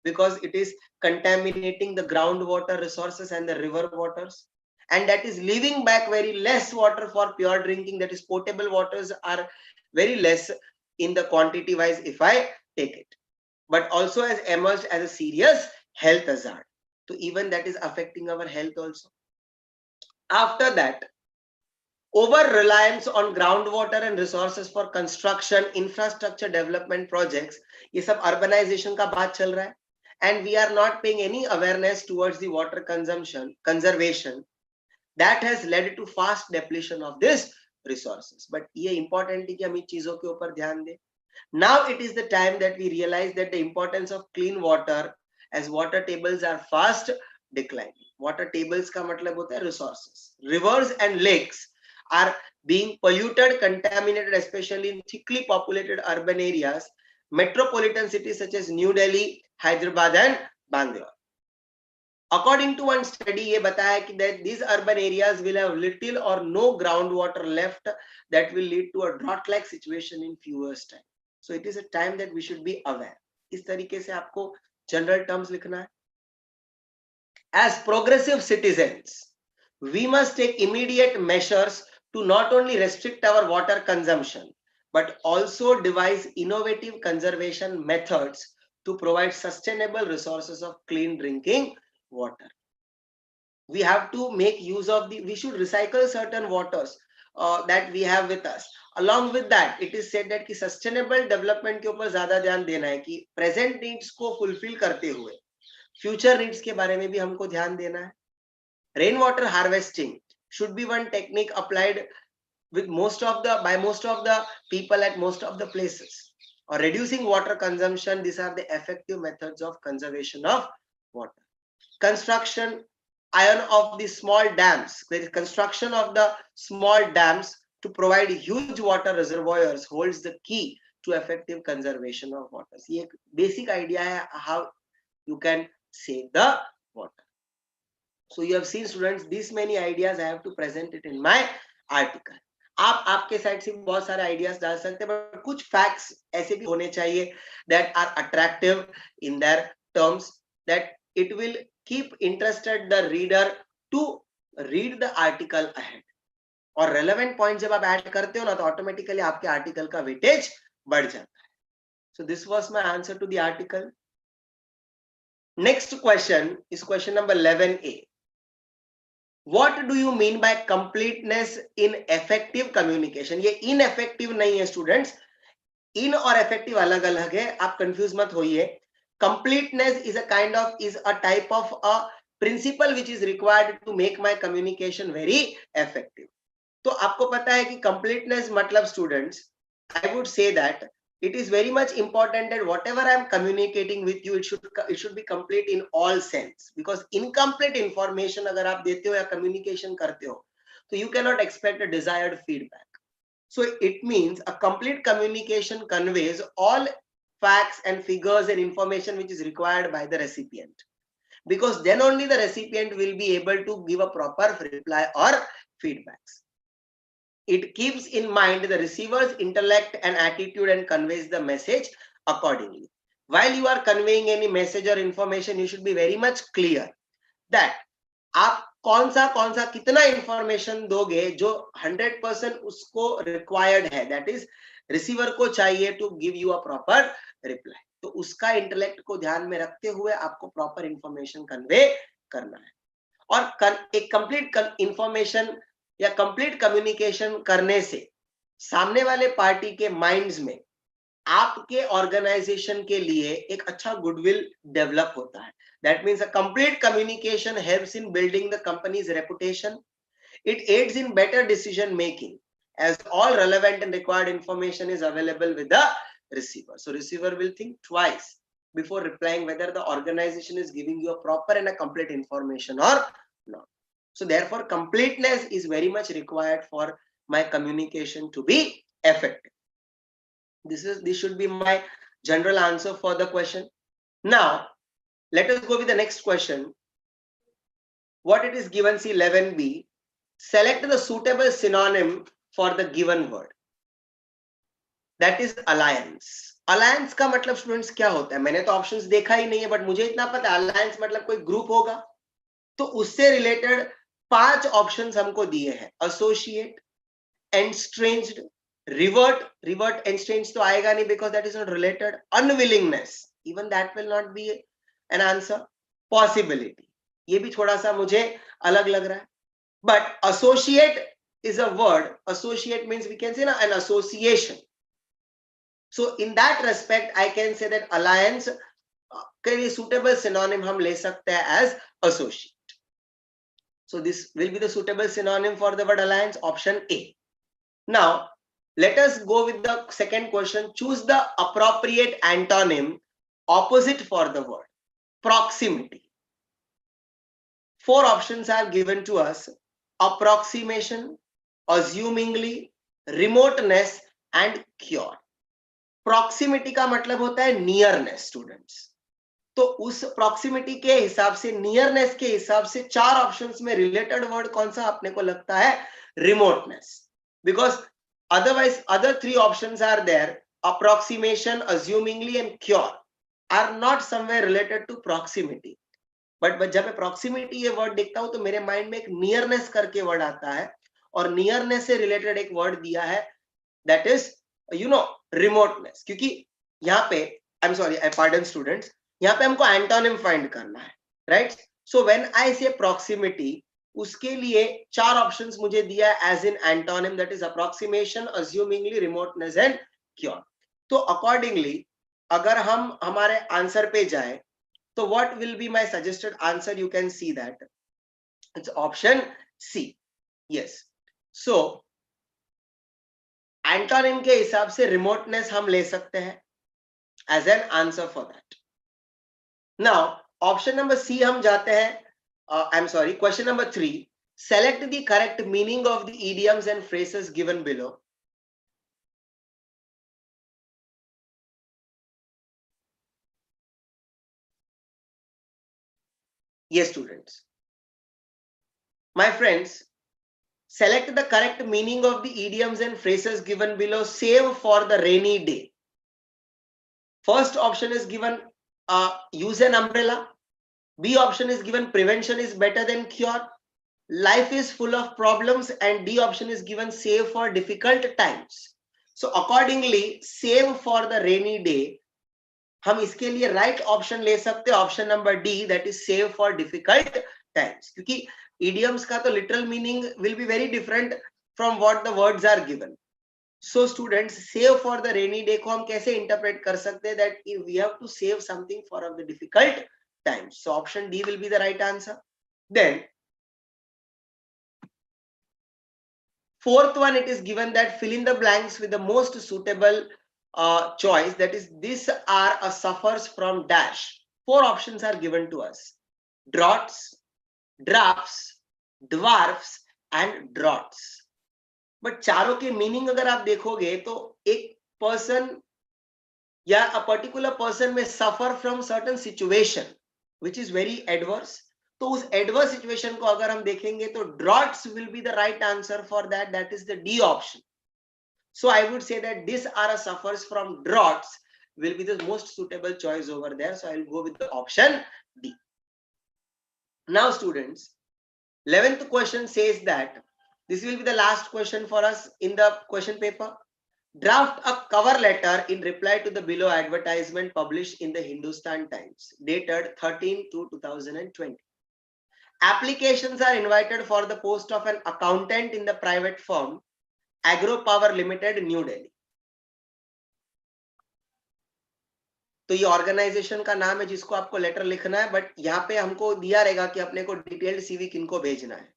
[SPEAKER 1] because it is contaminating the groundwater resources and the river waters, and that is leaving back very less water for pure drinking. That is, potable waters are very less in the quantity wise if I take it, but also has emerged as a serious health hazard. So even that is affecting our health also. After that, over reliance on groundwater and resources for construction, infrastructure development projects, ये सब urbanization का बात चल रहा है. And we are not paying any awareness towards the water conservation, that has led to fast depletion of these resources. But ये important है कि हम इन चीजों के ऊपर ध्यान दें. Now it is the time that we realize that the importance of clean water, as water tables are fast declining. Water tables का मतलब होता है resources. Rivers and lakes are being polluted, contaminated, especially in thickly populated urban areas, metropolitan cities such as New Delhi, Hyderabad and Bangalore. According to one study, ये बताया कि that these urban areas will have little or no groundwater left, that will lead to a drought-like situation in few years' time. So it is a time that we should be aware. इस तरीके से आपको general terms लिखना है. As progressive citizens, we must take immediate measures to not only restrict our water consumption, but also devise innovative conservation methods to provide sustainable resources of clean drinking water. We have to make use of we should recycle certain waters that we have with us. Along with that, it is said that कि sustainable development के ऊपर ज्यादा ध्यान देना है कि present needs को fulfill करते हुए future needs के बारे में भी हमको ध्यान देना है. Rainwater harvesting should be one technique applied with by most of the people at most of the places. Or reducing water consumption, these are the effective methods of conservation of water. Construction of the small dams, the construction of the small dams to provide huge water reservoirs holds the key to effective conservation of water. ये एक basic idea है how you can save the water. So you have seen, students, these many ideas I have to present it in my article. आप आपके side से बहुत सारे ideas डाल सकते हैं, बट कुछ फैक्ट्स ऐसे भी होने चाहिए that are attractive in their terms, that it will keep interested the reader to read the article ahead. और relevant point जब आप ऐड करते हो ना, तो ऑटोमेटिकली आपके आर्टिकल का वेटेज बढ़ जाता है. So this was my answer to the article. Next question is question number 11A. What do you mean by completeness in effective communication? ये ineffective नहीं है students. In और effective अलग अलग है, आप confuse मत होइए. Completeness is a type of a principle which is required to make my communication very effective. तो आपको पता है कि completeness मतलब students, I would say that it is very much important that whatever I am communicating with you, it should be complete in all sense. Because incomplete information अगर आप देते हो या communication करते हो, तो you cannot expect a desired feedback. So it means a complete communication conveys all facts and figures and information which is required by the recipient. Because then only the recipient will be able to give a proper reply or feedbacks. It keeps in mind the receiver's intellect and attitude and conveys the message accordingly. While you are conveying any message or information, you should be very much clear that आप कौन सा कितना information दोगे जो 100% उसको required है, that is receiver को चाहिए to give you a proper reply. तो उसका intellect को ध्यान में रखते हुए आपको proper information convey करना है. और एक complete information या कंप्लीट कम्युनिकेशन करने से सामने वाले पार्टी के माइंड्स में आपके ऑर्गेनाइजेशन के लिए एक अच्छा गुडविल डेवलप होता है. That means a complete communication helps in building the companies reputation. It adds in better decision making as all relevant and required information is available with the receiver. So receiver will think twice before replying whether the organization is giving you a proper and a complete information or not. So therefore, completeness is very much required for my communication to be effective. This should be my general answer for the question. Now, let us go with the next question. What it is given, see 11B. Select the suitable synonym for the given word. That is alliance. Alliance का मतलब students क्या होता है? मैंने तो options देखा ही नहीं है, बट मुझे इतना पता है अलायंस मतलब कोई ग्रुप होगा. तो उससे रिलेटेड 5 ऑप्शंस हमको दिए हैं. एसोसिएट, एंस्ट्रेंज्ड, रिवर्ट एंस्ट्रेंज्ड तो आएगा नहीं because that is not related. Unwillingness, even that will not be an answer. Possibility, ये भी थोड़ा सा मुझे अलग लग रहा है. But associate is a word. Associate means we can say an association. So in that respect, I can say that alliance के लिए suitable synonym हम ले सकते हैं as associate. So this will be the suitable synonym for the word alliance, option A. Now, let us go with the second question. Choose the appropriate antonym opposite for the word. Proximity. 4 options are given to us. Approximation, assumingly, remoteness and cure. Proximity का मतलब होता है nearness students. तो उस proximity के हिसाब से, nearness के हिसाब से 4 options में related word कौन सा आपने को लगता है? Remoteness. Because otherwise other 3 options are there approximation, assumingly and cure are not somewhere related to proximity. But जब मैं proximity ये वर्ड देखता हूं तो मेरे माइंड में एक नियरनेस करके वर्ड आता है, और नियरनेस से रिलेटेड एक वर्ड दिया है दैट इज रिमोटनेस. क्योंकि यहाँ पे I am sorry, I pardon students, यहाँ पे हमको एंटोनिम फाइंड करना है, राइट? सो व्हेन आई से प्रॉक्सिमिटी, उसके लिए 4 ऑप्शंस मुझे दिया है as in antonym, that is approximation, assumingly, remoteness and cure. तो अकॉर्डिंगली अगर हम हमारे आंसर पे जाए तो what will be my suggested answer? You can see that it's option C. Yes. So antonym के हिसाब से remoteness हम ले सकते हैं as an answer for that. Now option number C हम जाते हैं. I'm sorry, question number 3. Select the correct meaning of the idioms and phrases given below. Yes, students. My friends, select the correct meaning of the idioms and phrases given below, save for the rainy day. First option is given use an umbrella. B option is given prevention is better than cure. Life is full of problems. And D option is given save for difficult times. So accordingly, save for the rainy day, हम इसके लिए right option ले सकते हैं, option number D, that is save for difficult times. क्योंकि idioms का तो literal meaning will be very different from what the words are given. So students, save for the rainy day को हम कैसे interpret कर सकते हैं? That we have to save something for the difficult times. So option D will be the right answer. Then fourth one, it is given that fill in the blanks with the most suitable choice, that is these are a suffers from dash. 4 options are given to us: droughts, drafts, dwarfs and droughts. But चारों के meaning अगर आप देखोगे तो एक person या अ particular person में suffer from certain situation which is very adverse. तो उस एडवर्स सिचुएशन को अगर हम देखेंगे तो droughts will be the right answer for that, that is the D option. So I would say that this are a suffers from droughts will be the most suitable choice over there. So I will go with the option D. Now students, 11th question says that this will be the last question for us in the question paper. Draft a cover letter in reply to the below advertisement published in the Hindustan Times, dated 13/2/2020. Applications are invited for the post of an accountant in the private firm Agro Power Limited, New Delhi. तो ये organisation का नाम है जिसको आपको letter लिखना है, but यहाँ पे हमको दिया रहेगा कि अपने को डिटेल्ड सीवी किनको भेजना है.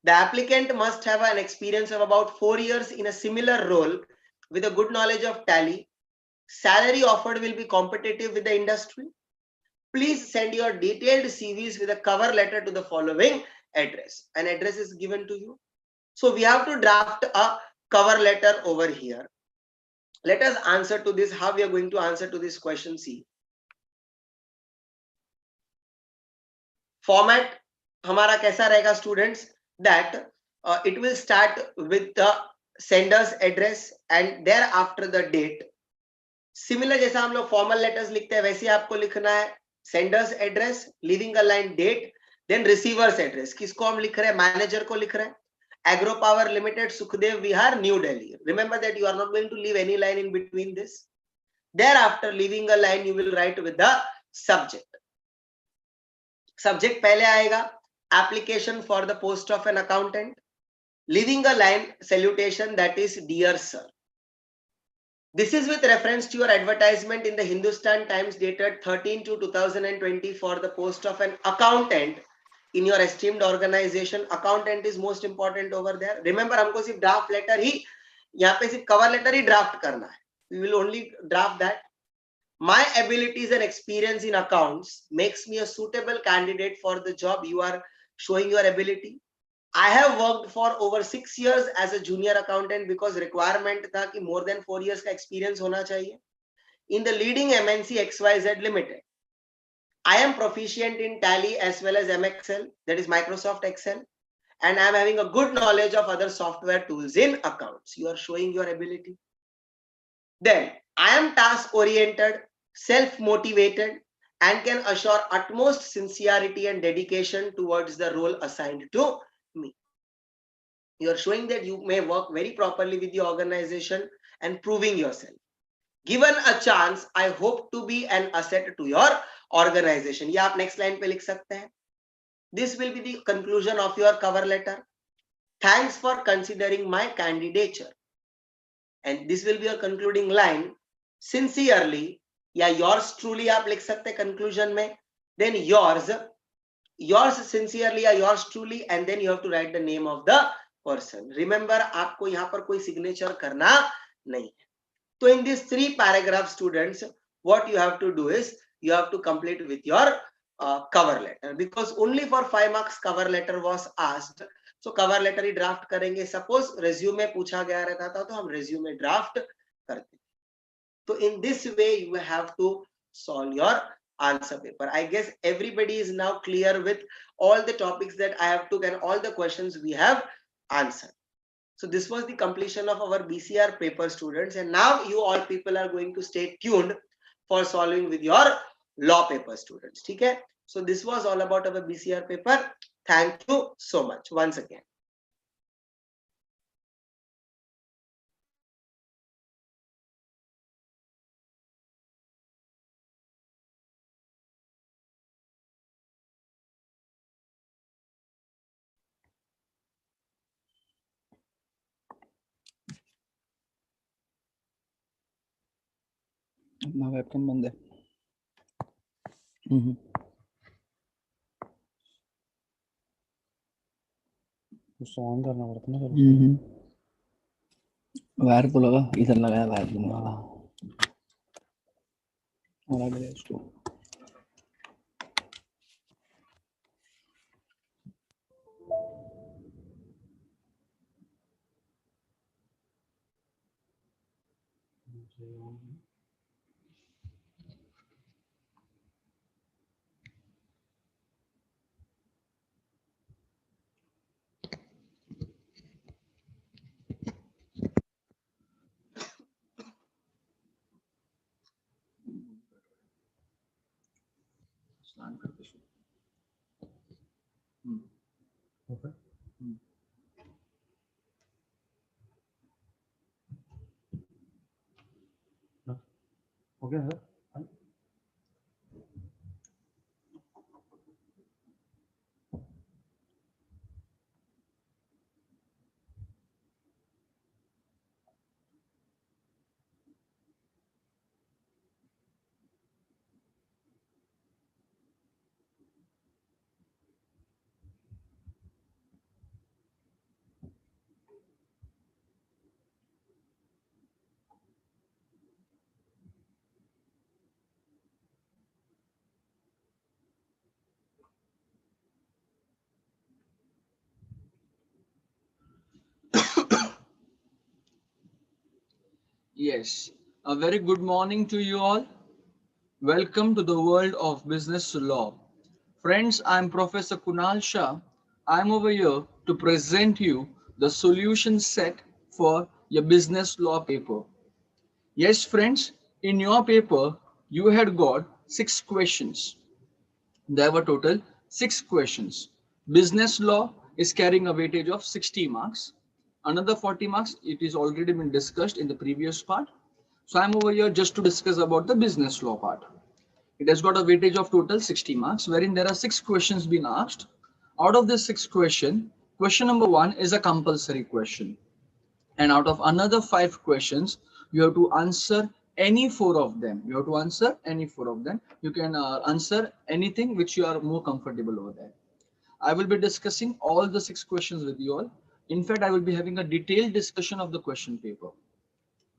[SPEAKER 1] The applicant must have an experience of about 4 years in a similar role with a good knowledge of tally. Salary offered will be competitive with the industry. Please send your detailed CVs with a cover letter to the following address. An address is given to you. So we have to draft a cover letter over here. Let us answer to this. How we are going to answer to this question? See, format हमारा कैसा रहेगा students? That it will start with the sender's address and thereafter the date. Similar जैसा हम लोग formal letters लिखते हैं वैसे आपको लिखना है sender's address, leaving a line date, then receiver's address. किसको हम लिख रहे हैं? मैनेजर को लिख रहे हैं. Agro Power Limited, Sukhdev Vihar, New Delhi. Remember that you are not going to leave any line in between this. Thereafter, leaving a line, you will write with the subject. Subject पहले आएगा, application for the post of an accountant. Leaving a line, salutation, that is dear sir. This is with reference to your advertisement in the Hindustan Times dated 13/2/2020 for the post of an accountant in your esteemed organization. Accountant is most important over there. Remember, हमको सिर्फ draft letter ही, यहाँ पे सिर्फ cover letter ही draft करना है. We will only draft that. My abilities and experience in accounts makes me a suitable candidate for the job. You are showing your ability. I have worked for over 6 years as a junior accountant because requirement था कि more than 4 years का experience होना चाहिए. In the leading MNC XYZ Limited. I am proficient in Tally as well as MXL, that is Microsoft Excel, and I am having a good knowledge of other software tools in accounts. You are showing your ability. Then I am task oriented, self motivated, and can assure utmost sincerity and dedication towards the role assigned to me. You are showing that you may work very properly with the organization and proving yourself. Given a chance, I hope to be an asset to your organization. ये आप next line पे लिख सकते हैं. This will be the conclusion of your cover letter. Thanks for considering my candidature. And this will be a concluding line. Sincerely, या yours truly आप लिख सकते हैं conclusion में. Then yours sincerely या yours truly, and then you have to write the name of the person. Remember, आपको यहाँ पर कोई signature करना नहीं है. So in these 3 paragraphs, students, what you have to do is you have to complete with your cover letter, because only for 5 marks cover letter was asked. So cover letter he draft करेंगे. Suppose resume पूछा गया रहता था तो हम resume draft करते. So in this way you have to solve your answer paper. I guess everybody is now clear with all the topics that I have took and all the questions we have answered. So this was the completion of our BCR paper, students, and now you all people are going to stay tuned for solving with your law paper, students. Okay? So this was all about our BCR paper. Thank you so much once again.
[SPEAKER 2] अपना webcam बंद है. उसको on करना पड़ता है ना. Wire तो लगा, इधर लगाया वायर नहीं लगा. और आगे इसको स्नान करके show. Okay. Okay sir.
[SPEAKER 3] Yes, a very good morning to you all. Welcome to the world of business law. Friends, I'm Professor Kunal Shah. I'm over here to present you the solution set for your business law paper. Yes, friends, in your paper, you had got 6 questions. There were total 6 questions. Business law is carrying a weightage of 60 marks. Another 40 marks, it is already been discussed in the previous part. So I'm over here just to discuss about the business law part. It has got a weightage of total 60 marks, wherein there are 6 questions being asked. Out of this 6 question, question number 1 is a compulsory question. And out of another 5 questions, you have to answer any 4 of them. You have to answer any 4 of them. You can answer anything which you are more comfortable over there. I will be discussing all the 6 questions with you all. In fact, I will be having a detailed discussion of the question paper.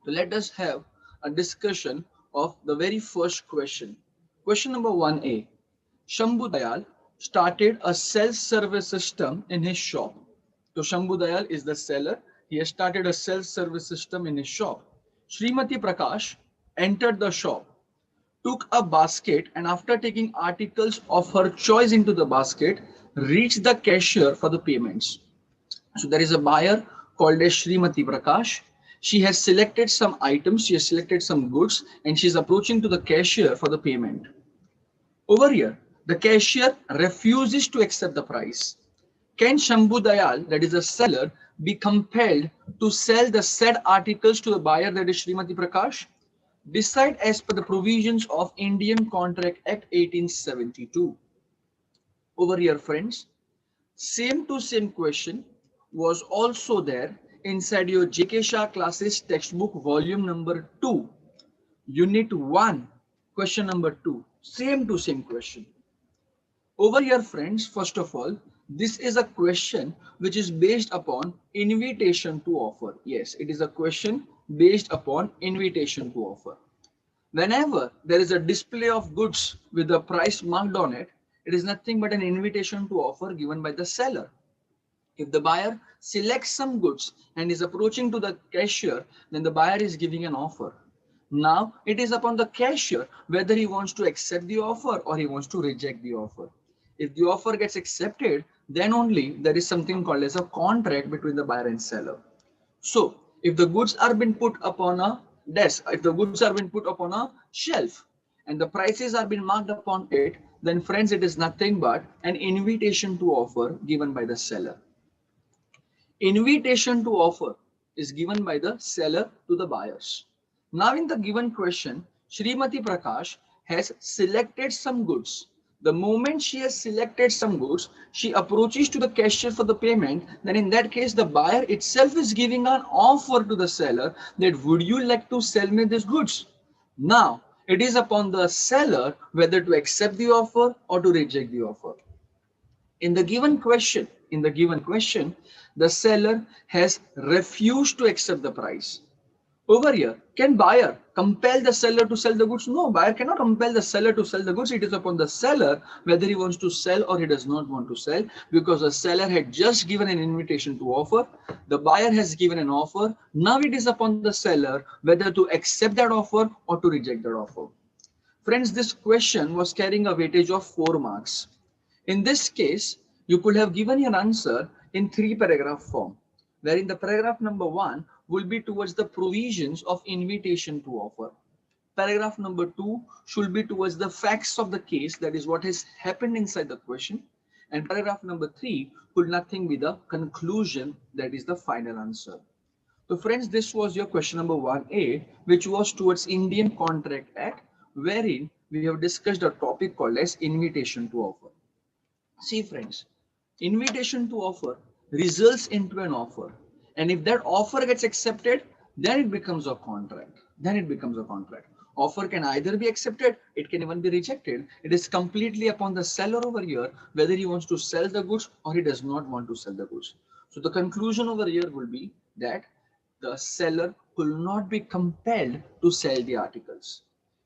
[SPEAKER 3] So let us have a discussion of the very first question. Question number 1A. Shambhu Dayal started a self-service system in his shop. So Shambhu Dayal is the seller. He has started a self-service system in his shop. Srimati Prakash entered the shop, took a basket, and after taking articles of her choice into the basket, reached the cashier for the payments. So there is a buyer called as Srimati Prakash. She has selected some items, she has selected some goods, and she's approaching to the cashier for the payment. Over here, the cashier refuses to accept the price. Can Shambhu Dayal, that is a seller, be compelled to sell the said articles to the buyer, that is Srimati Prakash? Decide as per the provisions of Indian Contract Act 1872. Over here, friends, same to same question was also there inside your JK Shah classes textbook volume number 2, unit 1, question number 2. Same to same question. Over here, friends, first of all, this is a question which is based upon invitation to offer. Yes, it is a question based upon invitation to offer. Whenever there is a display of goods with the price marked on it, it is nothing but an invitation to offer given by the seller. If the buyer selects some goods and is approaching to the cashier, then the buyer is giving an offer. Now it is upon the cashier whether he wants to accept the offer or he wants to reject the offer. If the offer gets accepted, then only there is something called as a contract between the buyer and seller. So if the goods are being put upon a desk, if the goods are being put upon a shelf and the prices are being marked upon it, then friends, it is nothing but an invitation to offer given by the seller. Invitation to offer is given by the seller to the buyers. Now in the given question, Srimati Prakash has selected some goods. The moment she has selected some goods, she approaches to the cashier for the payment. Then in that case, the buyer itself is giving an offer to the seller that would you like to sell me these goods? Now it is upon the seller whether to accept the offer or to reject the offer. In the given question, the seller has refused to accept the price. Over here, can buyer compel the seller to sell the goods? No, buyer cannot compel the seller to sell the goods. It is upon the seller whether he wants to sell or he does not want to sell, because the seller had just given an invitation to offer. The buyer has given an offer. Now it is upon the seller whether to accept that offer or to reject that offer. Friends, this question was carrying a weightage of 4 marks. In this case, you could have given your answer in 3-paragraph form, wherein the paragraph number 1 will be towards the provisions of invitation to offer. Paragraph number 2 should be towards the facts of the case, that is what has happened inside the question. And paragraph number 3 could nothing be the conclusion, that is the final answer. So friends, this was your question number 1A, which was towards Indian Contract Act, wherein we have discussed a topic called as invitation to offer. See friends, invitation to offer results into an offer, and if that offer gets accepted, then it becomes a contract. Offer can either be accepted, it can even be rejected. It is completely upon the seller over here whether he wants to sell the goods or he does not want to sell the goods. So the conclusion over here will be that the seller will not be compelled to sell the articles.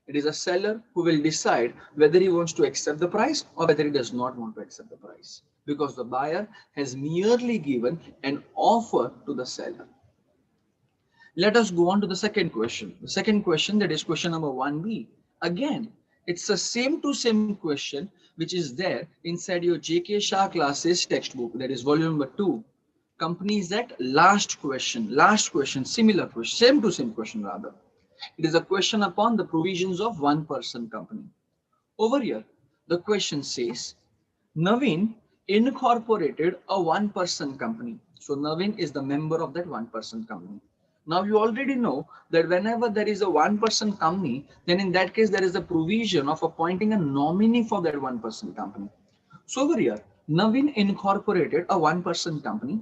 [SPEAKER 3] It is a seller who will decide whether he wants to accept the price or whether he does not want to accept the price, because the buyer has merely given an offer to the seller. Let us go on to the second question. The second question, that is question number 1B. Again, it's the same to same question which is there inside your JK Shah classes textbook, that is volume number 2. Companies Act, last question, similar question, same to same question rather. It is a question upon the provisions of one-person company. Over here, the question says, Naveen incorporated a one-person company. So Naveen is the member of that one-person company. Now you already know that whenever there is a one-person company, then in that case, there is a provision of appointing a nominee for that one-person company. So over here, Naveen incorporated a one-person company,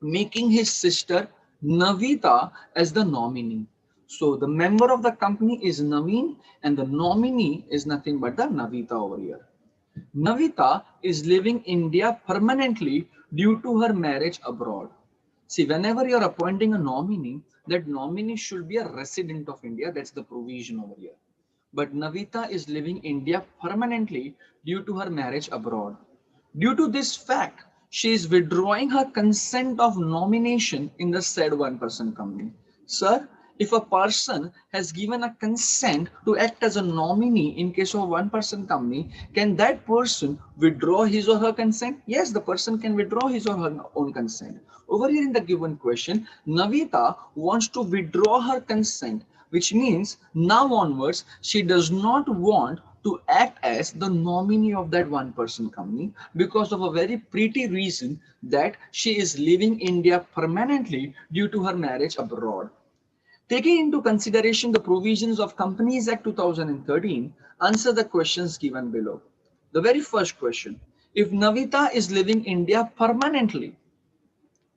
[SPEAKER 3] making his sister Navita as the nominee. So the member of the company is Naveen and the nominee is nothing but the Navita over here. Navita is living in India permanently due to her marriage abroad. See, whenever you're appointing a nominee, that nominee should be a resident of India. That's the provision over here. But Navita is living in India permanently due to her marriage abroad. Due to this fact, she is withdrawing her consent of nomination in the said one-person company. Sir, if a person has given a consent to act as a nominee in case of one-person company, can that person withdraw his or her consent? Yes, the person can withdraw his or her own consent. Over here in the given question, Navita wants to withdraw her consent, which means now onwards she does not want to act as the nominee of that one person company because of a very pretty reason that she is leaving India permanently due to her marriage abroad. Taking into consideration the provisions of Companies Act 2013, answer the questions given below. The very first question, if Navita is leaving India permanently,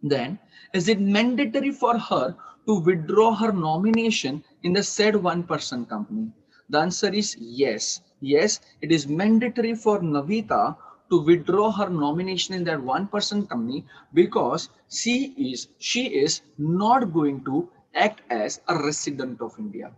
[SPEAKER 3] then is it mandatory for her to withdraw her nomination in the said one person company? The answer is yes. Yes, it is mandatory for Navita to withdraw her nomination in that one person company because she is not going to act as a resident of India.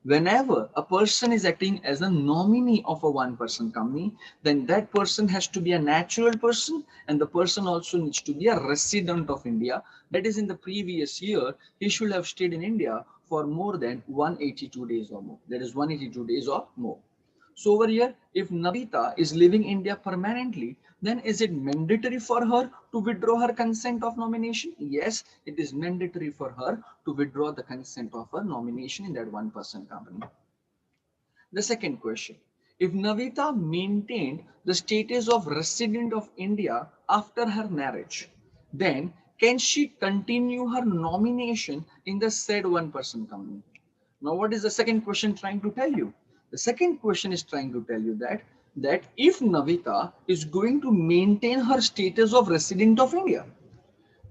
[SPEAKER 3] Whenever a person is acting as a nominee of a one person company, then that person has to be a natural person and the person also needs to be a resident of India. That is, in the previous year, he should have stayed in India for more than 182 days or more. That is 182 days or more. So over here, if Navita is living India permanently, then is it mandatory for her to withdraw her consent of nomination? Yes, it is mandatory for her to withdraw the consent of her nomination in that one person company. The second question, if Navita maintained the status of resident of India after her marriage, then can she continue her nomination in the said one person company? Now, what is the second question trying to tell you? The second question is trying to tell you that if Navita is going to maintain her status of resident of India,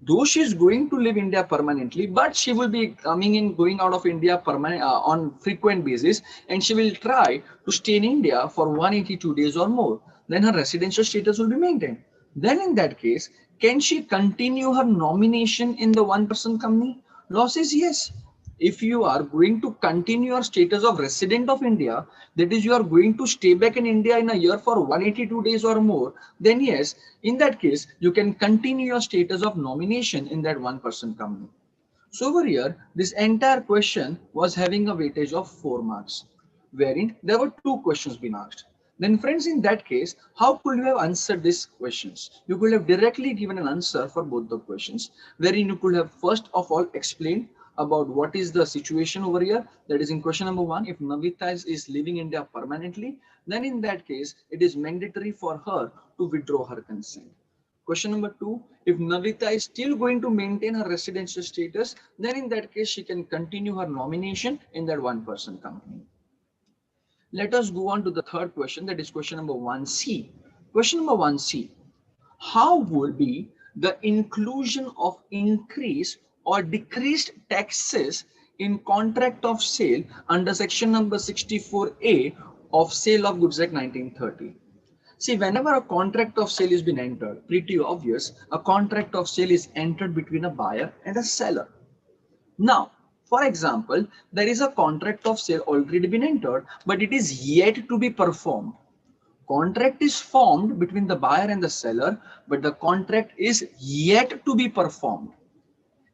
[SPEAKER 3] though she is going to live India permanently, but she will be coming in, going out of India permanent on frequent basis, and she will try to stay in India for 182 days or more. Then her residential status will be maintained. Then in that case, can she continue her nomination in the one person company? Law says yes. If you are going to continue your status of resident of India, that is, you are going to stay back in India in a year for 182 days or more, then yes, in that case, you can continue your status of nomination in that one person company. So over here, this entire question was having a weightage of 4 marks, wherein there were 2 questions being asked. Then friends, in that case, how could you have answered these questions? You could have directly given an answer for both the questions, wherein you could have first of all explained about what is the situation over here. That is, in question number 1, if Navita is living India permanently, then in that case, it is mandatory for her to withdraw her consent. Question number 2, if Navita is still going to maintain her residential status, then in that case, she can continue her nomination in that one person company. Let us go on to the third question, that is question number 1C. Question number 1C, how would be the inclusion of increased or decreased taxes in contract of sale under section number 64A of Sale of Goods Act 1930? See, whenever a contract of sale is been entered, pretty obvious, a contract of sale is entered between a buyer and a seller. Now, for example, there is a contract of sale already been entered, but it is yet to be performed. Contract is formed between the buyer and the seller, but the contract is yet to be performed.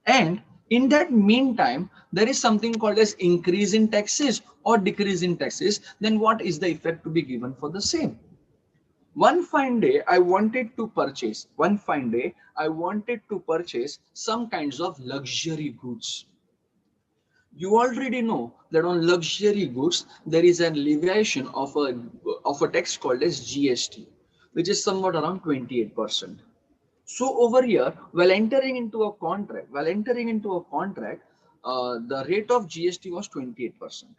[SPEAKER 3] And in that meantime, there is something called as increase in taxes or decrease in taxes. Then what is the effect to be given for the same? One fine day, I wanted to purchase some kinds of luxury goods. You already know that on luxury goods, there is an alleviation of a tax called as GST, which is somewhat around 28%. So over here, while entering into a contract, the rate of GST was 28%.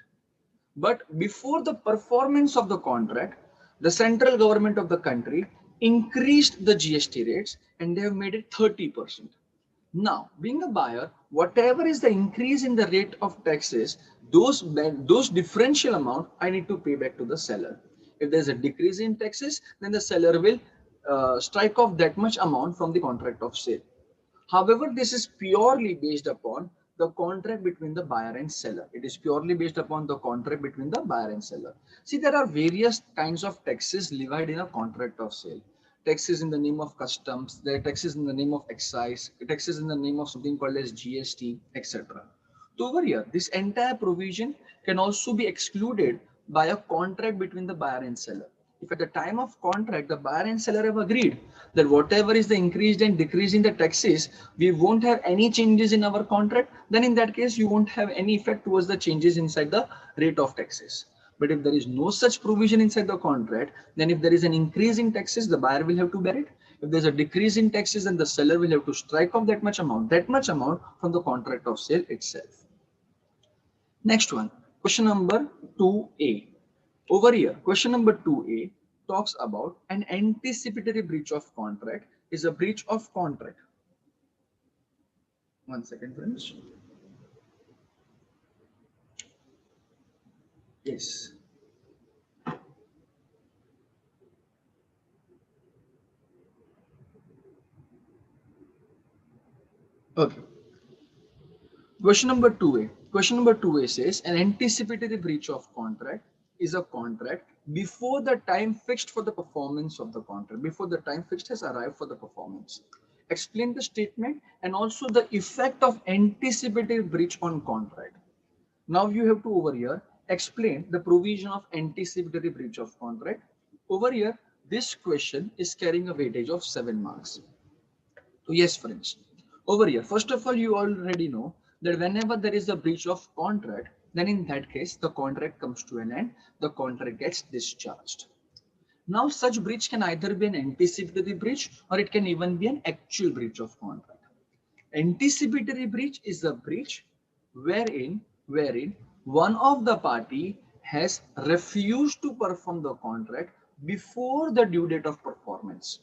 [SPEAKER 3] But before the performance of the contract, the central government of the country increased the GST rates and they have made it 30%. Now, being a buyer, whatever is the increase in the rate of taxes, those differential amount I need to pay back to the seller. If there's a decrease in taxes, then the seller will strike off that much amount from the contract of sale. However, this is purely based upon the contract between the buyer and seller. It is purely based upon the contract between the buyer and seller. See, there are various kinds of taxes levied in a contract of sale. Taxes in the name of customs, there are taxes in the name of excise, taxes in the name of something called as GST, etc. So over here, this entire provision can also be excluded by a contract between the buyer and seller. if at the time of contract the buyer and seller have agreed that whatever is the increased and decrease in the taxes, we won't have any changes in our contract, then in that case you won't have any effect towards the changes inside the rate of taxes. But if there is no such provision inside the contract, then if there is an increase in taxes, the buyer will have to bear it. If there's a decrease in taxes, then the seller will have to strike off that much amount from the contract of sale itself. Next one, question number 2A. Over here, question number 2A talks about an anticipatory breach of contract is a breach of contract. One second, friends. Yes. Okay. Question number 2A. Question number 2A says an anticipatory breach of contract is a contract before the time fixed for the performance of the contract, before the time fixed has arrived for the performance. Explain the statement and also the effect of anticipatory breach on contract. Now you have to over here explain the provision of anticipatory breach of contract. Over here, this question is carrying a weightage of 7 marks. So yes, friends, over here, first of all, you already know that whenever there is a breach of contract, then in that case, the contract comes to an end, the contract gets discharged. Now, such breach can either be an anticipatory breach or it can even be an actual breach of contract. Anticipatory breach is a breach wherein one of the party has refused to perform the contract before the due date of performance.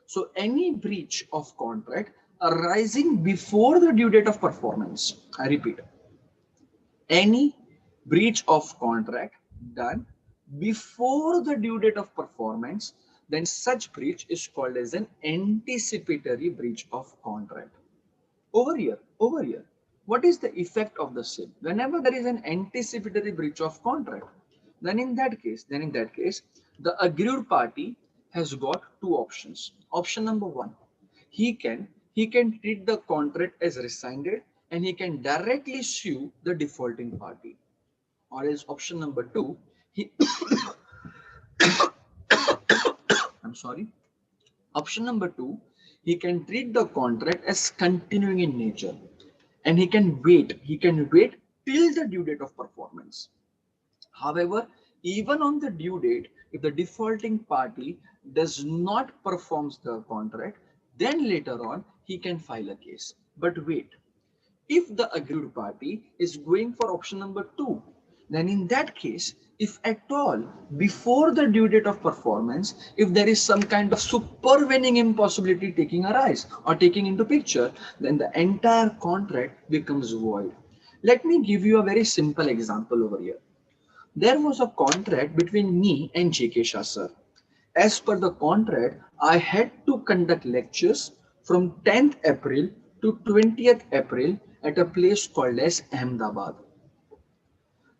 [SPEAKER 3] So any breach of contract arising before the due date of performance, I repeat, any breach of contract done before the due date of performance, then such breach is called as an anticipatory breach of contract. Over here, what is the effect of the same? Whenever there is an anticipatory breach of contract, then in that case, the aggrieved party has got two options. Option number one, he can treat the contract as rescinded and he can directly sue the defaulting party. Or else option number two, he I'm sorry. Option number two, he can treat the contract as continuing in nature and he can wait till the due date of performance. However, even on the due date, if the defaulting party does not perform the contract, then later on he can file a case. But wait, if the aggrieved party is going for option number two, then in that case, if at all before the due date of performance, if there is some kind of supervening impossibility taking arise or taking into picture, then the entire contract becomes void. Let me give you a very simple example over here. There was a contract between me and JK Shah sir. As per the contract, I had to conduct lectures from 10th April to 20th April at a place called as Ahmedabad.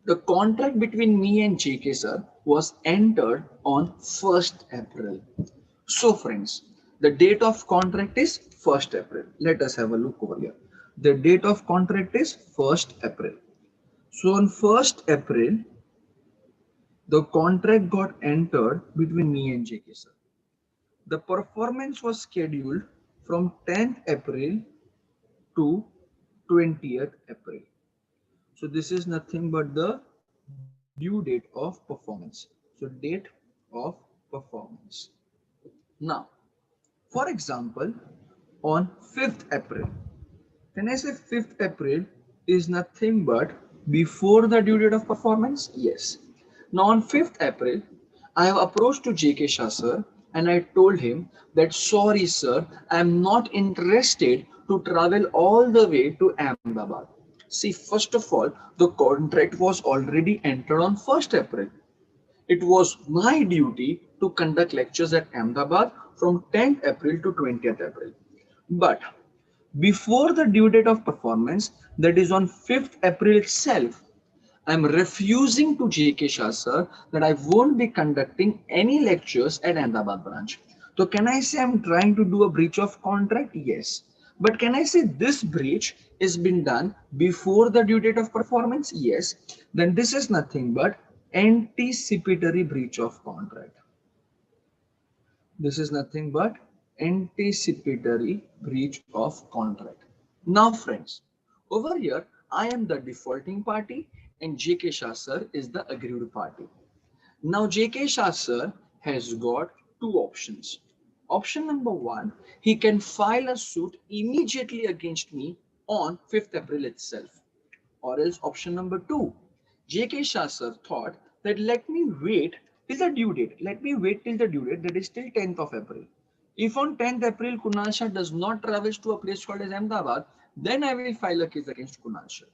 [SPEAKER 3] The contract between me and JK sir was entered on 1st April. So friends, the date of contract is 1st April. Let us have a look over here. The date of contract is 1st April. So on 1st April, the contract got entered between me and JK sir. The performance was scheduled from 10th April to 20th April. So this is nothing but the due date of performance. So date of performance. Now, for example, on 5th April, when I say 5th April is nothing but before the due date of performance? Yes. Now on 5th April, I have approached to JK Shah sir and I told him that sorry sir, I am not interested to travel all the way to Ahmedabad. See, first of all, the contract was already entered on 1st April. It was my duty to conduct lectures at Ahmedabad from 10th April to 20th April. But before the due date of performance, that is on 5th April itself, I am refusing to JK Shah sir that I won't be conducting any lectures at Ahmedabad branch. So can I say I'm trying to do a breach of contract? Yes. But can I say this breach is been done before the due date of performance? Yes. Then this is nothing but anticipatory breach of contract. This is nothing but anticipatory breach of contract. Now friends, over here I am the defaulting party and JK Shah sir is the aggrieved party. Now JK Shah sir has got two options. Option number one, he can file a suit immediately against me on 5th April itself. Or else option number two, JK Shah sir thought that let me wait till the due date. Let me wait till the due date, that is till 10th of April. If on 10th April Kunal Shah does not travel to a place called as Ahmedabad, then I will file a case against Kunal Shah.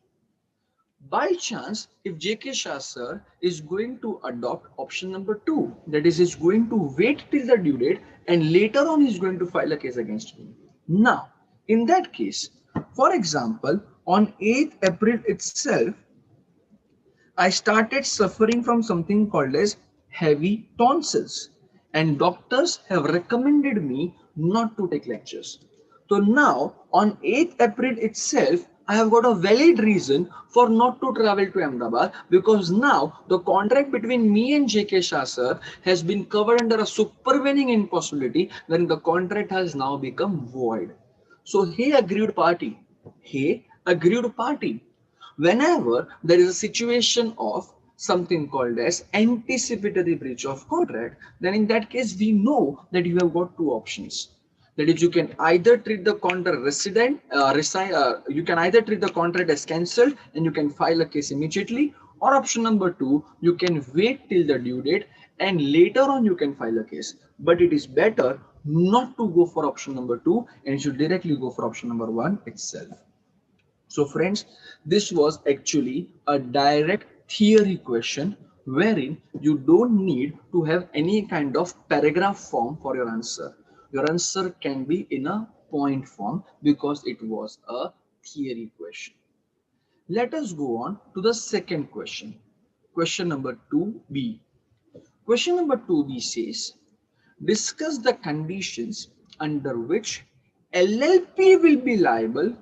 [SPEAKER 3] By chance, if JK Shah sir is going to adopt option number two, that is, he's going to wait till the due date and later on he's going to file a case against me. Now, in that case, for example, on 8th April itself, I started suffering from something called as heavy tonsils, and doctors have recommended me not to take lectures. So now on 8th April itself, I have got a valid reason for not to travel to Ahmedabad, because now the contract between me and JK Shah sir has been covered under a supervening impossibility, when the contract has now become void. So hey aggrieved party, hey aggrieved party, whenever there is a situation of something called as anticipatory breach of contract, then in that case we know that you have got two options. That is, you can either treat the contract you can either treat the contract as cancelled and you can file a case immediately, or option number two, you can wait till the due date and later on you can file a case. But it is better not to go for option number two, and you should directly go for option number one itself. So friends, this was actually a direct theory question wherein you don't need to have any kind of paragraph form for your answer. Your answer can be in a point form because it was a theory question. Let us go on to the second question. Question number 2b. Question number 2b says, discuss the conditions under which LLP will be liable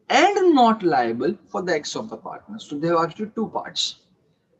[SPEAKER 3] and not liable for the acts of the partner. So they have actually two parts.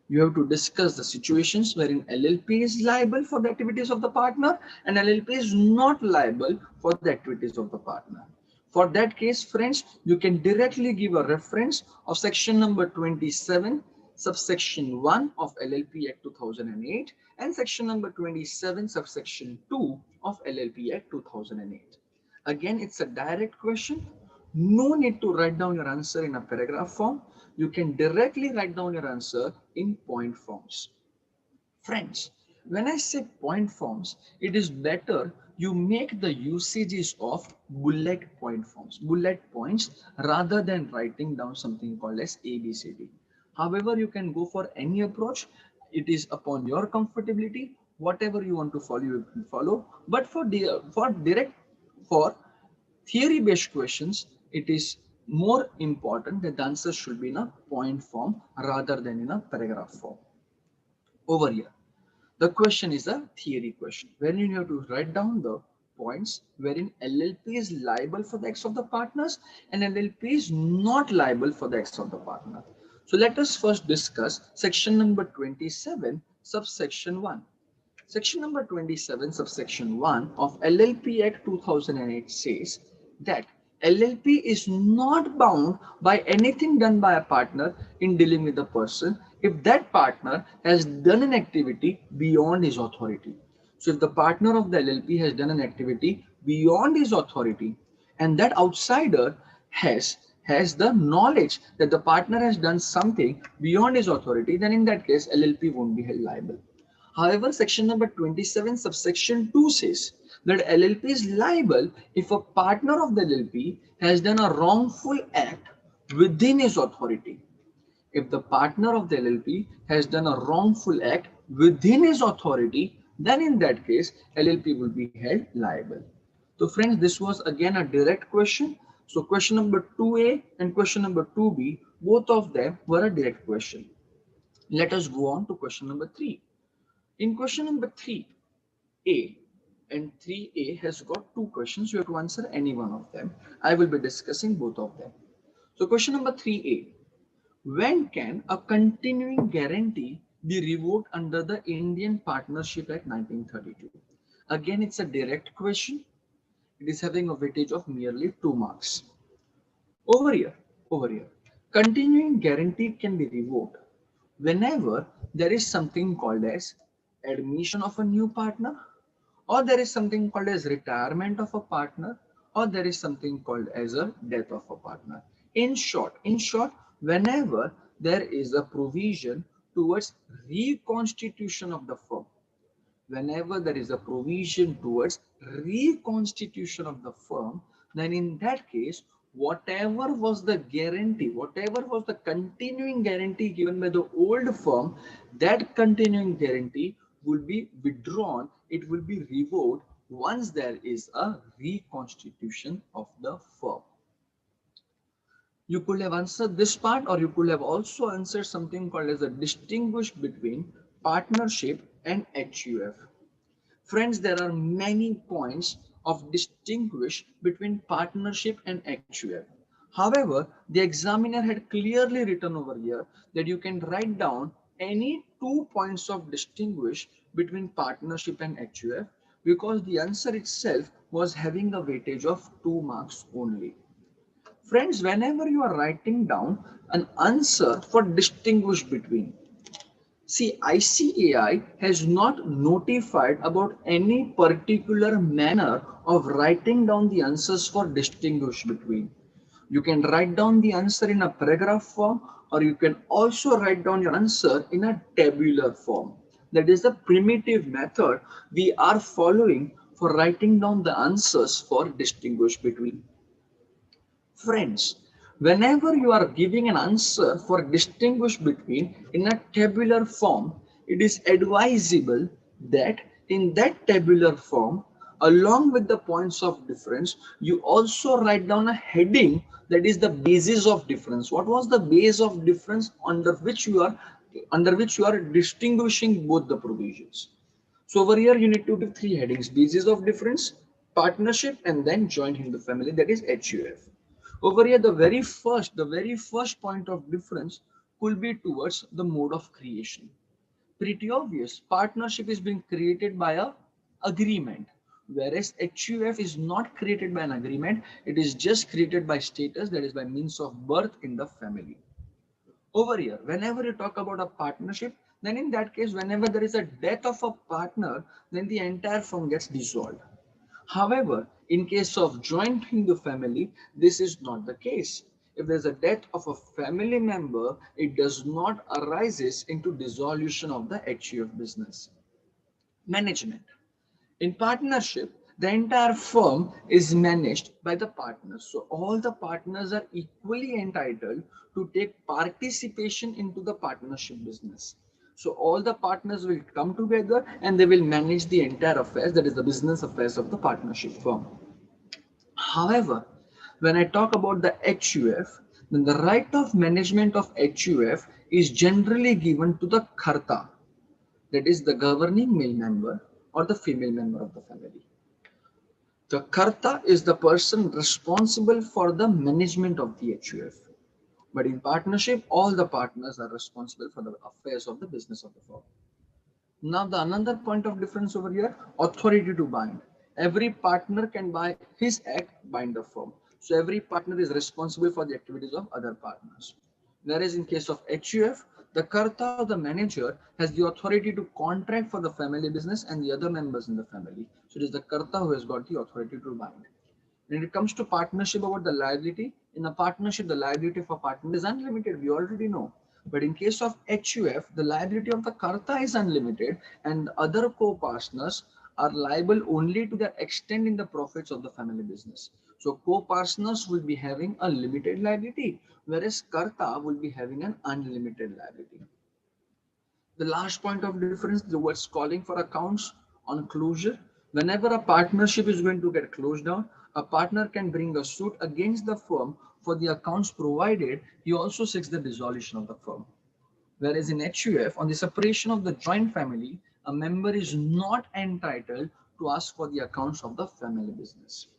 [SPEAKER 3] You have to discuss the situations wherein LLP is liable for the activities of the partner and LLP is not liable for the activities of the partner. For that case, friends, you can directly give a reference of section number 27, subsection 1 of LLP Act 2008 and section number 27, subsection 2 of LLP Act 2008. Again, it's a direct question. No need to write down your answer in a paragraph form. You can directly write down your answer in point forms. Friends, when I say point forms, it is better you make the usages of bullet point forms, bullet points, rather than writing down something called as ABCD. However, you can go for any approach. It is upon your comfortability. Whatever you want to follow, you can follow. But for theory-based questions, it is more important that the answer should be in a point form rather than in a paragraph form. Over here, the question is a theory question, wherein you have to write down the points wherein LLP is liable for the acts of the partners and LLP is not liable for the acts of the partner. So let us first discuss section number 27, subsection 1. Section number 27, subsection 1 of LLP Act 2008 says that LLP is not bound by anything done by a partner in dealing with a person if that partner has done an activity beyond his authority. So if the partner of the LLP has done an activity beyond his authority and that outsider has the knowledge that the partner has done something beyond his authority, then in that case LLP won't be held liable. However, section number 27 subsection 2 says that LLP is liable if a partner of the LLP has done a wrongful act within his authority. If the partner of the LLP has done a wrongful act within his authority, then in that case, LLP will be held liable. So friends, this was again a direct question. So question number 2A and question number 2B, both of them were a direct question. Let us go on to question number 3. In question number 3A and 3A has got two questions. You have to answer any one of them. I will be discussing both of them. So question number 3A. When can a continuing guarantee be revoked under the Indian Partnership Act 1932? Again, it's a direct question. It is having a weightage of merely 2 marks. Over here, over here. Continuing guarantee can be revoked whenever there is something called as admission of a new partner, or there is something called as retirement of a partner, or there is something called as a death of a partner. In short, whenever there is a provision towards reconstitution of the firm, whenever there is a provision towards reconstitution of the firm, then in that case, whatever was the guarantee, whatever was the continuing guarantee given by the old firm, that continuing guarantee will be withdrawn, it will be revoked once there is a reconstitution of the firm. You could have answered this part, or you could have also answered something called as a distinguish between partnership and HUF. Friends, there are many points of distinguish between partnership and HUF. However, the examiner had clearly written over here that you can write down any 2 points of distinguish between partnership and HUF, because the answer itself was having a weightage of 2 marks only. Friends, whenever you are writing down an answer for distinguish between, see, ICAI has not notified about any particular manner of writing down the answers for distinguish between. You can write down the answer in a paragraph form, or you can also write down your answer in a tabular form. That is the primitive method we are following for writing down the answers for distinguish between. Friends, whenever you are giving an answer for distinguish between in a tabular form, it is advisable that in that tabular form, along with the points of difference, you also write down a heading that is the basis of difference. What was the base of difference under which you are distinguishing both the provisions? So over here you need to give 3 headings: basis of difference, partnership, and then joint Hindu family, that is HUF. Over here, the very first point of difference could be towards the mode of creation. Pretty obvious. Partnership is being created by a agreement, whereas HUF is not created by an agreement. It is just created by status, that is by means of birth in the family. Over here, whenever you talk about a partnership, then in that case, whenever there is a death of a partner, then the entire firm gets dissolved. However, in case of joint Hindu family, this is not the case. If there's a death of a family member, it does not arises into dissolution of the HUF business. Management. In partnership, the entire firm is managed by the partners. So all the partners are equally entitled to take participation into the partnership business. So all the partners will come together and they will manage the entire affairs, that is the business affairs of the partnership firm. However, when I talk about the HUF, then the right of management of HUF is generally given to the Kharta, that is the governing male member or the female member of the family. The Karta is the person responsible for the management of the HUF. But in partnership, all the partners are responsible for the affairs of the business of the firm. Now, the another point of difference over here, authority to bind. Every partner can by his act bind the firm. So every partner is responsible for the activities of other partners. Whereas in case of HUF, the Karta or the manager has the authority to contract for the family business and the other members in the family. So it is the Karta who has got the authority to bind. When it comes to partnership, about the liability, in a partnership, the liability for partner is unlimited. We already know. But in case of HUF, the liability of the Karta is unlimited and the other co-partners are liable only to the extent in the profits of the family business. So co-partners will be having a limited liability, whereas Karta will be having an unlimited liability. The last point of difference, the words calling for accounts on closure. Whenever a partnership is going to get closed down, a partner can bring a suit against the firm for the accounts provided he also seeks the dissolution of the firm. Whereas in HUF, on the separation of the joint family, a member is not entitled to ask for the accounts of the family business.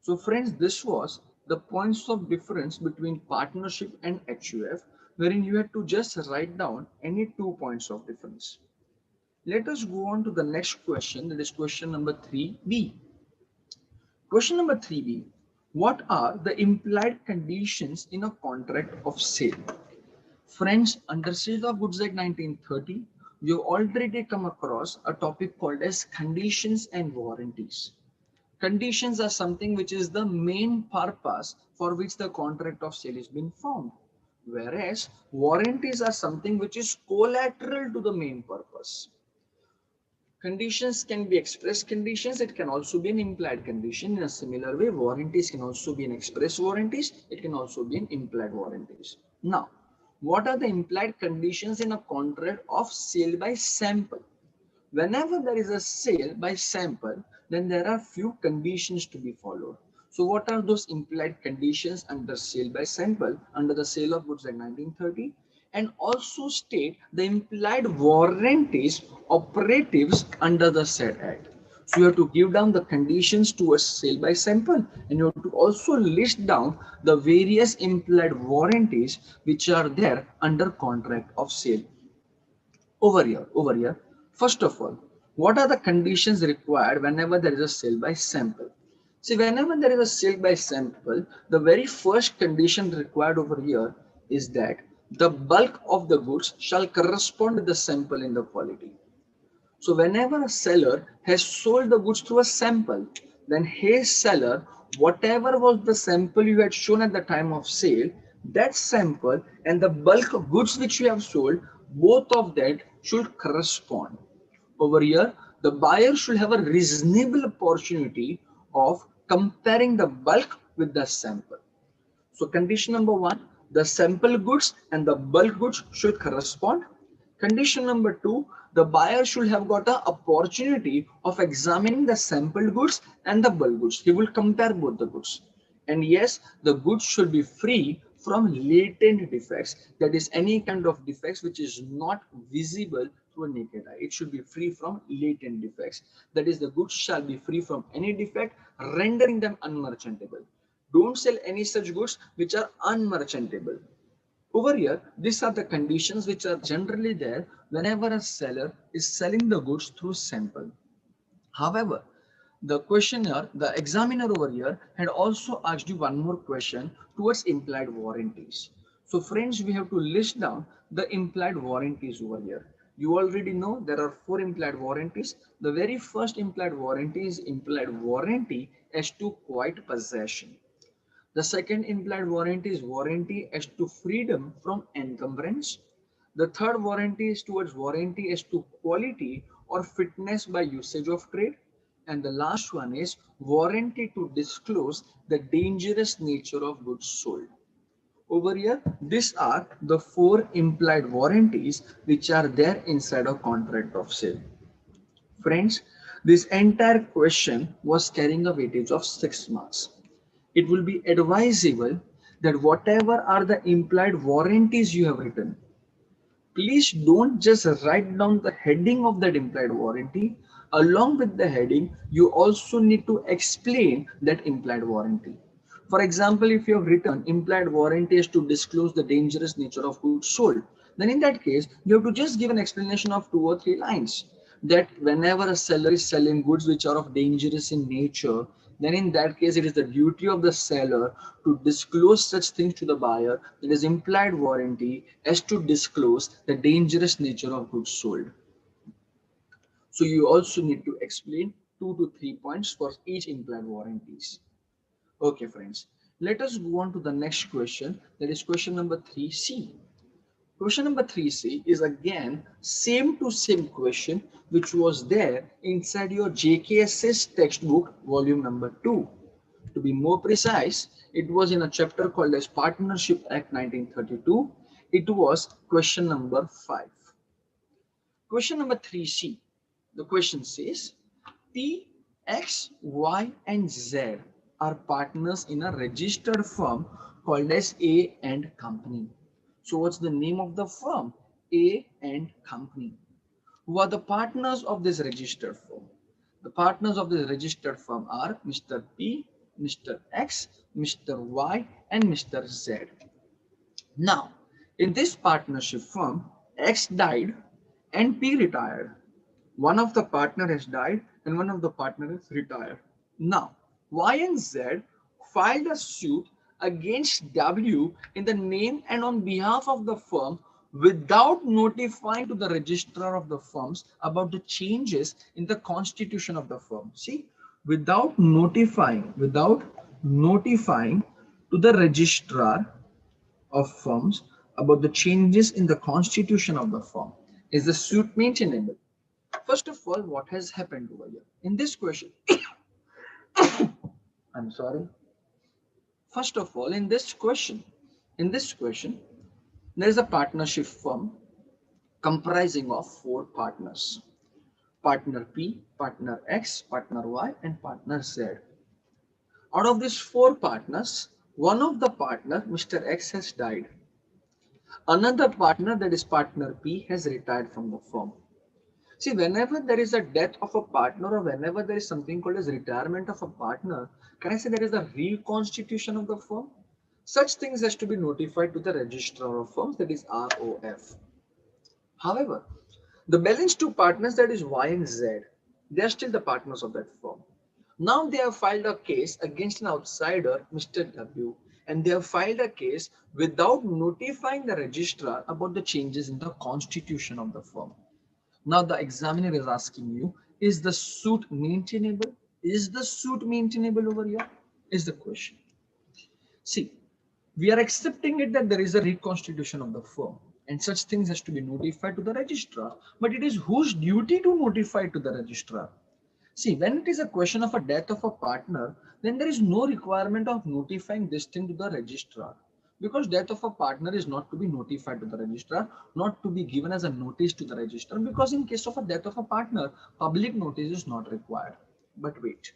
[SPEAKER 3] So friends, this was the points of difference between partnership and HUF, wherein you had to just write down any 2 points of difference. Let us go on to the next question, that is question number 3b. Question number 3b. What are the implied conditions in a contract of sale? Friends, under Sale of Goods Act 1930, we have already come across a topic called as conditions and warranties. Conditions are something which is the main purpose for which the contract of sale is being formed, whereas warranties are something which is collateral to the main purpose. Conditions can be express conditions, it can also be an implied condition. In a similar way, warranties can also be an express warranties, it can also be an implied warranties. Now, what are the implied conditions in a contract of sale by sample? Whenever there is a sale by sample, then there are few conditions to be followed. So what are those implied conditions under sale by sample under the Sale of Goods Act 1930? And also state the implied warranties operatives under the said act. So you have to give down the conditions towards sale by sample, and you have to also list down the various implied warranties which are there under contract of sale. Over here, first of all, what are the conditions required whenever there is a sale by sample? See, whenever there is a sale by sample, the very first condition required over here is that the bulk of the goods shall correspond with the sample in the quality. So whenever a seller has sold the goods through a sample, then hey seller, whatever was the sample you had shown at the time of sale, that sample and the bulk of goods which you have sold, both of that should correspond. Over here, the buyer should have a reasonable opportunity of comparing the bulk with the sample. So condition number one, the sample goods and the bulk goods should correspond. Condition number two, the buyer should have got an opportunity of examining the sample goods and the bulk goods. He will compare both the goods. And yes, the goods should be free from latent defects. That is any kind of defects which is not visible to a naked eye. It should be free from latent defects. That is, the goods shall be free from any defect, rendering them unmerchantable. Don't sell any such goods which are unmerchantable. Over here, these are the conditions which are generally there whenever a seller is selling the goods through sample. However, the questioner, the examiner over here had also asked you one more question towards implied warranties. So friends, we have to list down the implied warranties over here. You already know there are 4 implied warranties. The very first implied warranty is implied warranty as to quiet possession. The second implied warranty is warranty as to freedom from encumbrance. The third warranty is towards warranty as to quality or fitness by usage of trade. And the last one is warranty to disclose the dangerous nature of goods sold. Over here, these are the 4 implied warranties which are there inside a contract of sale. Friends, this entire question was carrying a weightage of 6 marks. It will be advisable that whatever are the implied warranties you have written, please don't just write down the heading of that implied warranty. Along with the heading, you also need to explain that implied warranty. For example, if you have written implied warranty is to disclose the dangerous nature of goods sold, then in that case, you have to just give an explanation of 2 or 3 lines that whenever a seller is selling goods which are of dangerous in nature, then in that case, it is the duty of the seller to disclose such things to the buyer. That is implied warranty as to disclose the dangerous nature of goods sold. So you also need to explain 2 to 3 points for each implied warranties. Okay, friends, let us go on to the next question. That is question number 3C. Question number 3C is again same to same question which was there inside your JKSS textbook volume number 2. To be more precise, it was in a chapter called as Partnership Act 1932. It was question number 5. Question number 3C. The question says P, X, Y and Z are partners in a registered firm called as A and Company. So what's the name of the firm? A and Company. Who are the partners of this registered firm? The partners of this registered firm are Mr. P, Mr. X, Mr. Y and Mr. Z. Now, in this partnership firm, X died and P retired. One of the partner has died and one of the partner is retired. Now, Y and Z filed a suit against W in the name and on behalf of the firm without notifying to the registrar of the firms about the changes in the constitution of the firm. See, without notifying to the registrar of firms about the changes in the constitution of the firm. Is the suit maintainable? First of all, what has happened over here? In this question, I'm sorry. First of all, in this question, there is a partnership firm comprising of four partners: partner P, partner X, partner Y, and partner Z. Out of these four partners, one of the partner, Mr. X, has died. Another partner, that is partner P, has retired from the firm. See, whenever there is a death of a partner or whenever there is something called as retirement of a partner, can I say there is a reconstitution of the firm? Such things has to be notified to the registrar of firms, that is ROF. However, the balance two partners, that is Y and Z, they are still the partners of that firm. Now they have filed a case against an outsider, Mr. W, and they have filed a case without notifying the registrar about the changes in the constitution of the firm. Now the examiner is asking you, is the suit maintainable? Is the suit maintainable over here? Is the question. See, we are accepting it that there is a reconstitution of the firm and such things has to be notified to the registrar. But it is whose duty to notify to the registrar? See, when it is a question of a death of a partner, then there is no requirement of notifying this thing to the registrar, because death of a partner is not to be notified to the registrar, not to be given as a notice to the registrar, because in case of a death of a partner, public notice is not required. But wait,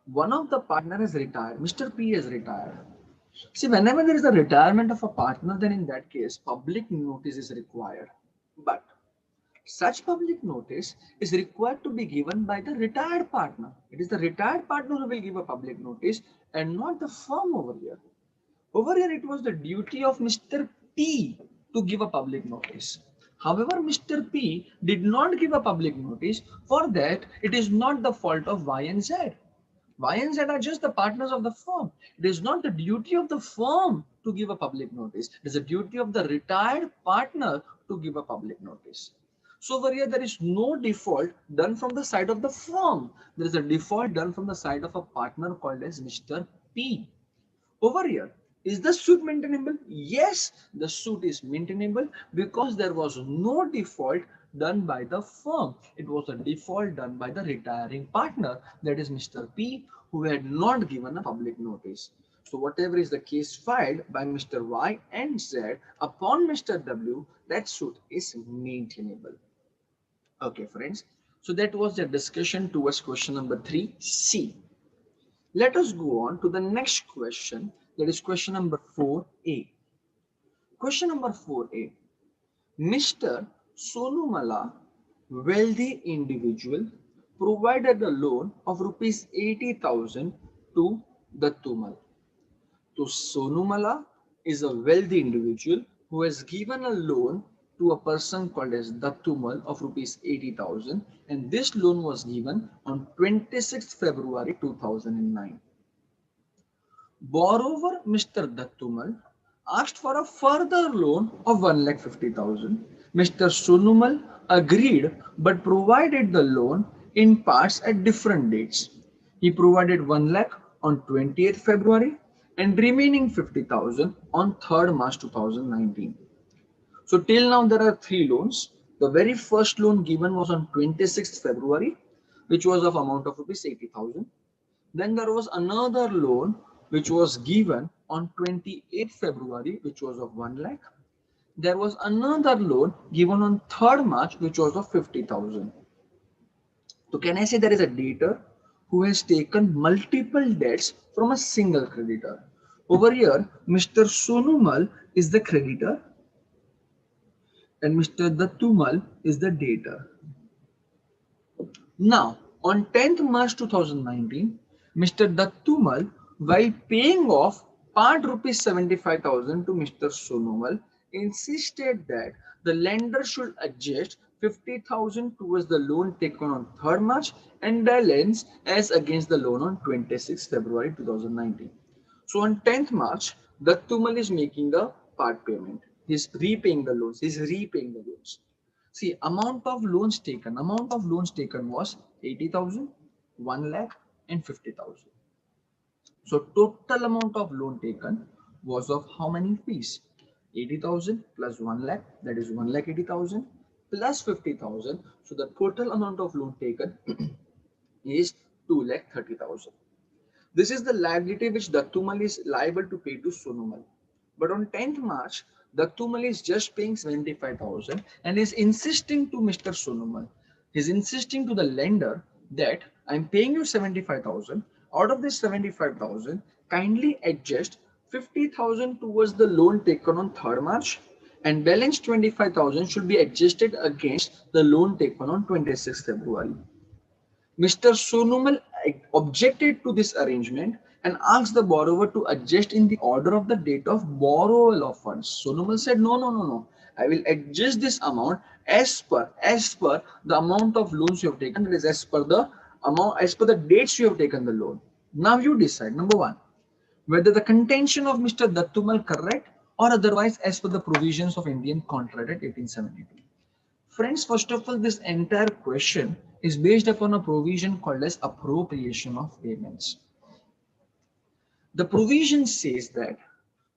[SPEAKER 3] one of the partner is retired, Mr. P is retired. See, whenever there is a retirement of a partner, then in that case, public notice is required. But such public notice is required to be given by the retired partner. It is the retired partner who will give a public notice and not the firm over here. Over here, it was the duty of Mr. P to give a public notice. However, Mr. P did not give a public notice. For that, it is not the fault of Y and Z. Y and Z are just the partners of the firm. It is not the duty of the firm to give a public notice. It is the duty of the retired partner to give a public notice. So over here, there is no default done from the side of the firm. There is a default done from the side of a partner called as Mr. P. Over here, is the suit maintainable? Yes, the suit is maintainable because there was no default done by the firm. It was a default done by the retiring partner, that is Mr. P, who had not given a public notice. So whatever is the case filed by Mr. Y and Z upon Mr. W, that suit is maintainable. Okay, friends. So that was the discussion towards question number 3C. Let us go on to the next question, that is question number 4A. Question number 4A. Mr. Sonumala, wealthy individual, provided a loan of rupees 80,000 to Dattumal. So Sonumala is a wealthy individual who has given a loan to a person called as Dattumal of rupees 80,000, and this loan was given on 26th February 2009. Borrower Mr. Dattumal asked for a further loan of 1,50,000. Mr. Sonumal agreed but provided the loan in parts at different dates. He provided 1 lakh on 28th February and remaining 50,000 on 3rd March 2019. So till now there are three loans. The very first loan given was on 26th February, which was of amount of rupees 80,000. Then there was another loan which was given on 28th February, which was of 1 lakh. There was another loan given on 3rd March, which was of 50,000. So can I say there is a debtor who has taken multiple debts from a single creditor? Over here, Mr. Sonumal is the creditor and Mr. Dattumal is the debtor. Now, on 10th March 2019, Mr. Dattumal, while paying off part rupees 75,000 to Mr. Sonumal, insisted that the lender should adjust 50,000 towards the loan taken on 3rd March and balance as against the loan on 26th February 2019. So on 10th March, Dattumal is making a part payment. He's repaying the loans. He's repaying the loans. See, amount of loans taken was 80,000, 1 lakh and 50,000. So total amount of loan taken was of how many fees? 80,000 plus 1 lakh, that is 1 lakh 80,000 plus 50,000. So the total amount of loan taken is 2 lakh 30,000. This is the liability which Dattumal is liable to pay to Sonumal. But on 10th March, Dattumal is just paying 75,000 and is insisting to Mr. Sonumal. He's insisting to the lender that I'm paying you 75,000. Out of this 75,000, kindly adjust 50,000 towards the loan taken on 3rd March and balance 25,000 should be adjusted against the loan taken on 26th February. Mr. Sonumal objected to this arrangement and asked the borrower to adjust in the order of the date of borrowal of funds. Sonumal said, no. I will adjust this amount as per the amount of loans you have taken. That is as per the amount, as per the dates you have taken the loan. Now you decide, number one, whether the contention of Mr. Dattumal correct or otherwise as per the provisions of Indian Contract Act 1872. Friends, first of all, this entire question is based upon a provision called as appropriation of payments. The provision says that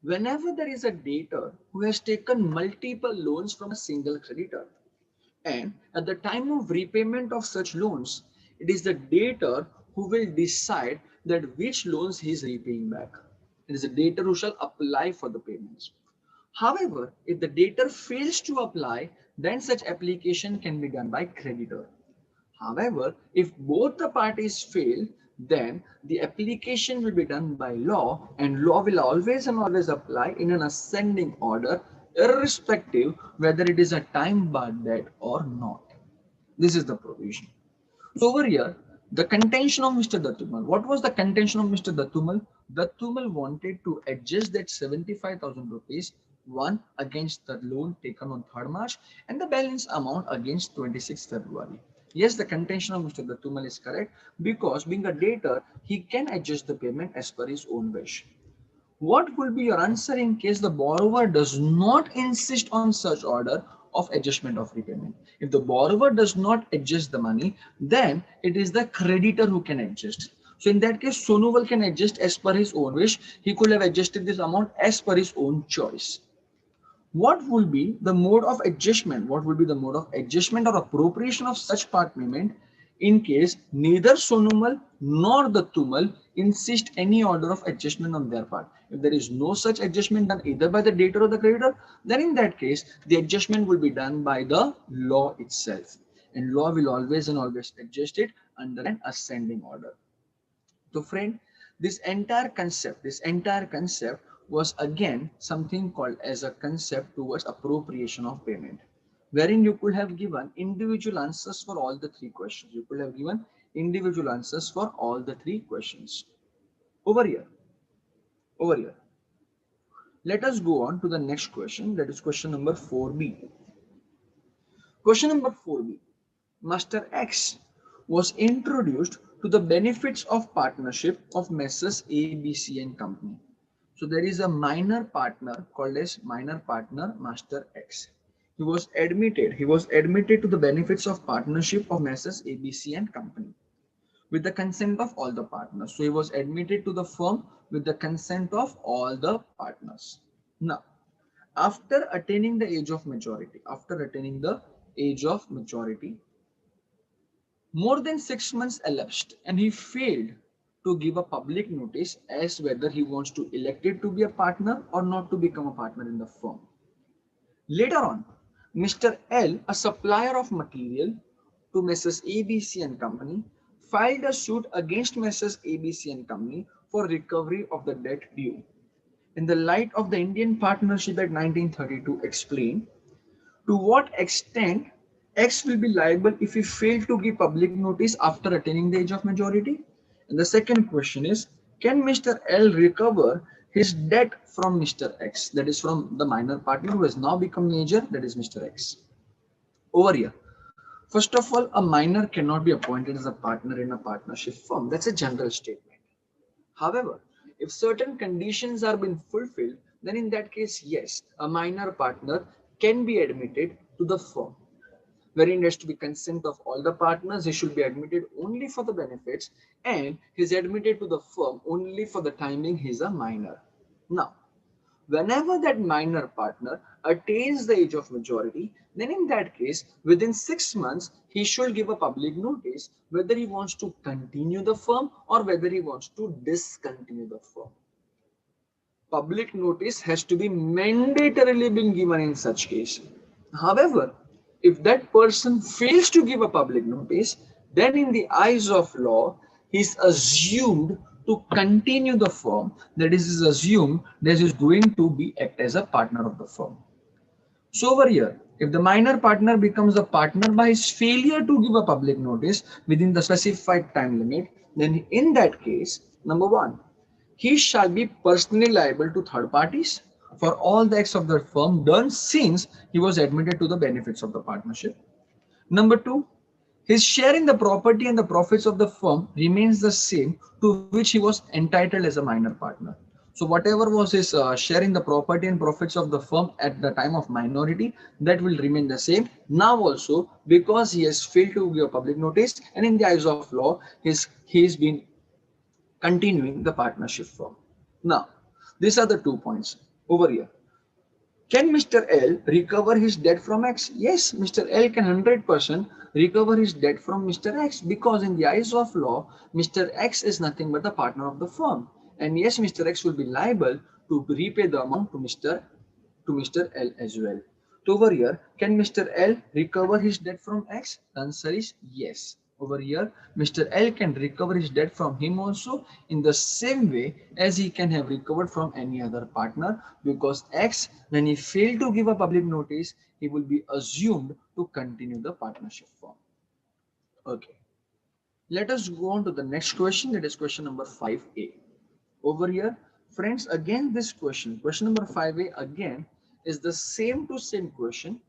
[SPEAKER 3] whenever there is a debtor who has taken multiple loans from a single creditor, and at the time of repayment of such loans, it is the debtor who will decide that which loans he is repaying back. It is the debtor who shall apply for the payments. However, if the debtor fails to apply, then such application can be done by creditor. However, if both the parties fail, then the application will be done by law, and law will always and always apply in an ascending order, irrespective whether it is a time-barred debt or not. This is the provision. So over here, the contention of Mr. Dattumal. What was the contention of Mr. Dattumal? Dattumal wanted to adjust that 75,000 rupees, one against the loan taken on 3rd March and the balance amount against 26th February. Yes, the contention of Mr. Dattumal is correct because being a debtor, he can adjust the payment as per his own wish. What will be your answer in case the borrower does not insist on such order of adjustment of repayment? If the borrower does not adjust the money, then it is the creditor who can adjust. So in that case, Sonuval can adjust as per his own wish. He could have adjusted this amount as per his own choice. What will be the mode of adjustment? What will be the mode of adjustment or appropriation of such part payment in case neither Sonumal nor Dattumal insist any order of adjustment on their part? If there is no such adjustment done either by the debtor or the creditor, then in that case, the adjustment will be done by the law itself. And law will always and always adjust it under an ascending order. So friend, this entire concept was again something called as a concept towards appropriation of payment, wherein you could have given individual answers for all the three questions. You could have given individual answers for all the three questions. Over here. Let us go on to the next question, that is question number 4b. Question number 4b. Master X was introduced to the benefits of partnership of Messrs. A, B, C and Company. So there is a minor partner called as minor partner Master X. He was admitted to the benefits of partnership of Messrs. A, B, C and Company with the consent of all the partners. So he was admitted to the firm with the consent of all the partners. Now, after attaining the age of majority, more than 6 months elapsed and he failed to give a public notice as whether he wants to elect it to be a partner or not to become a partner in the firm. Later on, Mr. L, a supplier of material to Messrs. ABC and Company, filed a suit against Messrs. ABC and Company for recovery of the debt due. In the light of the Indian Partnership Act 1932 explain to what extent X will be liable if he failed to give public notice after attaining the age of majority. And the second question is, can Mr. L recover his debt from Mr. X, that is from the minor partner who has now become major, that is Mr. X. Over here, first of all, a minor cannot be appointed as a partner in a partnership firm. That's a general statement. However, if certain conditions are being fulfilled, then in that case, yes, a minor partner can be admitted to the firm, wherein there has to be consent of all the partners. He should be admitted only for the benefits, and he's admitted to the firm only for the timing he's a minor. Now, whenever that minor partner attains the age of majority, then in that case, within 6 months, he should give a public notice whether he wants to continue the firm or whether he wants to discontinue the firm. Public notice has to be mandatorily been given in such case. However, if that person fails to give a public notice, then in the eyes of law, he is assumed to continue the firm. That is assumed that he is going to be act as a partner of the firm. So over here, if the minor partner becomes a partner by his failure to give a public notice within the specified time limit, then in that case, number one, he shall be personally liable to third parties for all the acts of the firm done since he was admitted to the benefits of the partnership. Number two, his share in the property and the profits of the firm remains the same to which he was entitled as a minor partner. So whatever was his share in the property and profits of the firm at the time of minority, that will remain the same. Now also, because he has failed to give public notice, and in the eyes of law, he is been continuing the partnership firm. Now, these are the 2 points over here. Can Mr. L recover his debt from X? Yes, Mr. L can 100% recover his debt from Mr. X, because in the eyes of law, Mr. X is nothing but the partner of the firm. And yes, Mr. X will be liable to repay the amount to Mr. L as well. So over here, can Mr. L recover his debt from X? The answer is yes. Over here, Mr. L can recover his debt from him also in the same way as he can have recovered from any other partner, because X, when he failed to give a public notice, he will be assumed to continue the partnership firm. Okay. Let us go on to the next question, that is question number 5A. Over here, friends, again this question number 5A again is the same question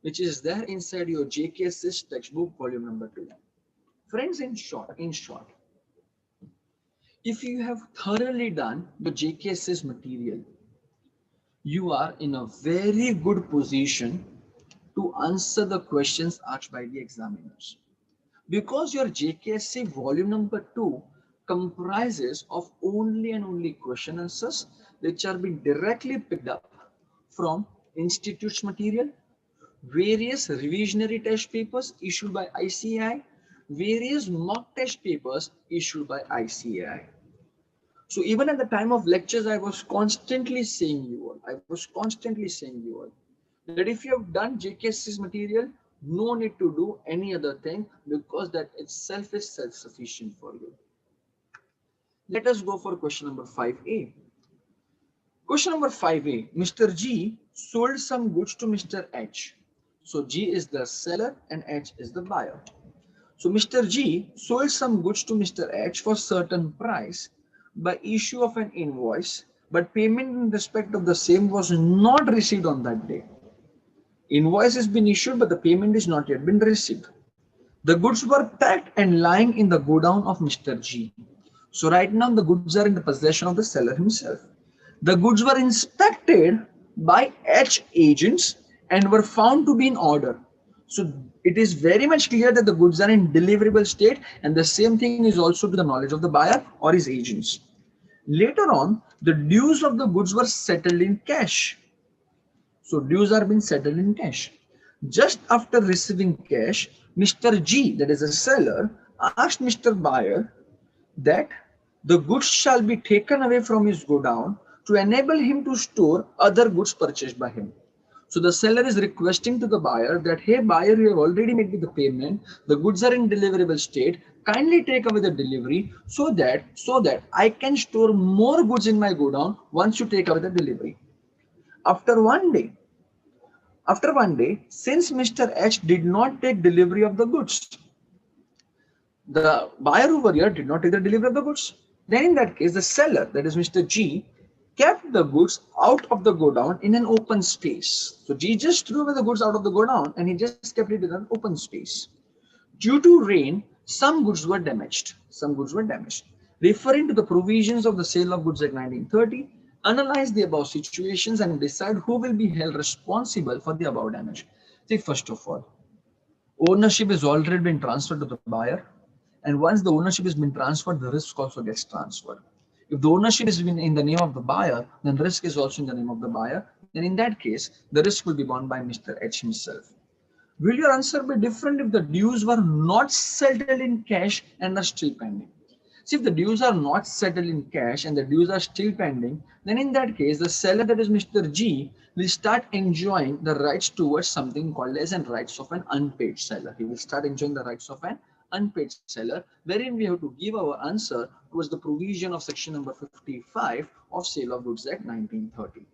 [SPEAKER 3] which is there inside your JKS's textbook volume number 2. Friends, in short, if you have thoroughly done your JKS's material, you are in a very good position to answer the questions asked by the examiners, because your JKSC volume number 2 comprises of only and only question answers which are being directly picked up from institute's material, various revisionary test papers issued by ICAI, various mock test papers issued by ICAI. So even at the time of lectures, I was constantly saying you all, that if you have done JKSC's material, no need to do any other thing, because that itself is self-sufficient for you. Let us go for question number 5A. Question number 5A, Mr. G sold some goods to Mr. H. So G is the seller and H is the buyer. So Mr. G sold some goods to Mr. H for certain price by issue of an invoice, but payment in respect of the same was not received on that day. Invoice has been issued, but the payment is not yet been received. The goods were packed and lying in the godown of Mr. G. So right now the goods are in the possession of the seller himself. The goods were inspected by H agents and were found to be in order. So it is very much clear that the goods are in deliverable state, and the same thing is also to the knowledge of the buyer or his agents. Later on, the dues of the goods were settled in cash. So dues are being settled in cash. Just after receiving cash, Mr. G, that is a seller, asked Mr. Buyer that the goods shall be taken away from his godown to enable him to store other goods purchased by him. So the seller is requesting to the buyer that, hey buyer, you have already made the payment, the goods are in deliverable state, kindly take away the delivery so that I can store more goods in my godown once you take away the delivery. After one day, since Mr. H did not take delivery of the goods, the buyer over here did not take the delivery of the goods, then in that case, the seller, that is Mr. G, kept the goods out of the godown in an open space. So G just threw away the goods out of the godown and he just kept it in an open space. Due to rain, some goods were damaged. Some goods were damaged. Referring to the provisions of the Sale of Goods Act 1930, analyze the above situations and decide who will be held responsible for the above damage. See, first of all, ownership has already been transferred to the buyer, and once the ownership has been transferred, the risk also gets transferred. If the ownership is in the name of the buyer, then risk is also in the name of the buyer. Then in that case, the risk will be borne by Mr. H himself. Will your answer be different if the dues were not settled in cash and are still pending? See, if the dues are not settled in cash and the dues are still pending, then in that case, the seller, that is Mr. G, will start enjoying the rights towards something called as an rights of an unpaid seller. He will start enjoying the rights of an unpaid seller, wherein we have to give our answer towards the provision of section number 55 of Sale of Goods Act 1930.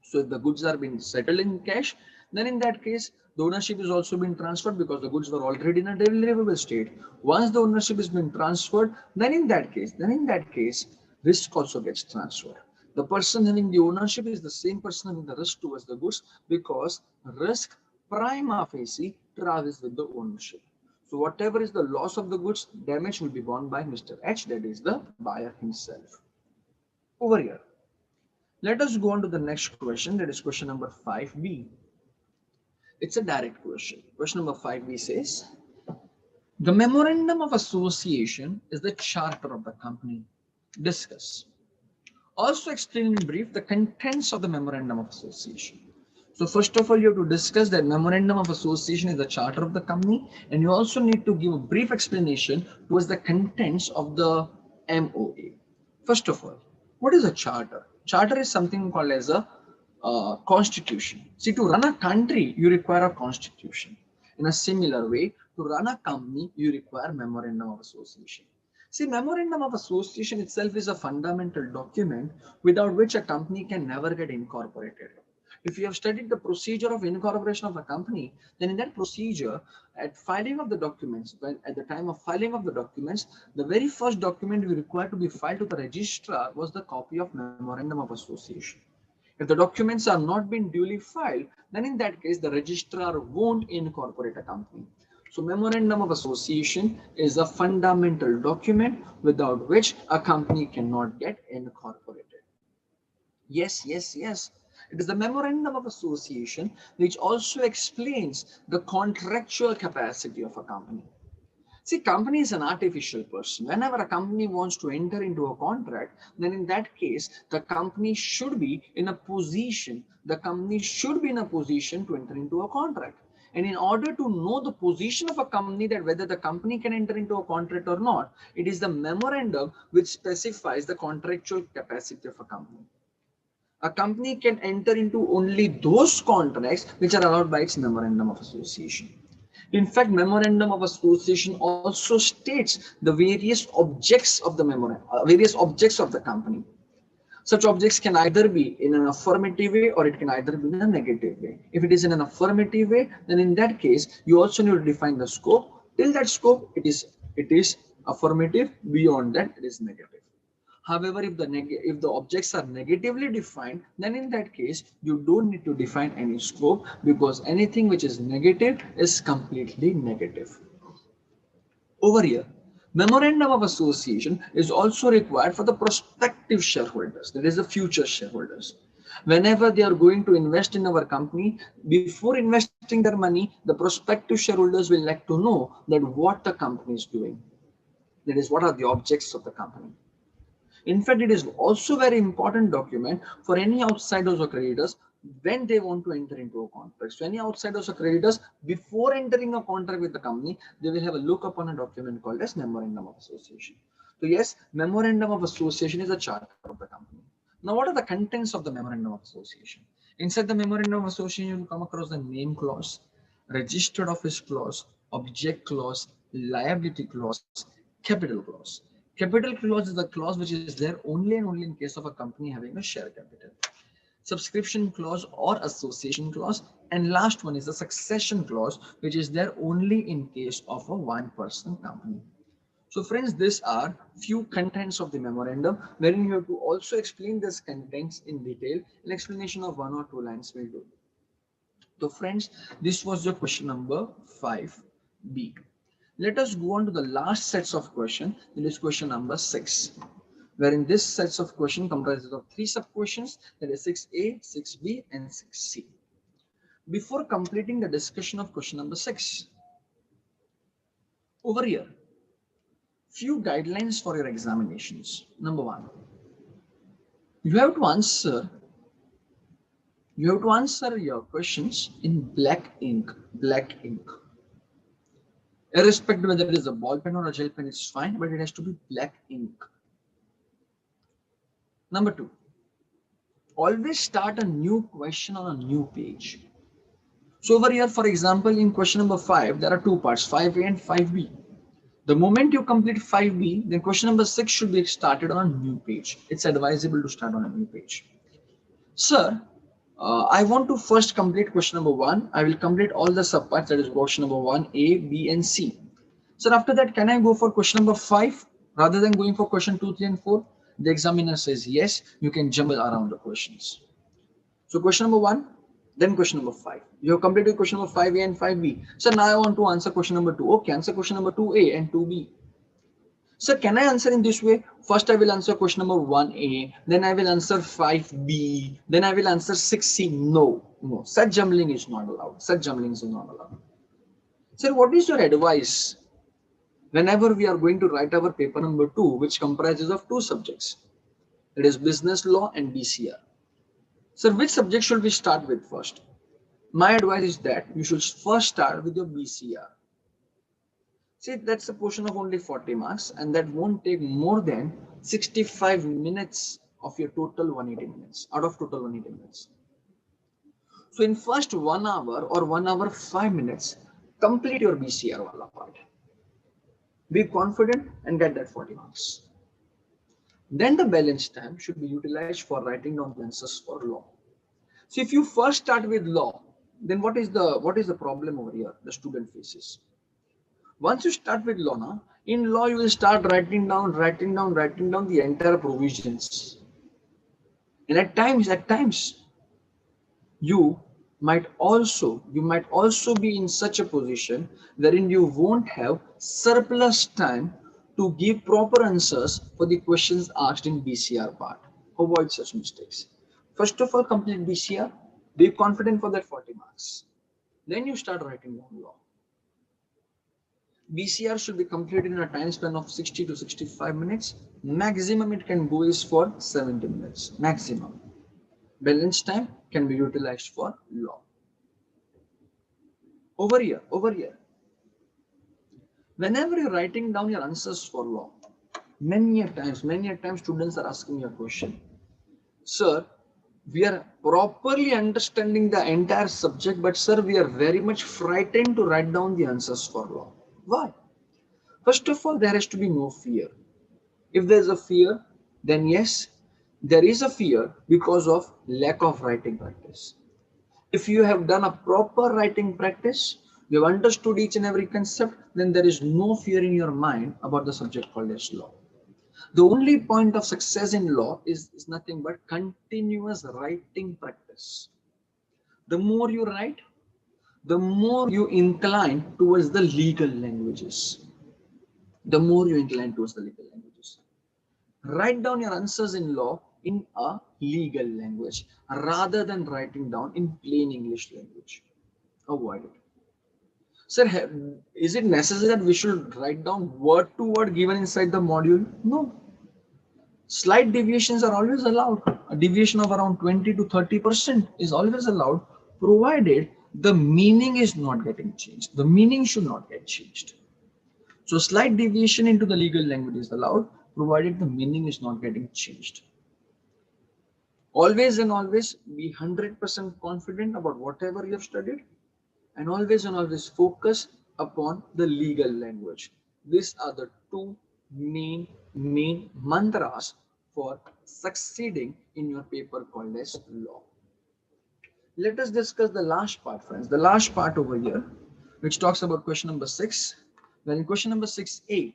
[SPEAKER 3] So if the goods are being settled in cash, then in that case, the ownership is also being transferred because the goods were already in a deliverable state. Once the ownership has been transferred, then in that case, risk also gets transferred. The person having the ownership is the same person having the risk towards the goods because risk prima facie travels with the ownership. So whatever is the loss of the goods, damage will be borne by Mr. H, that is the buyer himself. Over here. Let us go on to the next question, that is question number 5b. It's a direct question. Question number 5b says, the Memorandum of Association is the charter of the company. Discuss. Also explain in brief the contents of the Memorandum of Association. So first of all, you have to discuss that Memorandum of Association is the charter of the company, and you also need to give a brief explanation towards the contents of the MOA. First of all, what is a charter? Charter is something called as a constitution. See, to run a country, you require a constitution. In a similar way, to run a company, you require Memorandum of Association. See, Memorandum of Association itself is a fundamental document without which a company can never get incorporated. If you have studied the procedure of incorporation of a company, then in that procedure, at filing of the documents, at the time of filing of the documents, the very first document we required to be filed to the registrar was the copy of Memorandum of Association. If the documents are not been duly filed, then in that case, the registrar won't incorporate a company. So Memorandum of Association is a fundamental document without which a company cannot get incorporated. Yes, yes, yes. It is the Memorandum of Association which also explains the contractual capacity of a company. See, company is an artificial person. Whenever a company wants to enter into a contract, then in that case, the company should be in a position, to enter into a contract. And in order to know the position of a company, that whether the company can enter into a contract or not, it is the memorandum which specifies the contractual capacity of a company. A company can enter into only those contracts which are allowed by its Memorandum of Association. In fact, Memorandum of Association also states the various objects of the memorandum, various objects of the company. Such objects can either be in an affirmative way or it can either be in a negative way. If it is in an affirmative way, then in that case, you also need to define the scope. Till that scope, it is affirmative. Beyond that, it is negative. However, if the objects are negatively defined, then in that case, you don't need to define any scope because anything which is negative is completely negative. Over here, Memorandum of Association is also required for the prospective shareholders, that is the future shareholders. Whenever they are going to invest in our company, before investing their money, the prospective shareholders will like to know that what the company is doing. That is, what are the objects of the company. In fact, it is also very important document for any outsiders or creditors when they want to enter into a contract. So any outsiders or creditors, before entering a contract with the company, they will have a look upon a document called as Memorandum of Association. So yes, Memorandum of Association is a charter of the company. Now, what are the contents of the Memorandum of Association? Inside the Memorandum of Association, you will come across the name clause, registered office clause, object clause, liability clause, capital clause. Capital clause is the clause which is there only and only in case of a company having a share capital. Subscription clause or association clause, and last one is the succession clause, which is there only in case of a one-person company. So friends, these are few contents of the memorandum wherein you have to also explain this contents in detail. An explanation of 1 or 2 lines will do. So friends, this was your question number 5B. Let us go on to the last sets of question. It is question number 6, wherein this sets of question comprises of 3 sub questions, that is 6A, 6B and 6C. Before completing the discussion of question number 6, over here, few guidelines for your examinations. Number 1, you have to answer your questions in black ink. Irrespective whether it is a ball pen or a gel pen, it's fine, but it has to be black ink. Number 2, always start a new question on a new page. So over here, for example, in question number 5, there are 2 parts, 5A and 5B. The moment you complete 5B, then question number 6 should be started on a new page. It's advisable to start on a new page. Sir, I want to first complete question number 1. I will complete all the subparts, that is question number 1, A, B and C. Sir, after that, can I go for question number 5 rather than going for question 2, 3 and 4? The examiner says yes, you can jumble around the questions. So question number 1, then question number 5. You have completed question number 5A and 5B. So now I want to answer question number 2. Okay, answer question number 2A and 2B. So can I answer in this way? First I will answer question number 1A, then I will answer 5B, then I will answer 6C. No, such jumbling is not allowed. Sir, what is your advice whenever we are going to write our paper number 2, which comprises of 2 subjects? It is business law and BCR. Sir, which subject should we start with first? My advice is that you should first start with your BCR. See, that's a portion of only 40 marks and that won't take more than 65 minutes of your total 180 minutes, out of total 180 minutes. So in first 1 hour or 1 hour 5 minutes, complete your BCR wala part. Be confident and get that 40 marks. Then the balance time should be utilized for writing down the answers for law. So if you first start with law, then what is the problem over here the student faces? Once you start with law now, in law you will start writing down the entire provisions. And at times, you might also be in such a position wherein you won't have surplus time to give proper answers for the questions asked in BCR part. Avoid such mistakes. First of all, complete BCR. Be confident for that 40 marks. Then you start writing down law. BCR should be completed in a time span of 60 to 65 minutes. Maximum it can go is for 70 minutes. Maximum. Balance time can be utilized for law. Over here. Whenever you're writing down your answers for law, many a times students are asking you a question. Sir, we are properly understanding the entire subject, but sir, we are very much frightened to write down the answers for law. Why? First of all, there has to be no fear. If there is a fear, then yes, there is a fear because of lack of writing practice. If you have done a proper writing practice, you have understood each and every concept, then there is no fear in your mind about the subject called as law. The only point of success in law is nothing but continuous writing practice. The more you write, the more you incline towards the legal languages. Write down your answers in law in a legal language rather than writing down in plain English language. Avoid it. Sir, is it necessary that we should write down word to word given inside the module? No. Slight deviations are always allowed. A deviation of around 20 to 30% is always allowed, provided the meaning is not getting changed. The meaning should not get changed. So slight deviation into the legal language is allowed, provided the meaning is not getting changed. Always be 100% confident about whatever you have studied, and always focus upon the legal language. These are the two main mantras for succeeding in your paper called as law. Let us discuss the last part, friends. The last part over here, which talks about question number 6. Well, in question number 6A,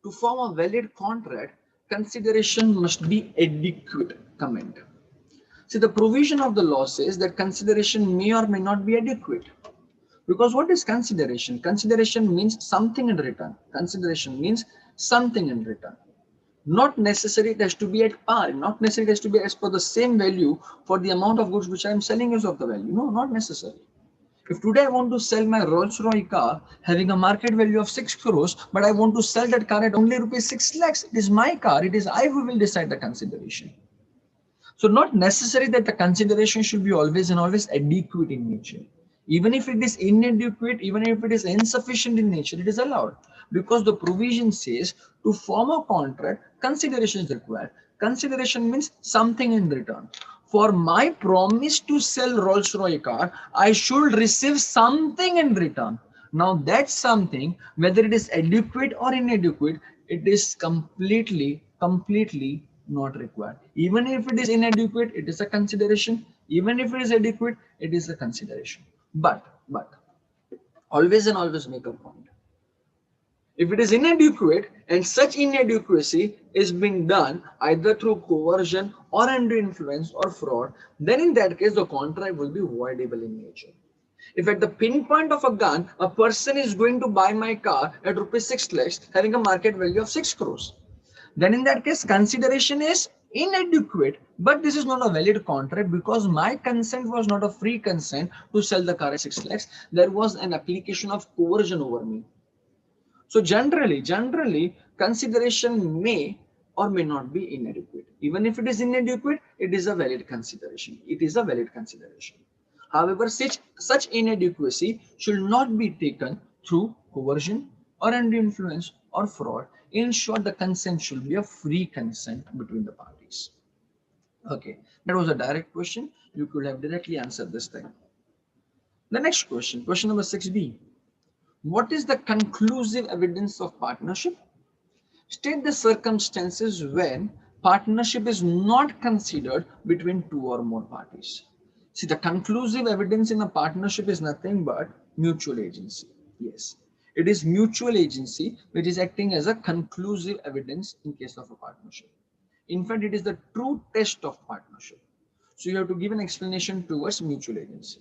[SPEAKER 3] To form a valid contract, consideration must be adequate. Comment. See, the provision of the law says that consideration may or may not be adequate. Because what is consideration? Consideration means something in return. Consideration means something in return. Not necessarily it has to be at par, not necessarily it has to be as per the same value for the amount of goods which I am selling is of the value. No, not necessary. If today I want to sell my Rolls-Royce car having a market value of 6 crores, but I want to sell that car at only rupees 6 lakhs, it is my car, it is I who will decide the consideration. So not necessary that the consideration should be always and always adequate in nature. Even if it is inadequate, even if it is insufficient in nature, it is allowed. Because the provision says to form a contract, consideration is required. Consideration means something in return. For my promise to sell Rolls-Royce car, I should receive something in return. Now that something, whether it is adequate or inadequate, it is completely not required. Even if it is inadequate, it is a consideration. Even if it is adequate, it is a consideration. But always and always make a point. If it is inadequate and such inadequacy is being done either through coercion or under influence or fraud, then in that case the contract will be voidable in nature. If at the pinpoint of a gun, a person is going to buy my car at rupees 6 lakhs having a market value of 6 crores, then in that case consideration is inadequate, but this is not a valid contract because my consent was not a free consent to sell the car at 6 lakhs. There was an application of coercion over me. So generally, consideration may or may not be inadequate. Even if it is inadequate, it is a valid consideration. It is a valid consideration. However, such inadequacy should not be taken through coercion or under influence or fraud. In short, the consent should be a free consent between the parties. Okay, that was a direct question. You could have directly answered this thing. The next question, question number 6b. What is the conclusive evidence of partnership? State the circumstances when partnership is not considered between two or more parties. See, the conclusive evidence in a partnership is nothing but mutual agency. Yes, it is mutual agency which is acting as a conclusive evidence in case of a partnership. In fact, it is the true test of partnership. So you have to give an explanation towards mutual agency.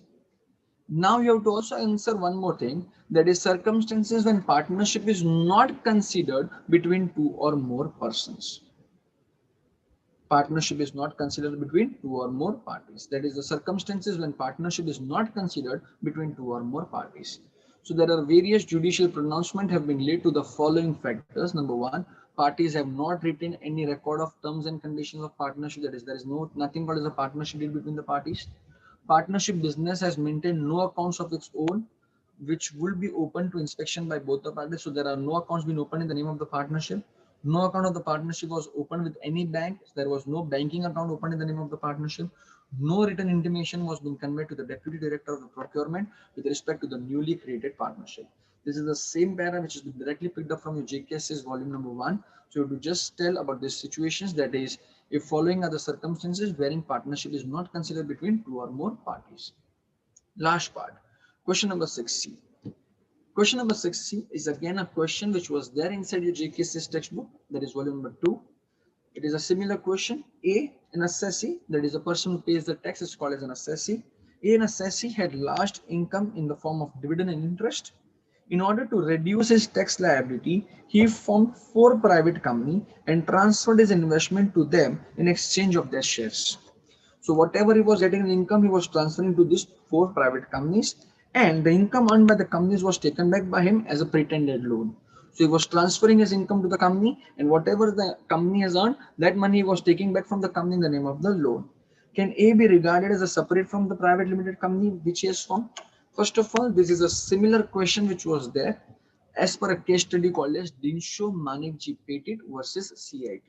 [SPEAKER 3] Now you have to also answer one more thing, that is circumstances when partnership is not considered between two or more persons. Partnership is not considered between two or more parties. That is the circumstances when partnership is not considered between two or more parties. So there are various judicial pronouncements have been laid to the following factors. Number one, parties have not written any record of terms and conditions of partnership. That is, there is nothing called as a partnership deal between the parties. Partnership business has maintained no accounts of its own, which will be open to inspection by both the parties. So there are no accounts being opened in the name of the partnership. No account of the partnership was opened with any bank. There was no banking account opened in the name of the partnership. No written intimation was being conveyed to the deputy director of the procurement with respect to the newly created partnership. This is the same para which has been directly picked up from your JKS's volume number 1. So you have to just tell about these situations, that is, if following are the circumstances wherein partnership is not considered between two or more parties. Last part, question number 6C. Question number 6C is again a question which was there inside your JKS's textbook, that is volume number 2. It is a similar question. A, an assessee, that is a person who pays the tax, is called as an assessee. A, an assessee had large income in the form of dividend and interest. In order to reduce his tax liability, he formed 4 private companies and transferred his investment to them in exchange of their shares. So whatever he was getting in income, he was transferring to these 4 private companies, and the income earned by the companies was taken back by him as a pretended loan. So he was transferring his income to the company, and whatever the company has earned, that money he was taking back from the company in the name of the loan. Can A be regarded as a separate from the private limited company which he has formed? First of all, this is a similar question which was there as per a case study called as Dinsho Manikji Petit versus CIT.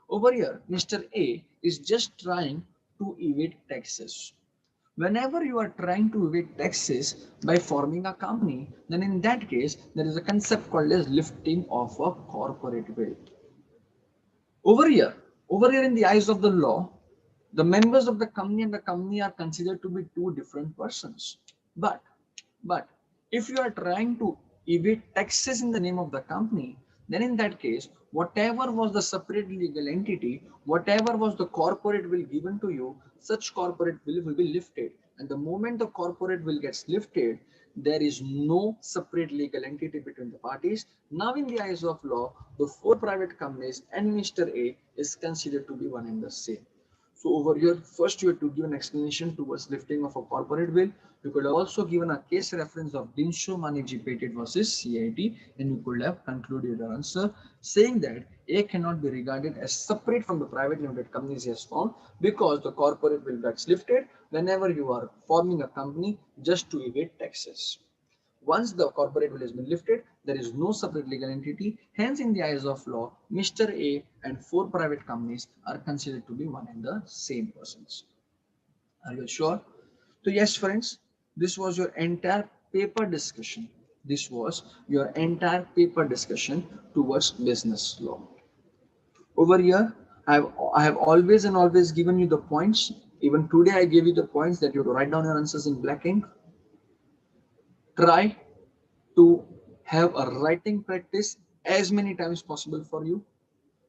[SPEAKER 3] Over here, Mr. A is just trying to evade taxes. Whenever you are trying to evade taxes by forming a company, then in that case, there is a concept called as lifting of a corporate wealth. Over here in the eyes of the law, the members of the company and the company are considered to be 2 different persons. But if you are trying to evade taxes in the name of the company, then in that case, whatever was the separate legal entity, whatever was the corporate will given to you, such corporate will be lifted. And the moment the corporate will gets lifted, there is no separate legal entity between the parties. Now, in the eyes of law, the four private companies and Mr. A is considered to be one and the same. So over here, first you have to give an explanation towards lifting of a corporate will. You could have also given a case reference of Dinsho Maniji Patent versus CIT, and you could have concluded your answer saying that A cannot be regarded as separate from the private limited companies he has found because the corporate will gets lifted whenever you are forming a company just to evade taxes. Once the corporate will has been lifted, there is no separate legal entity. Hence, in the eyes of law, Mr. A and four private companies are considered to be one and the same persons. Are you sure? So, yes, friends, this was your entire paper discussion. This was your entire paper discussion towards business law. Over here, I have always and always given you the points. Even today, I gave you the points that you have to write down your answers in black ink. Try to have a writing practice as many times possible for you.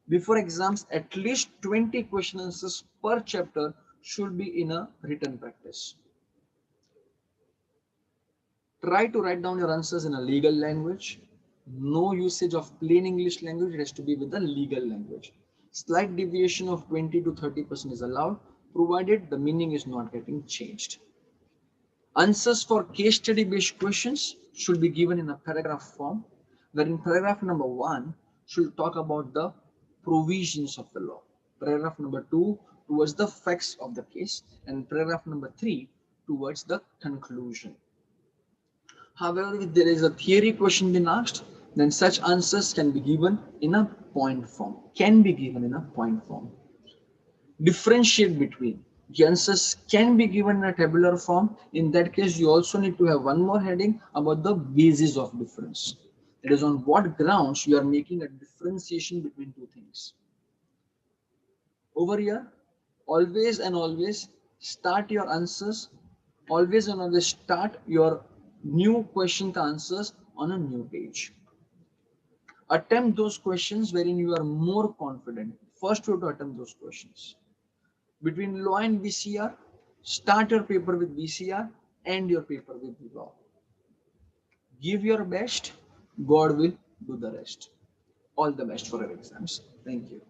[SPEAKER 3] Before exams, at least 20 question answers per chapter should be in a written practice. Try to write down your answers in a legal language. No usage of plain English language, it has to be with the legal language. Slight deviation of 20 to 30% is allowed, provided the meaning is not getting changed. Answers for case study based questions should be given in a paragraph form, wherein paragraph number 1 should talk about the provisions of the law. Paragraph number 2 towards the facts of the case, and paragraph number 3 towards the conclusion. However, if there is a theory question being asked, then such answers can be given in a point form. Differentiate between. The answers can be given in a tabular form. In that case, you also need to have one more heading about the basis of difference. That is on what grounds you are making a differentiation between two things. Over here, always and always start your answers. Always and always start your new question answers on a new page. Attempt those questions wherein you are more confident. First, you have to attempt those questions. Between law and VCR, start your paper with VCR, end your paper with law. Give your best, God will do the rest. All the best for your exams. Thank you.